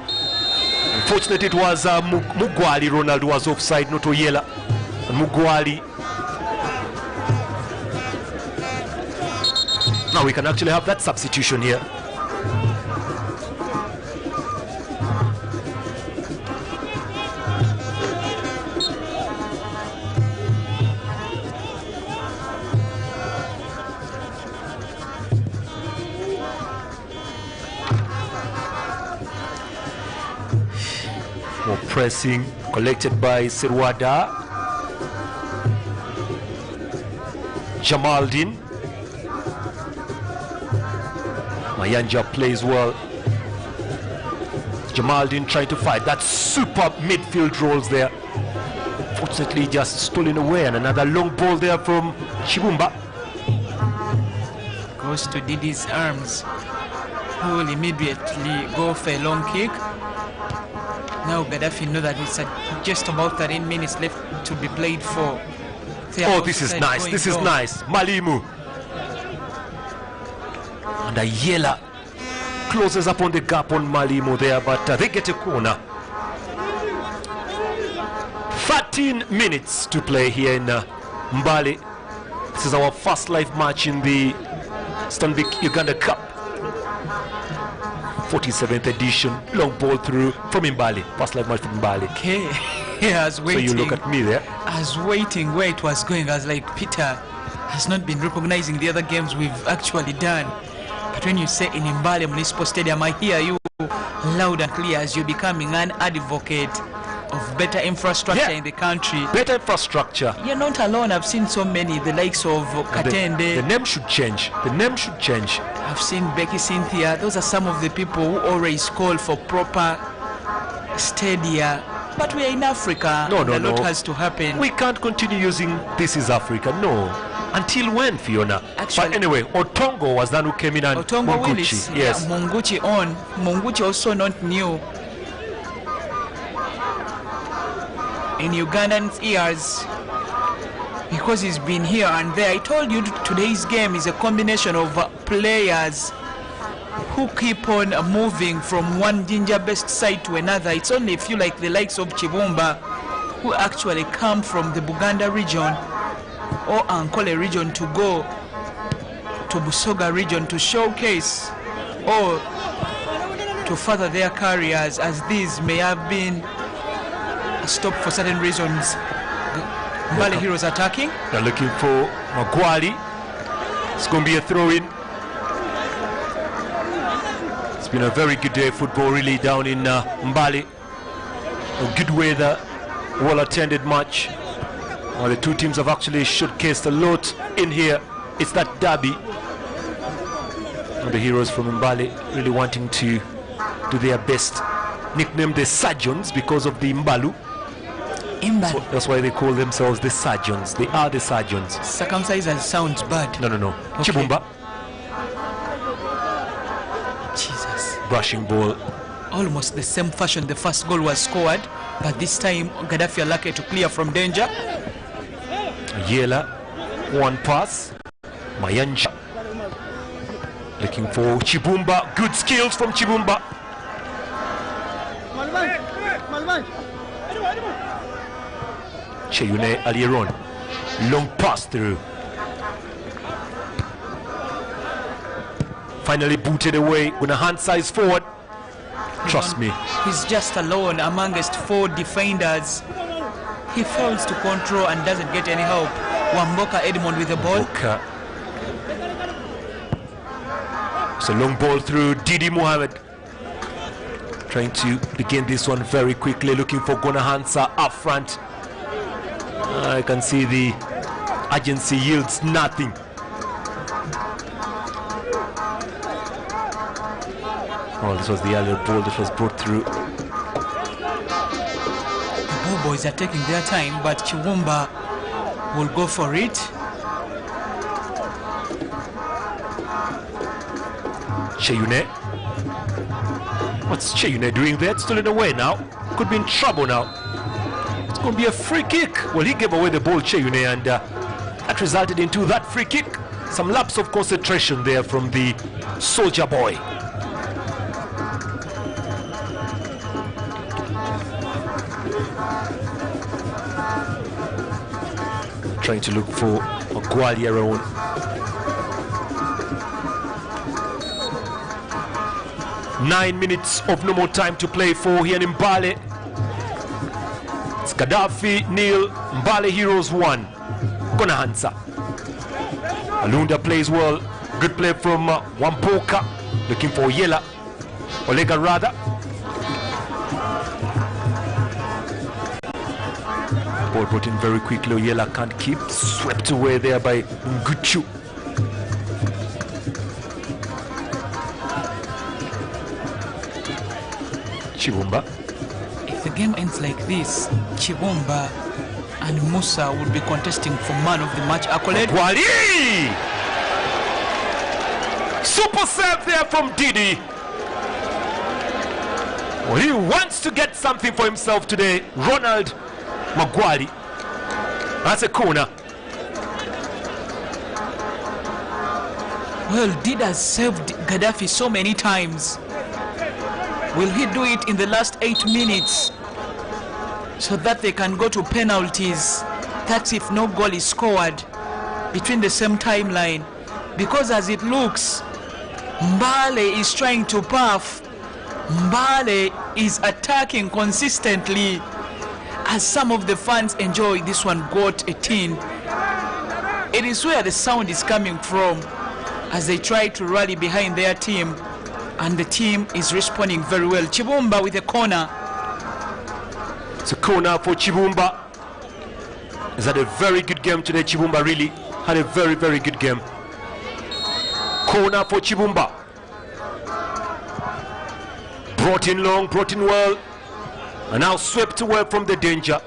Unfortunately, it was Mugwali. Ronaldo was offside, not Oyela. And Mugwali. Now we can actually have that substitution here. More pressing collected by Sirwada. Jamaldin. Mayanja plays well. Jamaldin trying to fight. That superb midfield rolls there. Fortunately, just stolen away, and another long ball there from Chibumba. Goes to Didi's arms, who will immediately go for a long kick. Now Gaddafi know that it's just about 13 minutes left to be played for. Oh, this is nice. This is nice. Malimu. And Ayela closes up on the gap on Malimo there, but they get a corner. 13 minutes to play here in Mbale. This is our first live match in the Stanbic Uganda Cup. 47th edition. Long ball through from Mbale. First live match from Mbale. Okay. Yeah, I was waiting. So you look at me there. I was waiting where it was going. I was like, Peter has not been recognizing the other games we've actually done. But when you say in Mbale Municipal Stadium, I hear you loud and clear as you're becoming an advocate of better infrastructure in the country. Better infrastructure. You're not alone. I've seen so many, the likes of Katende. The name should change. The name should change. I've seen Becky Cynthia. Those are some of the people who always call for proper stadia. But we are in Africa. No. A lot has to happen. We can't continue using "this is Africa." No. Until when, Fiona? Actually, but anyway, Otongo was the one who came in and Otongo Munguchi. Willis. Yes. Yeah, Munguchi on. Munguchi also not new in Ugandan ears because he's been here and there. I told you today's game is a combination of players who keep on moving from one ginger-based side to another. It's only a few like the likes of Chibumba who actually come from the Buganda region or Ankole region to go to Busoga region to showcase or to further their careers, as these may have been stopped for certain reasons. Mbale Heroes attacking. They're looking for Magwali. It's going to be a throw-in. It's been a very good day of football really down in Mbale. A good weather, well-attended match. Well, the two teams have actually showcased a lot in here. It's that derby. And the Heroes from Mbale really wanting to do their best. Nicknamed the Surgeons because of the Mbalu. So that's why they call themselves the Surgeons. They are the Surgeons. Circumcised sounds bad. No. Okay. Chibumba. Jesus. Brushing ball. Almost the same fashion the first goal was scored, but this time Gaddafi are lucky to clear from danger. Yela, one pass. Mayanja. Looking for Chibumba. Good skills from Chibumba. Cheyune Alieron. Long pass through. Finally booted away. Gonna hand size forward. Trust me. He's just alone amongst 4 defenders. He fails to control and doesn't get any help. Wamboka Edmond with the ball. It's a long ball through Didi Mohamed. Trying to begin this one very quickly, looking for Gona Hansa up front. I can see the urgency yields nothing. Oh, this was the earlier ball that was brought through. The ball boys are taking their time, but Chiwumba will go for it. Cheyune. What's Cheyune doing there? It's stolen away now. Could be in trouble now. It's going to be a free kick. Well, he gave away the ball, Cheyune, and that resulted into that free kick. Some lapse of concentration there from the soldier boy. Trying to look for Magwali around. Nine minutes of no more time to play for here in Mbale. It's Gaddafi, nil, Mbale Heroes 1. Gona Hansa. Alunda plays well. Good play from Wampoka. Looking for Yela. Olega rather. Ball brought in very quickly. Oyela can't keep. Swept away there by Nguchu. Chibumba. If the game ends like this, Chibumba and Musa would be contesting for man of the match accolade. Wali! Super save there from Didi. Well, he wants to get something for himself today. Ronald Magwali. That's a corner. Well, Didi has saved Gaddafi so many times. Will he do it in the last 8 minutes so that they can go to penalties? That's if no goal is scored between the same timeline. Because as it looks, Mbale is trying to puff. Mbale is attacking consistently. As some of the fans enjoy this one, got 18. It is where the sound is coming from as they try to rally behind their team, and the team is responding very well. Chibumba with a corner. It's a corner for Chibumba. He's had a very good game today. Chibumba really had a very, very good game. Corner for Chibumba. Brought in long, brought in well, and now swept away from the danger.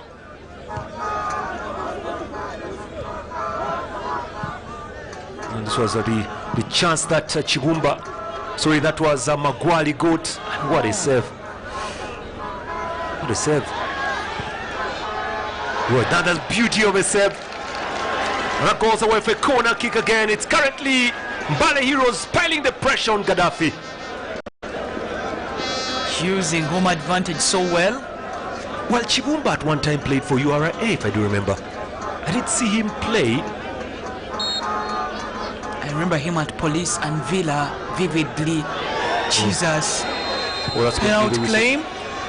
And this was the chance that Chibumba, sorry, that was Magwali got. And what a save. What a save. Well, that's beauty of a save. And that goes away for a corner kick again. It's currently Mbale Heroes piling the pressure on Gaddafi. Using home advantage so well. Well, Chibumba at one time played for URA, if I do remember. I did see him play. I remember him at Police and Villa vividly. Jesus. Well, that's penalty claim?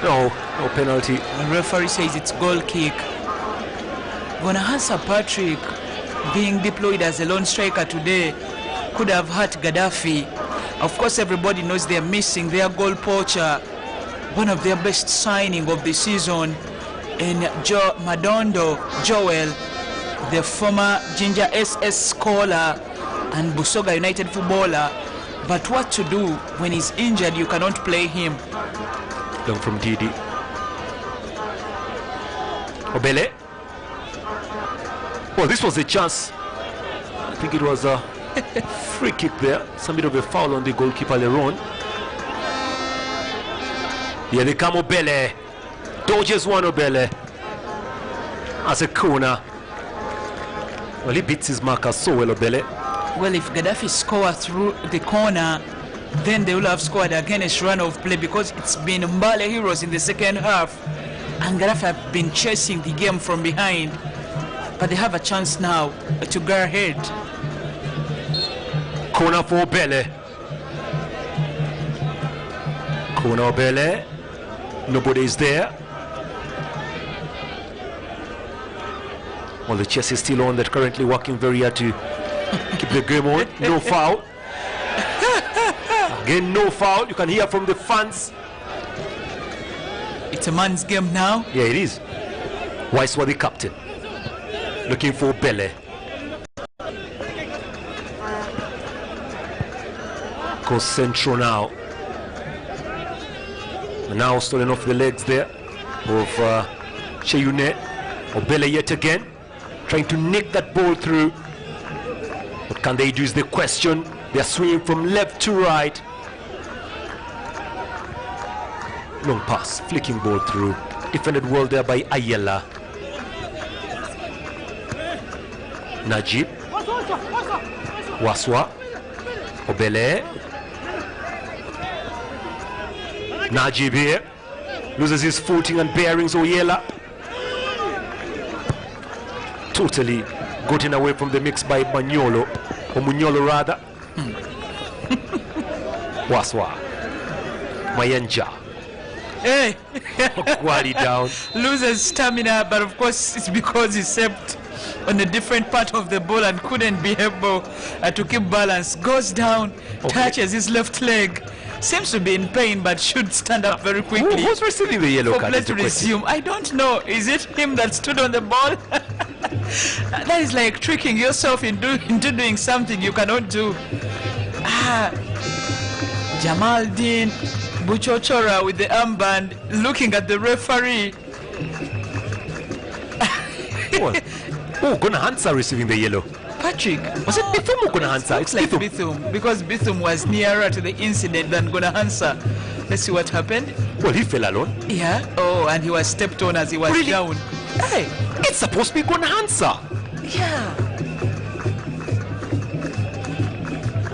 No, no penalty. The referee says it's goal kick. Bonahansa Patrick, being deployed as a lone striker today, could have hurt Gaddafi. Of course, everybody knows they're missing their goal poacher, one of their best signing of the season, in Madondo Joel, the former Ginger SS scholar and Busoga United footballer. But what to do when he's injured? You cannot play him. Long from Didi. Obele. Oh, this was a chance. I think it was a free kick there. Some bit of a foul on the goalkeeper Leron. Here they come, Obele. Dodges one, Obele. As a corner. Well, he beats his marker so well, Obele. Well, if Gaddafi score through the corner, then they will have scored against run of play, because it's been Mbale Heroes in the second half, and Gaddafi have been chasing the game from behind, but they have a chance now to go ahead. Corner for Bele. Corner Bele. Nobody is there. Well, the chess is still on. They're currently working very hard to keep the game on. No foul. Again, no foul. You can hear from the fans. It's a man's game now. Yeah, it is. Weiss was the captain. Looking for Bele. Goes central now. And now stolen off the legs there of Cheyune. Or Bele yet again. Trying to nick that ball through. What can they do is the question. They're swinging from left to right. Long pass, flicking ball through. Defended well there by Ayala. Najib. Waswa. Obele. Najib here. Loses his footing and bearings. Oyela. Totally gotten away from the mix by Manyolo. Or Munyolo rather. Waswa. Mayanja. Hey! Quali down. Loses stamina, but of course it's because he stepped on a different part of the ball and couldn't be able to keep balance. Goes down, touches his left leg. Seems to be in pain, but should stand up very quickly. Who's receiving the yellow card? Play to resume. I don't know. Is it him that stood on the ball? That is like tricking yourself into doing something you cannot do. Jamal Dean Buchochora with the armband looking at the referee. Oh, gonna answer receiving the yellow. Patrick, was it Bithum or gonna answer? It's like Bithum, because Bithum was nearer to the incident than gonna answer. Let's see what happened. Well, he fell alone. Yeah. Oh, and he was stepped on as he was Really? down. Hey, it's supposed to be gonna answer. Yeah.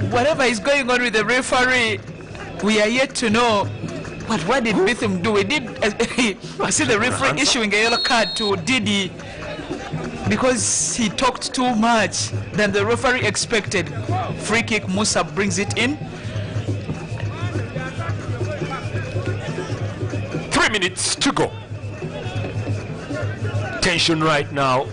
Whatever is going on with the referee, we are yet to know. But what did Bithum do? We did see the referee issuing a yellow card to Didi because he talked too much than the referee expected. Free kick, Musa brings it in. 3 minutes to go. Tension right now.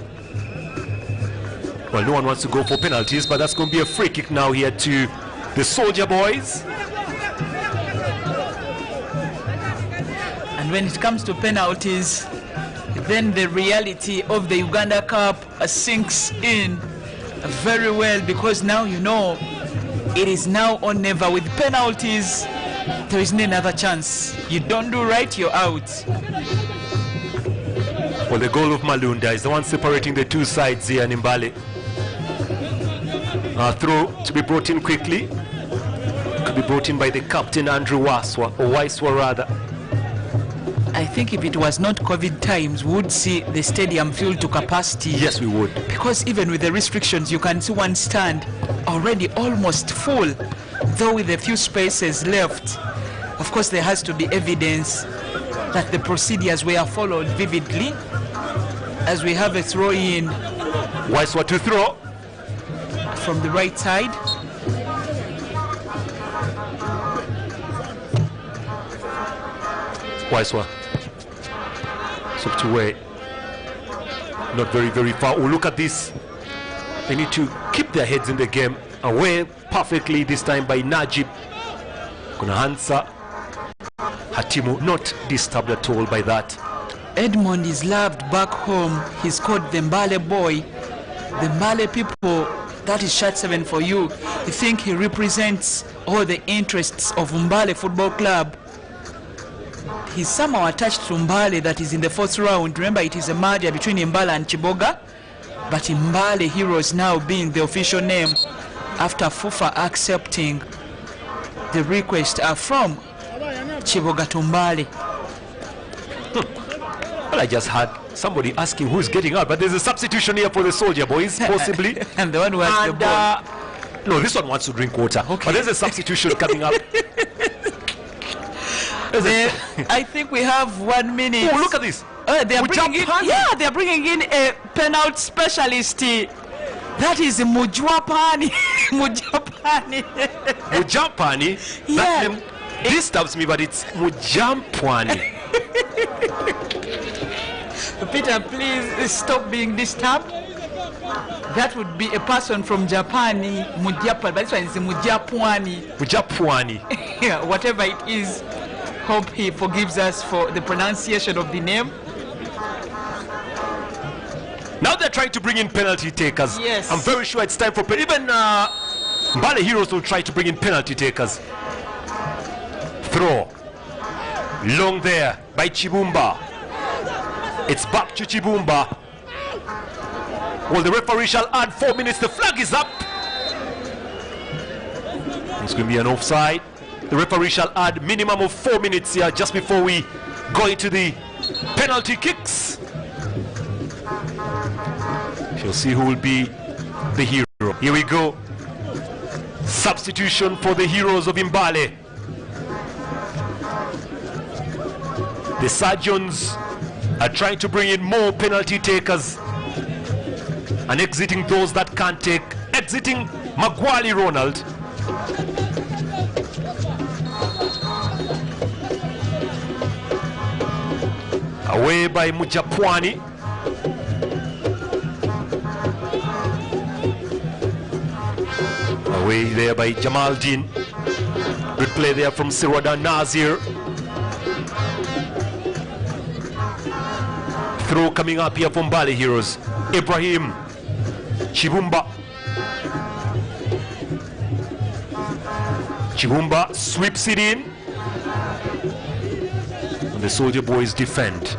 Well, no one wants to go for penalties, but that's going to be a free kick now here to the Soldier Boys. And when it comes to penalties, then the reality of the Uganda Cup sinks in very well, because now you know it is now or never. With penalties, there is no another chance. You don't do right, you're out. Well, the goal of Malunda is the one separating the two sides here in Mbale. Throw to be brought in quickly. Could be brought in by the captain, Andrew Waswa, or Waiswa rather. I think if it was not COVID times, we would see the stadium filled to capacity. Yes, we would. Because even with the restrictions, you can see one stand already almost full, though with a few spaces left. Of course, there has to be evidence that the procedures were followed vividly. As we have a throw in. Waiswa to throw. From the right side. Waiswa. So to wait. Not very, very far. Oh, look at this. They need to keep their heads in the game. Away perfectly this time by Najib. Gonna answer. Hatimu not disturbed at all by that. Edmond is loved back home. He's called the Mbale boy. The Mbale people, that is shirt 7 for you. You think he represents all the interests of Mbale Football Club. He's somehow attached to Mbale, that is in the 4th round. Remember, it is a merger between Mbale and Chiboga. But Mbale Heroes now being the official name after FUFA accepting the request from Chiboga to Mbale. Well, I just had somebody asking who's getting out, but there's a substitution here for the Soldier Boys, possibly. And the one who has the ball. No, this one wants to drink water. Okay. But there's a substitution coming up. I think we have 1 minute. Oh, look at this. They are bringing in, they are bringing in a penalty specialist. That is Mujapani. Mujapani. Mujapani? Yeah. That name disturbs me, but it's Mujampwani. Peter, please stop being disturbed. That would be a person from Japan, Mujapani, but this one is Mujapwani. Mujapwani. Yeah, whatever it is, hope he forgives us for the pronunciation of the name. Now they're trying to bring in penalty takers. Yes. I'm very sure it's time for even Mbale Heroes will try to bring in penalty takers. Throw. Long there by Chibumba. It's back to Chibumba. Well, the referee shall add 4 minutes. The flag is up. It's going to be an offside. The referee shall add minimum of 4 minutes here just before we go into the penalty kicks. She'll see who will be the hero. Here we go. Substitution for the heroes of Mbale. The Sergeants are trying to bring in more penalty takers and exiting those that can't take. Exiting Magwali Ronald. Away by Mujapwani. Away there by Jamal Din. Good play there from Sirwada Nazir. Throw coming up here from Mbale Heroes. Ibrahim Chibumba. Chibumba sweeps it in. And the Soldier Boys defend.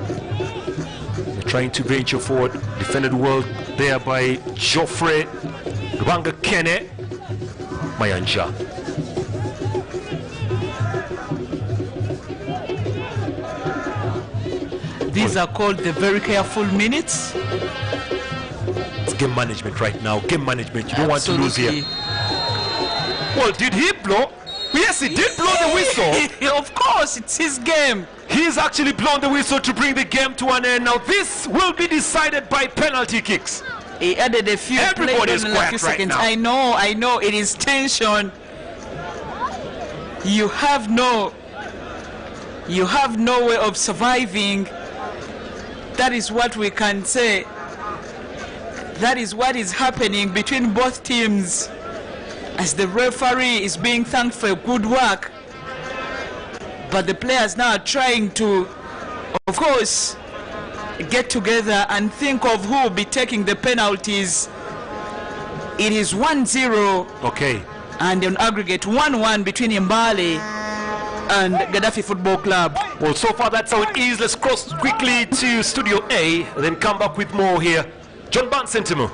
They're trying to venture forward. Defended well there by Geoffrey Rwanga Kene Mayanja. These are called the very careful minutes. It's game management right now. Game management. You don't want to lose here. Well, did he blow? Yes, he did blow the whistle. Of course, it's his game. He's actually blown the whistle to bring the game to an end. Now this will be decided by penalty kicks. He added a few Everybody's quiet right seconds. now. I know, it is tension. You have no way of surviving. That is what we can say. That is what is happening between both teams as the referee is being thanked for good work. But the players now are trying to, of course, get together and think of who will be taking the penalties. It is 1-0. Okay. And on aggregate 1-1 between Mbale and Gaddafi Football Club. Well, so far that's how it is. Let's cross quickly to Studio A, then come back with more here. John Bansentimu.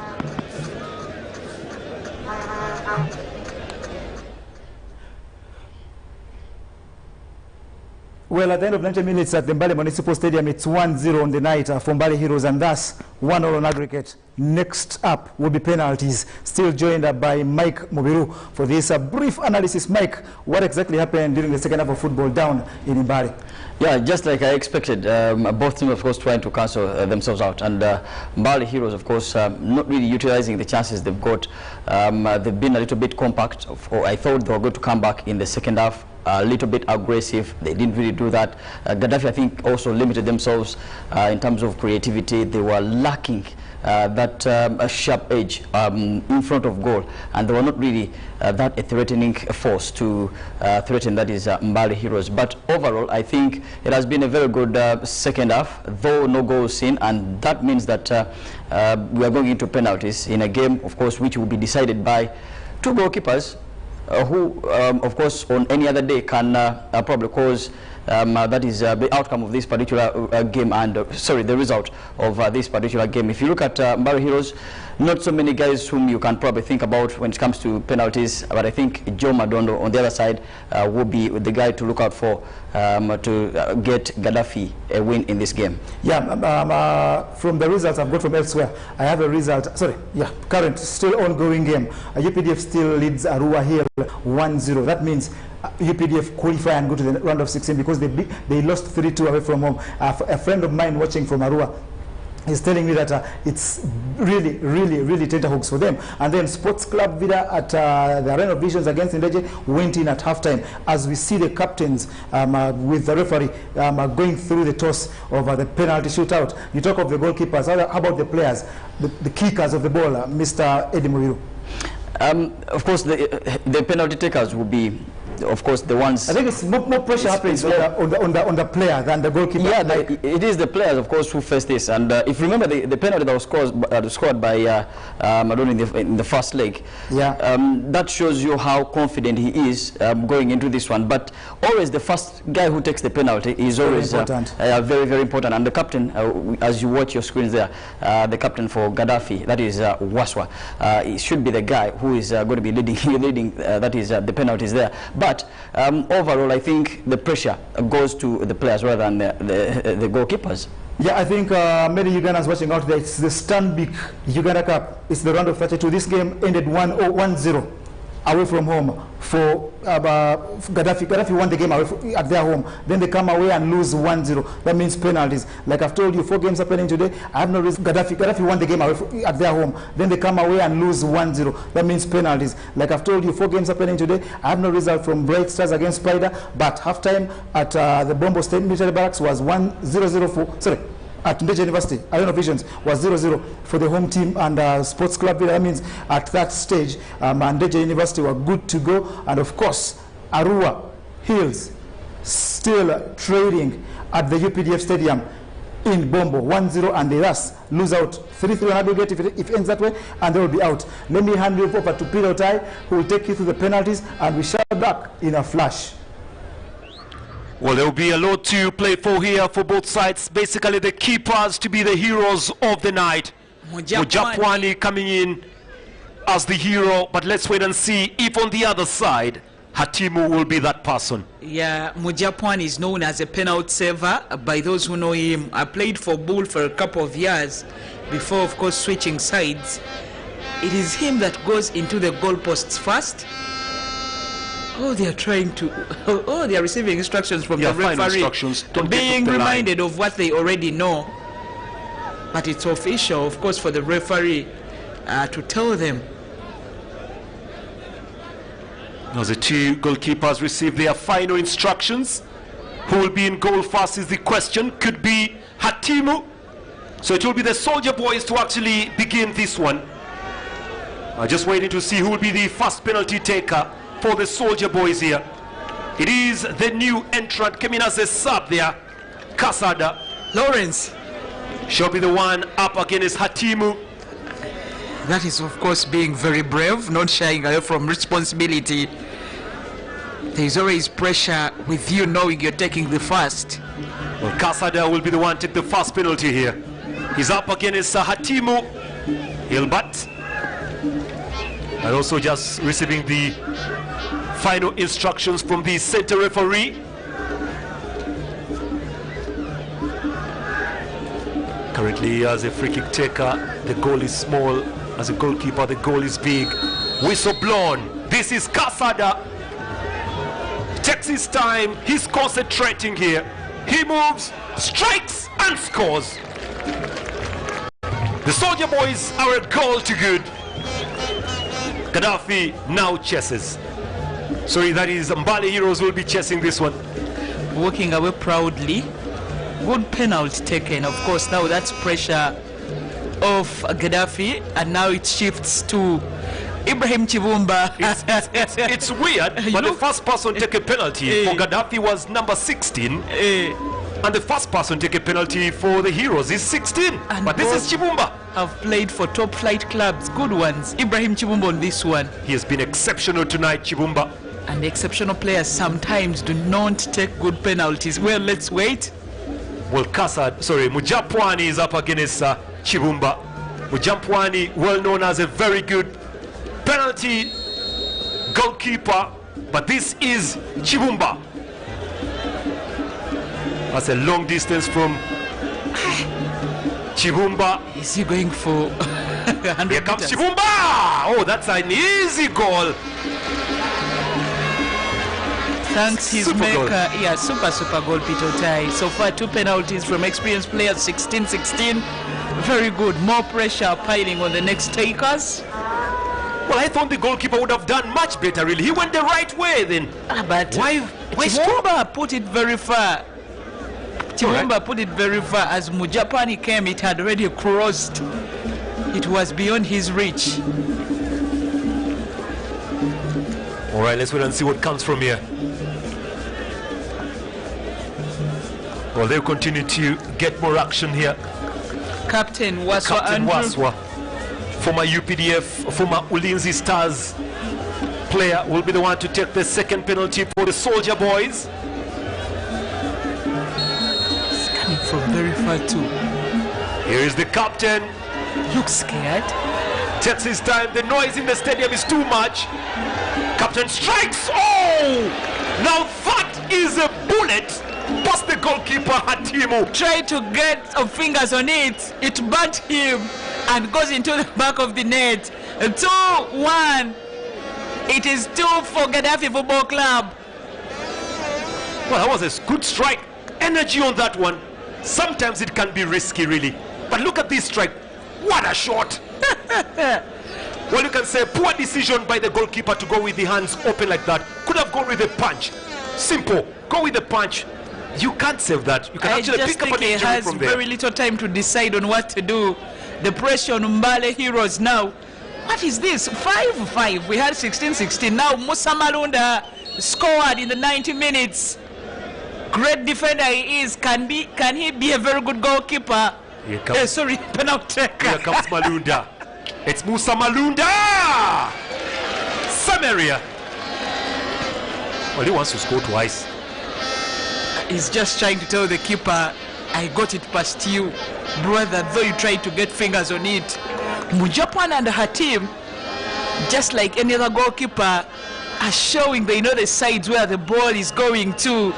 Well, at the end of 90 minutes at the Mbale Municipal Stadium, it's 1-0 on the night for Mbale Heroes, and thus 1-0 on aggregate. Next up will be penalties. Still joined by Mike Mubiru for this brief analysis. Mike, what exactly happened during the second half of football down in Mbale? Yeah, just like I expected, both teams, of course, trying to cancel themselves out. And Mbale Heroes, of course, not really utilizing the chances they've got. They've been a little bit compact. I thought they were going to come back in the second half. A little bit aggressive. They didn't really do that. Gaddafi, I think, also limited themselves in terms of creativity. They were lacking that sharp edge in front of goal, and they were not really that a threatening force to threaten, that is Mbale Heroes. But overall, I think it has been a very good second half, though no goals seen, and that means that we are going into penalties in a game, of course, which will be decided by two goalkeepers who, of course, on any other day can probably cause that is the outcome of this particular game and the result of this particular game. If you look at Mbale Heroes, not so many guys whom you can probably think about when it comes to penalties, but I think Joe Madondo on the other side will be the guy to look out for to get Gaddafi a win in this game. Yeah, from the results I've got from elsewhere, I have a result, current, still ongoing game. UPDF still leads Arua Hill 1-0. That means UPDF qualify and go to the round of 16 because they lost 3-2 away from home. A friend of mine watching from Arua is telling me that it's really tenterhooks for them. And then Sports Club Vida at the Arena of Visions against Ndeje went in at halftime. As we see the captains with the referee going through the toss of the penalty shootout. You talk of the goalkeepers. How about the players, the kickers of the ball, Mr. Eddie Muiru? Of course, the penalty takers will be, of course, the ones. I think it's more pressure happens on the player than the goalkeeper. Yeah, it is the players, of course, who face this. And if you remember the penalty that was scored by Madonna in the first leg, that shows you how confident he is going into this one. But always the first guy who takes the penalty is always very important. And the captain, as you watch your screens there, the captain for Gaddafi, that is Waswa, he should be the guy who is going to be leading that is the penalties there. But overall, I think the pressure goes to the players rather than the goalkeepers. Yeah, I think many Ugandans watching out there, it's the Stanbic Uganda Cup. It's the round of 32. This game ended 1-0 away from home for Gaddafi. Gaddafi won the game away at their home. Then they come away and lose 1-0. That means penalties. Like I've told you, 4 games happening today. I have no reason. Gaddafi won the game away at their home. Then they come away and lose 1-0. That means penalties. Like I've told you, 4 games happening today. I have no result from Bright Stars against Spider. But halftime at the Bombo State Military Barracks was 1-0 at Ndeje University. Arena Visions was 0-0 for the home team and Sports Club. That means at that stage, Ndeje University were good to go. And of course, Arua Hills still trading at the UPDF Stadium in Bombo, 1-0, and they thus lose out 3-3 on aggregate if it ends that way, and they will be out. Let me hand you over to Peter Otai, who will take you through the penalties, and we shall be back in a flash. Well, there will be a lot to play for here for both sides. Basically, the keepers to be the heroes of the night. Mujapwani coming in as the hero, but let's wait and see if on the other side, Hatimu will be that person. Yeah, Mujapwani is known as a penalty saver by those who know him. I played for Bull for a couple of years before, of course, switching sides. It is him that goes into the goalposts first. Oh, they are trying to. Oh, they are receiving instructions from the referee. Being reminded of what they already know. But it's official, of course, for the referee to tell them. Now the 2 goalkeepers receive their final instructions. Who will be in goal first is the question. Could be Hatimu. So it will be the Soldier Boys to actually begin this one. Just waiting to see who will be the first penalty taker for the Soldier Boys here. It is the new entrant coming as a sub there, Kasada. Lawrence shall be the one up against Hatimu. That is, of course, being very brave, not shying away from responsibility. There is always pressure with you knowing you're taking the first. Well, Kasada will be the one to take the first penalty here. He's up against Hatimu Hilbert. And also just receiving the final instructions from the center referee. Currently, as a free kick taker, the goal is small. As a goalkeeper, the goal is big. Whistle blown. This is Kasada. Takes his time. He's concentrating here. He moves, strikes, and scores. The Soldier Boys are a goal to good. Gaddafi now chases. Sorry, that is Mbale Heroes will be chasing this one. Walking away proudly. Good penalty taken. Of course, now that's pressure off Gaddafi, and now it shifts to Ibrahim Chibumba. It's weird, but the first person to take a penalty for Gaddafi was number 16. And the first person to take a penalty for the Heroes is 16. But this is Chibumba. Have played for top flight clubs, good ones. Ibrahim Chibumba on this one. He has been exceptional tonight, Chibumba. And exceptional players sometimes do not take good penalties. Well, let's wait. Well, Mujapwani is up against Chibumba. Mujapwani, well known as a very good penalty goalkeeper, but this is Chibumba. That's a long distance from Chibumba. Is he going for 100 Here comes meters? Chibumba! Oh, that's an easy goal. Thanks his Super maker. goal. Yeah, super goal, Peter Tai. So far, 2 penalties from experienced players, 16-16. Very good. More pressure piling on the next takers. Well, I thought the goalkeeper would have done much better, really. He went the right way then. But Why Chibumba put it very far. Chibumba put it very far. As Mujapani came, it had already crossed. It was beyond his reach. All right, let's wait and see what comes from here. Well, they'll continue to get more action here. Captain Waswa Captain Andrew. Waswa, former UPDF, former Ulinzi Stars player, will be the one to take the second penalty for the Soldier Boys. He's coming from very far too. Here is the captain. Looks scared. Takes his time. The noise in the stadium is too much. Captain strikes. Oh! Now that is a bullet. Past the goalkeeper, Hatimu. Tried to get some fingers on it. It burnt him and goes into the back of the net. 2-1. It is 2 for Gaddafi Football Club. Well, that was a good strike. Energy on that one. Sometimes it can be risky, really. But look at this strike. What a shot. Well, you can say poor decision by the goalkeeper to go with the hands open like that. Could have gone with a punch. Simple. Go with the punch. You can't save that. You can actually pick up an he injury has from there. very little time to decide on what to do. The pressure on Mbale Heroes now. What is this? 5-5. We had 16-16. Now Musa Malunda scored in the 90 minutes. Great defender he is. Can he be a very good goalkeeper? Here comes, Sorry, penalty taker. here comes Malunda. It's Musa Malunda! Samaria. Well, he wants to score twice. He's just trying to tell the keeper, I got it past you, brother, though you tried to get fingers on it. Mujapan and her team, just like any other goalkeeper, are showing they know the sides where the ball is going to.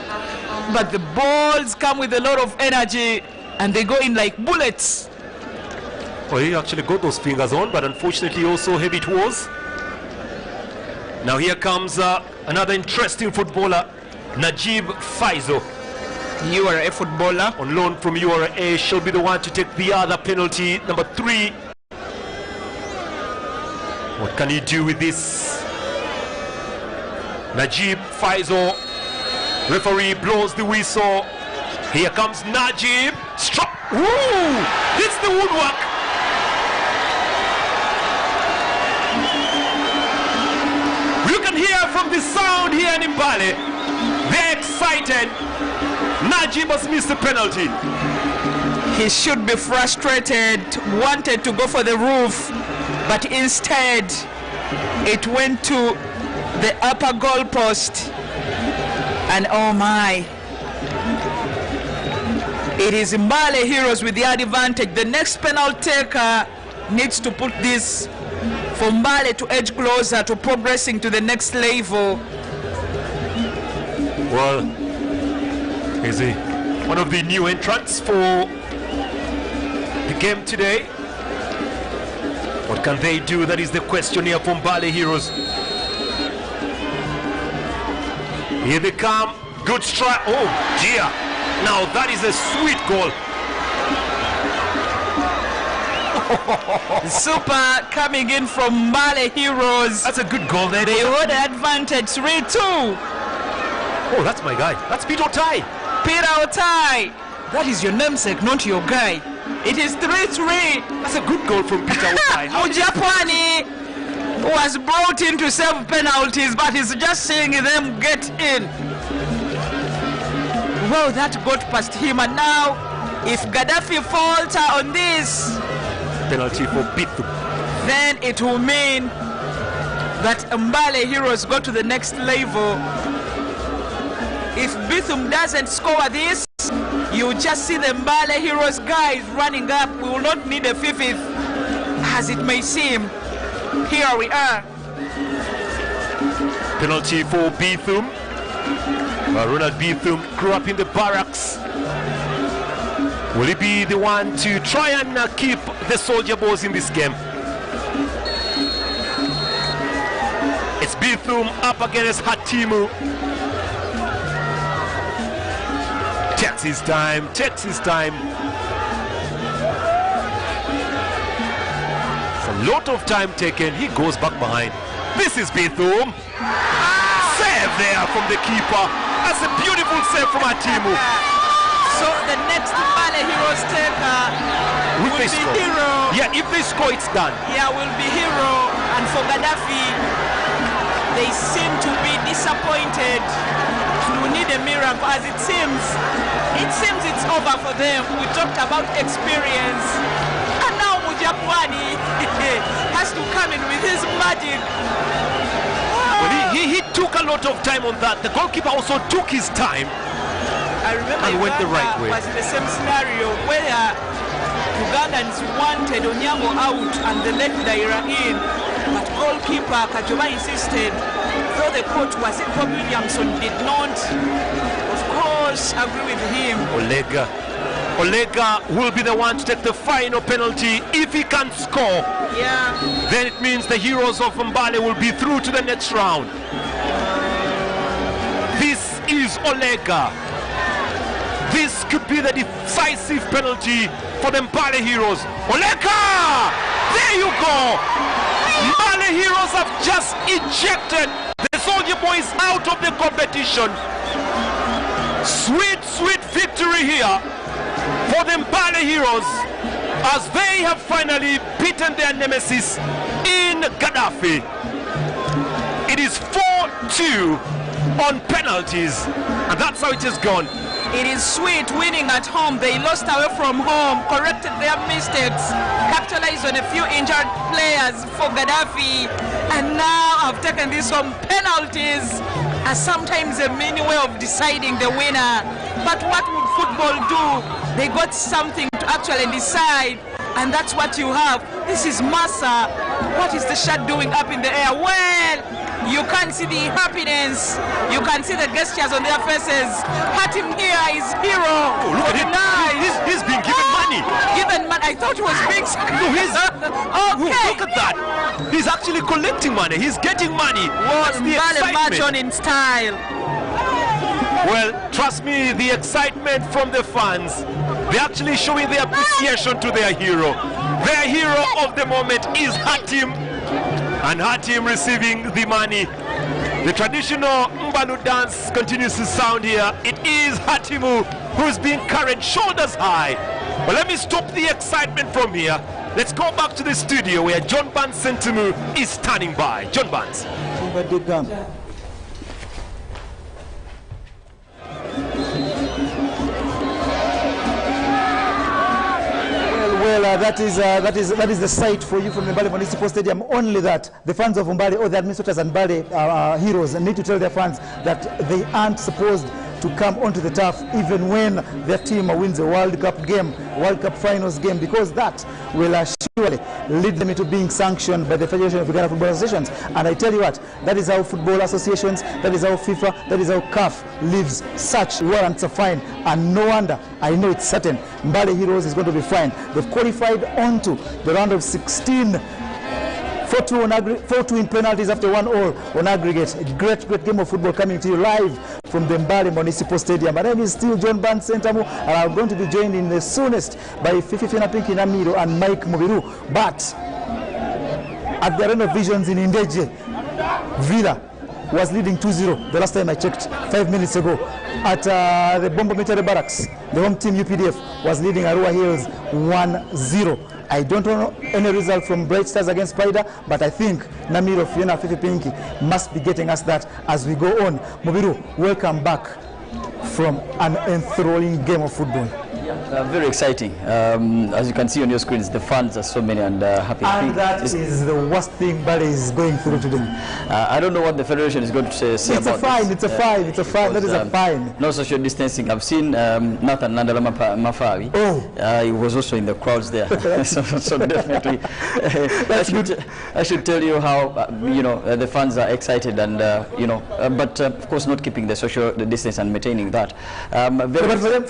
But the balls come with a lot of energy and they go in like bullets. Well, he actually got those fingers on, but unfortunately also heavy it was. Now here comes another interesting footballer, Najib Faizo. You are a footballer. On loan from URA, shall be the one to take the other penalty, number 3. What can he do with this? Najib Faizo. Referee blows the whistle. Here comes Najib. Struck. Woo! Hits the woodwork. You can hear from the sound here in Mbale. They're excited. Najib has missed the penalty. He should be frustrated, wanted to go for the roof, but instead it went to the upper goal post. And oh my, it is Mbale Heroes with the advantage. The next penalty taker needs to put this for Mbale to edge closer to progressing to the next level. Well, is he one of the new entrants for the game today? What can they do? That is the question here from Mbale Heroes. Here they come. Good strike. Oh dear. Now that is a sweet goal. Super coming in from Mbale Heroes. That's a good goal there. They hold the advantage 3-2. Oh, that's my guy. That's Peter Tai. Peter Otai. That is your namesake, not your guy. It is 3-3. That's a good goal from Peter Tai. Mujapani was brought in to save penalties, but he's just seeing them get in. Well, that got past him, and now if Gaddafi falter on this, Penalty for Pitu. then it will mean that Mbale Heroes go to the next level. If Bithum doesn't score this, you just see the Mbale Heroes guys running up. We will not need a fifth, as it may seem. Here we are. Penalty for Bithum. Ronald Bithum grew up in the barracks. Will he be the one to try and keep the Soldier Boys in this game? It's Bithum up against Hatimu. Takes his time, takes his time. It's a lot of time taken. He goes back behind. This is Bithum. Save there from the keeper. That's a beautiful save from Hatimu. So the next Mbale Heroes taker will be Hero. Yeah, if they score, it's done. Yeah, will be Hero. And for Gaddafi, they seem to be disappointed. We need a miracle, as it seems it's over for them. We talked about experience, and now Mujapwani has to come in with his magic. Well, he took a lot of time on that. The goalkeeper also took his time. I remember and went the right way. Was the same scenario where Ugandans wanted Onyango out and they let Daira in, but goalkeeper Kajoba insisted, though the coach was it, Bob Williamson did not, of course, agree with him. Olega will be the one to take the final penalty. If he can score, then it means the Heroes of Mbale will be through to the next round. This is Olega. This could be the decisive penalty for the Mbale Heroes. Olega! There you go! Mbale Heroes have just ejected the Soldier Boys out of the competition. Sweet, sweet victory here for the Mbale Heroes as they have finally beaten their nemesis in Gaddafi. It is 4-2 on penalties, and that's how it has gone. It is sweet winning at home. They lost away from home, corrected their mistakes, capitalized on a few injured players for Gaddafi, and now have taken this home. Penalties are sometimes a mini way of deciding the winner. But what would football do? They got something to actually decide, and that's what you have. This is Massa. What is the shot doing up in the air? Well, you can see the happiness. You can see the gestures on their faces. Hatim here is Hero. Oh, look at him. Nice. He's being given money. Given money. I thought he was being... No, he's... okay. Look at that. He's actually collecting money. He's getting money. What's the excitement? On in style. Well, trust me, the excitement from the fans. They're actually showing their appreciation to their hero. Their hero of the moment is Hatim. And Hatim receiving the money. The traditional Mbalu dance continues to sound here. It is Hatimu who's being carried shoulders high. But let me stop the excitement from here. Let's go back to the studio where John Barnes Sentimu is standing by. John Barnes. Well, that is the sight for you from the Mbale Municipal Stadium. Only that the fans of Mbale, or the administrators and Mbale Heroes, need to tell their fans that they aren't supposed to come onto the turf even when their team wins a World Cup game, World Cup finals game, because that will surely lead them into being sanctioned by the Federation of Uganda Football Associations. And I tell you what, that is how football associations, that is how FIFA, that is how CAF lives. Such warrants are fine, and no wonder, I know it's certain, Mbale Heroes is going to be fine. They've qualified onto the round of 16. 4-2 in penalties after 1-all on aggregate. A great game of football coming to you live from the Mbale Municipal Stadium. My name is still John Barnes Sentamu, and I'm going to be joined in the soonest by Fifi Pinky Namiro and Mike Mubiru. But at the Arena Visions in Indeje, Villa was leading 2-0 the last time I checked 5 minutes ago. At the Bombo Military Barracks, the home team UPDF was leading Arua Hills 1-0. I don't know any result from Bright Stars against Spider, but I think Namiro, Fiona, Fifi Pinky must be getting us that as we go on. Mubiru, welcome back from an enthralling game of football. Very exciting. As you can see on your screens, the fans are so many and happy. And that is the worst thing Bali is going through today. I don't know what the federation is going to say It's about a fine, this. it's a fine, it's a fine, that is a fine. No social distancing. I've seen Nathan Nandala Mafawi. Oh. He was also in the crowds there. so definitely, I should tell you how, the fans are excited and, but of course not keeping the social distance and maintaining that. But for them,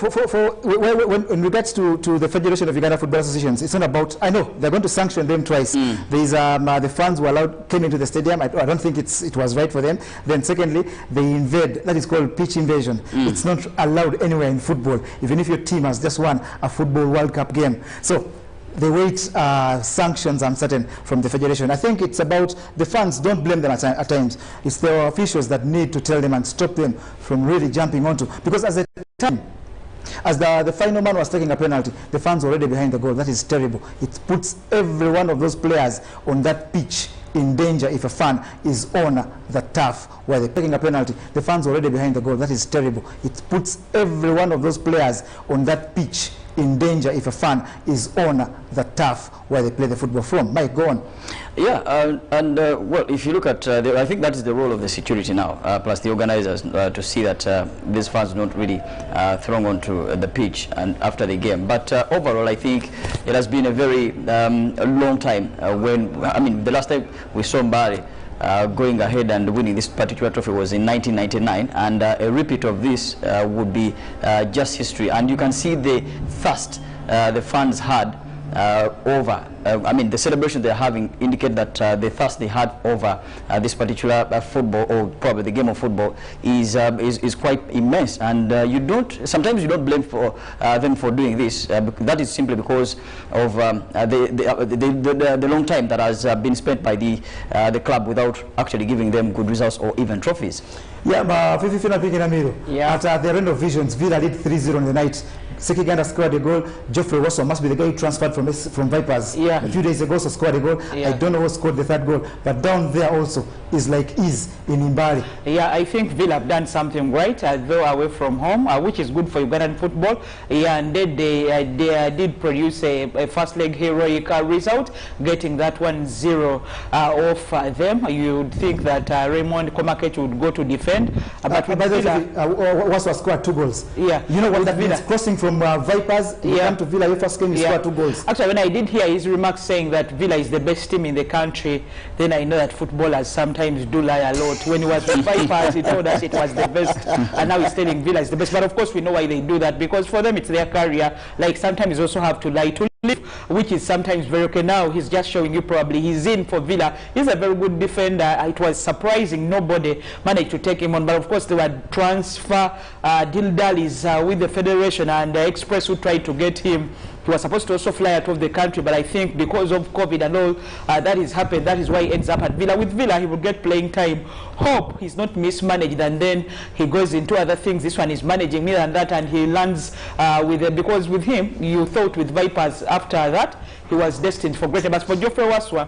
in regards to the Federation of Uganda Football Associations, it's not about, I know, they're going to sanction them twice. There's the fans were came into the stadium. I don't think it was right for them. Then secondly, they invade, that is called pitch invasion. It's not allowed anywhere in football, even if your team has just won a football World Cup game. So they wait sanctions, I'm certain, from the Federation. I think it's about the fans. Don't blame them at times. It's the officials that need to tell them and stop them from really jumping onto. Because as the final man was taking a penalty, the fans were already behind the goal. That is terrible. It puts every one of those players on that pitch in danger if a fan is on the turf where they're taking a penalty. The fans are already behind the goal. That is terrible. It puts every one of those players on that pitch in danger if a fan is on the turf where they play the football from. Mike, go on. Yeah, well, if you look at, I think that is the role of the security now, plus the organizers, to see that these fans don't really throng onto the pitch and after the game. But overall, I think it has been a very long time the last time we saw Mbale going ahead and winning this particular trophy was in 1999, and a repeat of this would be just history. And you can see the thirst the fans had over, the celebration they're having indicate that the thirst they had over this particular football, or probably the game of football, is quite immense. And sometimes you don't blame them for doing this. That is simply because of the long time that has been spent by the club without actually giving them good results or even trophies. Yeah, but at the end of visions, Villa lead 3-0 on the night. Sekiganda scored a goal. Geoffrey Russell must be the guy who transferred from Vipers a few days ago, so scored a goal. I don't know who scored the third goal, but down there also is like ease in Mbari. Yeah, I think Villa have done something right, though away from home, which is good for Ugandan football. Yeah, and they did produce a first leg heroic result, getting that 1-0 off them. You would think that Raymond Komakech would go to defend, but by the way, Waswa scored 2 goals. Yeah, you know what that means? Crossing from Vipers, you come to Villa, your first game, you score 2 goals. Actually, when I did hear his remarks saying that Villa is the best team in the country, then I know that footballers sometimes do lie a lot. When he was with Vipers, he told us it was the best, and now he's telling Villa is the best. But of course, we know why they do that, because for them it's their career. Like sometimes you also have to lie to live, which is sometimes very okay. Now he's just showing you probably he's in for Villa. He's a very good defender. It was surprising nobody managed to take him on, but of course there were transfer dildalis with the federation and Express who tried to get him. He was supposed to also fly out of the country, but I think because of COVID and all that has happened, that is why he ends up at Villa. With Villa, he will get playing time. Hope he's not mismanaged, and then he goes into other things. This one is managing me and that, and he lands because with him, you thought with Vipers after that, he was destined for greater. But for Geoffrey Waswa,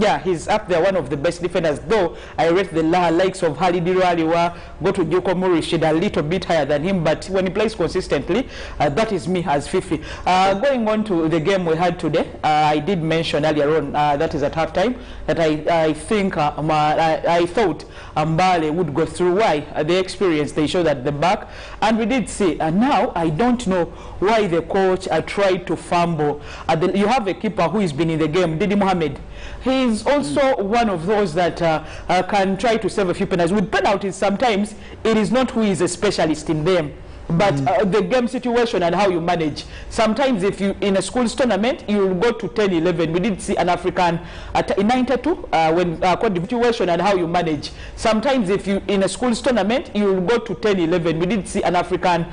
yeah, he's up there, one of the best defenders, though I rate the likes of Halidi Raliwa, go to Joko Murishid a little bit higher than him, but when he plays consistently, that is me as Fifi. Going on to the game we had today, I did mention earlier on, that is at halftime, that I think, I thought Mbale would go through. Why? The experience they showed at the back, and we did see, and now I don't know why the coach tried to fumble. You have a keeper who has been in the game, Didi Mohamed. He's also one of those that can try to save a few penalties. With penalties, sometimes it is not who is a specialist in them, but the game situation and how you manage. Sometimes if you in a schools tournament, you will go to 10-11. We did see an African in 92 when the situation and how you manage. Sometimes if you in a schools tournament, you will go to 10-11. We did see an African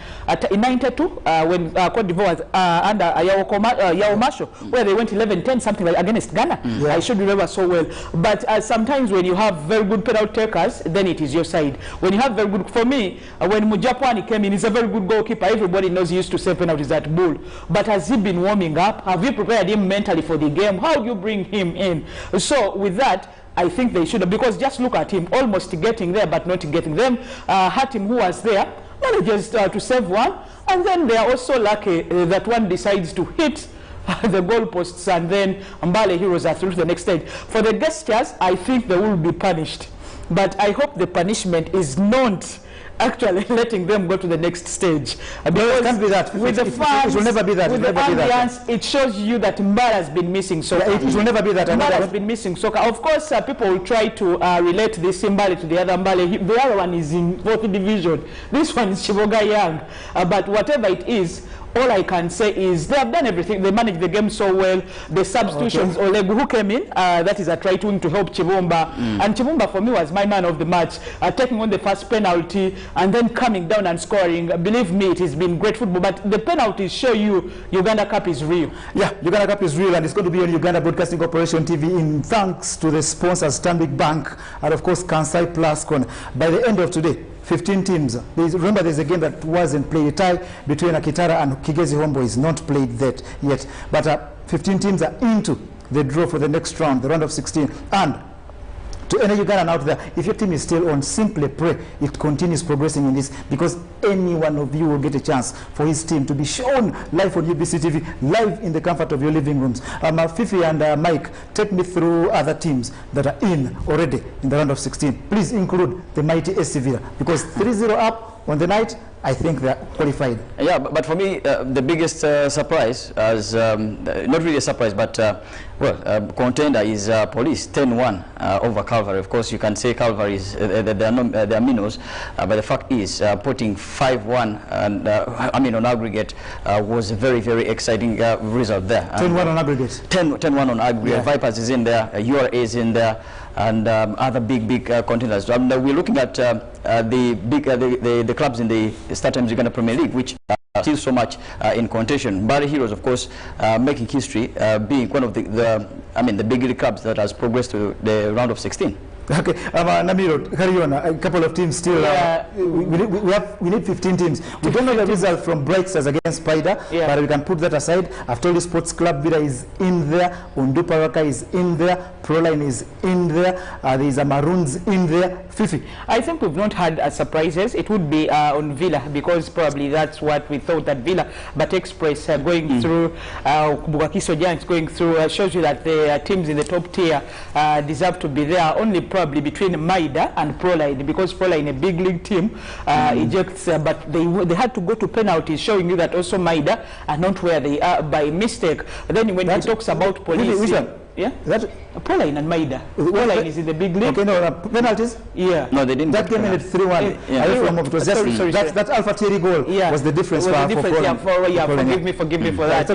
in 92 when Cote d'Ivoire was under Yao Masho, where they went 11-10 something like against Ghana. I should remember so well. But sometimes when you have very good penalty takers, then it is your side. When you have very good, for me, when Mujapwani came in, he's a very good goalkeeper. Everybody knows he used to save penalties at Bull. But has he been warming up? Have you prepared him mentally for the game? How do you bring him in? So with that, I think they should have, because just look at him, almost getting there but not getting them. Hatim, who was there, manages to save one, And then they are also lucky that one decides to hit the goalposts, and then Mbale Heroes are through to the next stage. For the gestures, I think they will be punished. But I hope the punishment is not actually letting them go to the next stage. Because it can't be that. With the fans, it will never be that. With the ambience, it shows you that Mbale has been missing soccer. Yeah, it will never be that. Mbale has been missing soccer. Of course, people will try to relate this Mbale to the other Mbale. The other one is in 4th division. This one is Chiboga Young. But whatever it is, all I can say is they have done everything. They managed the game so well. The substitutions, Oleg, who came in, that is a try to help Chibumba. And Chibumba, for me, was my man of the match, taking on the first penalty and then coming down and scoring. Believe me, it has been great football. But the penalties show you Uganda Cup is real. Yeah, Uganda Cup is real, and it's going to be on Uganda Broadcasting Corporation TV in thanks to the sponsors, Stanbic Bank, and of course, Kansai Plascon. By the end of today, 15 teams. Remember, there's a game that wasn't played. A tie between Akitara and Kigezi Homeboys, not played that yet. But 15 teams are into the draw for the next round, the round of 16. And to any Ugandan out there, if your team is still on, simply pray it continues progressing in this, because any one of you will get a chance for his team to be shown live on UBC TV, live in the comfort of your living rooms. Fifi and Mike, take me through other teams that are in already in the round of 16. Please include the mighty SC Villa, because 3-0 up on the night, I think they are qualified. Yeah, but for me, the biggest surprise, as not really a surprise, but contender is Police 10-1 over Calvary. Of course, you can say Calvary is they are minnows, but the fact is putting 5-1 and I mean on aggregate was a very, very exciting result there. 10-1 on aggregate. 10-1 on aggregate. Yeah. Vipers is in there, URA is in there, and other big contenders. And we're looking at the clubs in the StarTimes Uganda Premier League, which still so much in contention. Mbale Heroes, of course, making history, being one of the big league clubs that has progressed to the round of 16. Okay, Namiro, carry on. A couple of teams still. We need 15 teams. We don't know the result from Bright Stars against Spider, but we can put that aside. I've told you Sports Club Villa is in there, Undu Paraka is in there, Proline is in there, there is a Maroons in there. Fifi. I think we've not had surprises. It would be on Villa, because probably that's what we thought, that Villa, but Express going through, Bugakiso Giants going through, shows you that the teams in the top tier deserve to be there. Only probably between Maida and Proline, because Proline, a big league team, ejects, but they had to go to penalties, showing you that also Maida are not where they are by mistake. But then when he talks about Police, which one? Yeah, that Proline and Maida. Proline is in the big league. Okay, no, penalties? Yeah. No, they didn't. That came in at 3-1. It was just that Alpha Thierry goal was the difference. Forgive me for that.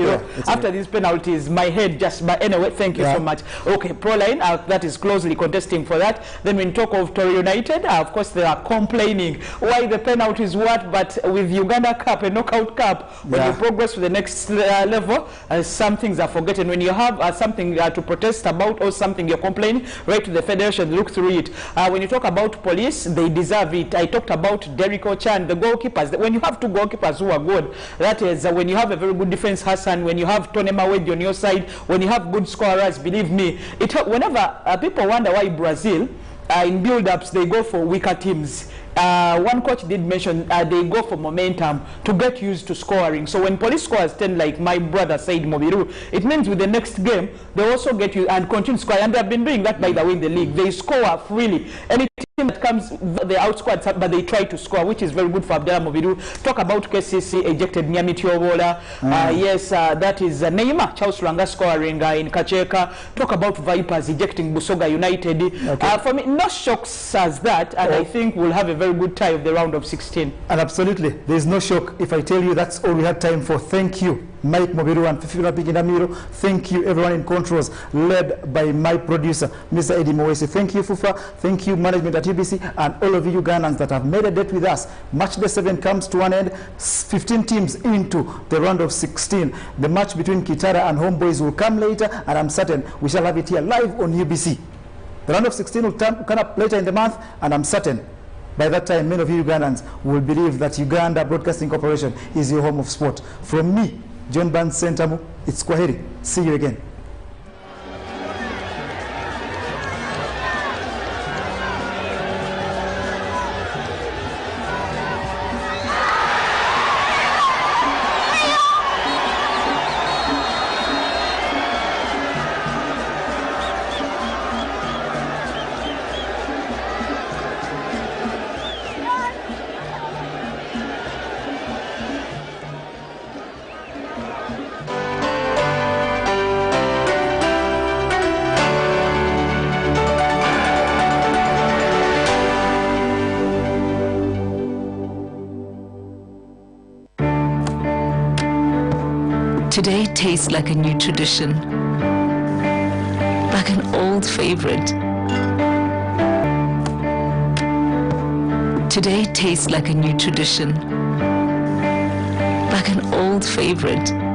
After these penalties, my head just. But anyway, thank you so much. Okay, Proline, that is closely contesting for that. Then when we talk of Tori United, of course they are complaining why the penalties what, but with Uganda Cup, a knockout cup, when you progress to the next level, some things are forgotten. When you have something to protest about or something you're complaining, right to the federation, look through it. When you talk about Police, they deserve it. I talked about Derrick Ochan, the goalkeepers. When you have two goalkeepers who are good, that is when you have a very good defense, Hassan, when you have Tony Mawedi on your side, when you have good scorers, believe me, whenever people wonder why Brazil in build-ups they go for weaker teams. One coach did mention they go for momentum to get used to scoring. So when Police scores 10, like my brother said, Mobiru, it means with the next game they also get you and continue scoring. And they've been doing that, by the way, in the league. They score freely. Any team that comes, they outscored, but they try to score, which is very good for Abdallah Mobiru. Talk about KCC ejected Nyami Tiobola. Yes, that is Neymar Charles Langa scoring in Kacheka. Talk about Vipers ejecting Busoga United. Okay. For me, no shocks as that, and I think we'll have a very good time of the round of 16. And absolutely, there is no shock if I tell you that's all we had time for. Thank you, Mike Mobiru and Fifi Napiginamiro. Thank you, everyone in controls, led by my producer, Mr. Eddie Moesi. Thank you, Fufa. Thank you, management at UBC, and all of you Ugandans that have made a date with us. Match day 7 comes to an end. 15 teams into the round of 16. The match between Kitara and Homeboys will come later, and I'm certain we shall have it here live on UBC. The round of 16 will come up later in the month, and I'm certain by that time, many of you Ugandans will believe that Uganda Broadcasting Corporation is your home of sport. From me, John Burns Sentamu, it's Kwaheri. See you again. Today tastes like a new tradition, like an old favorite. Today tastes like a new tradition, like an old favorite.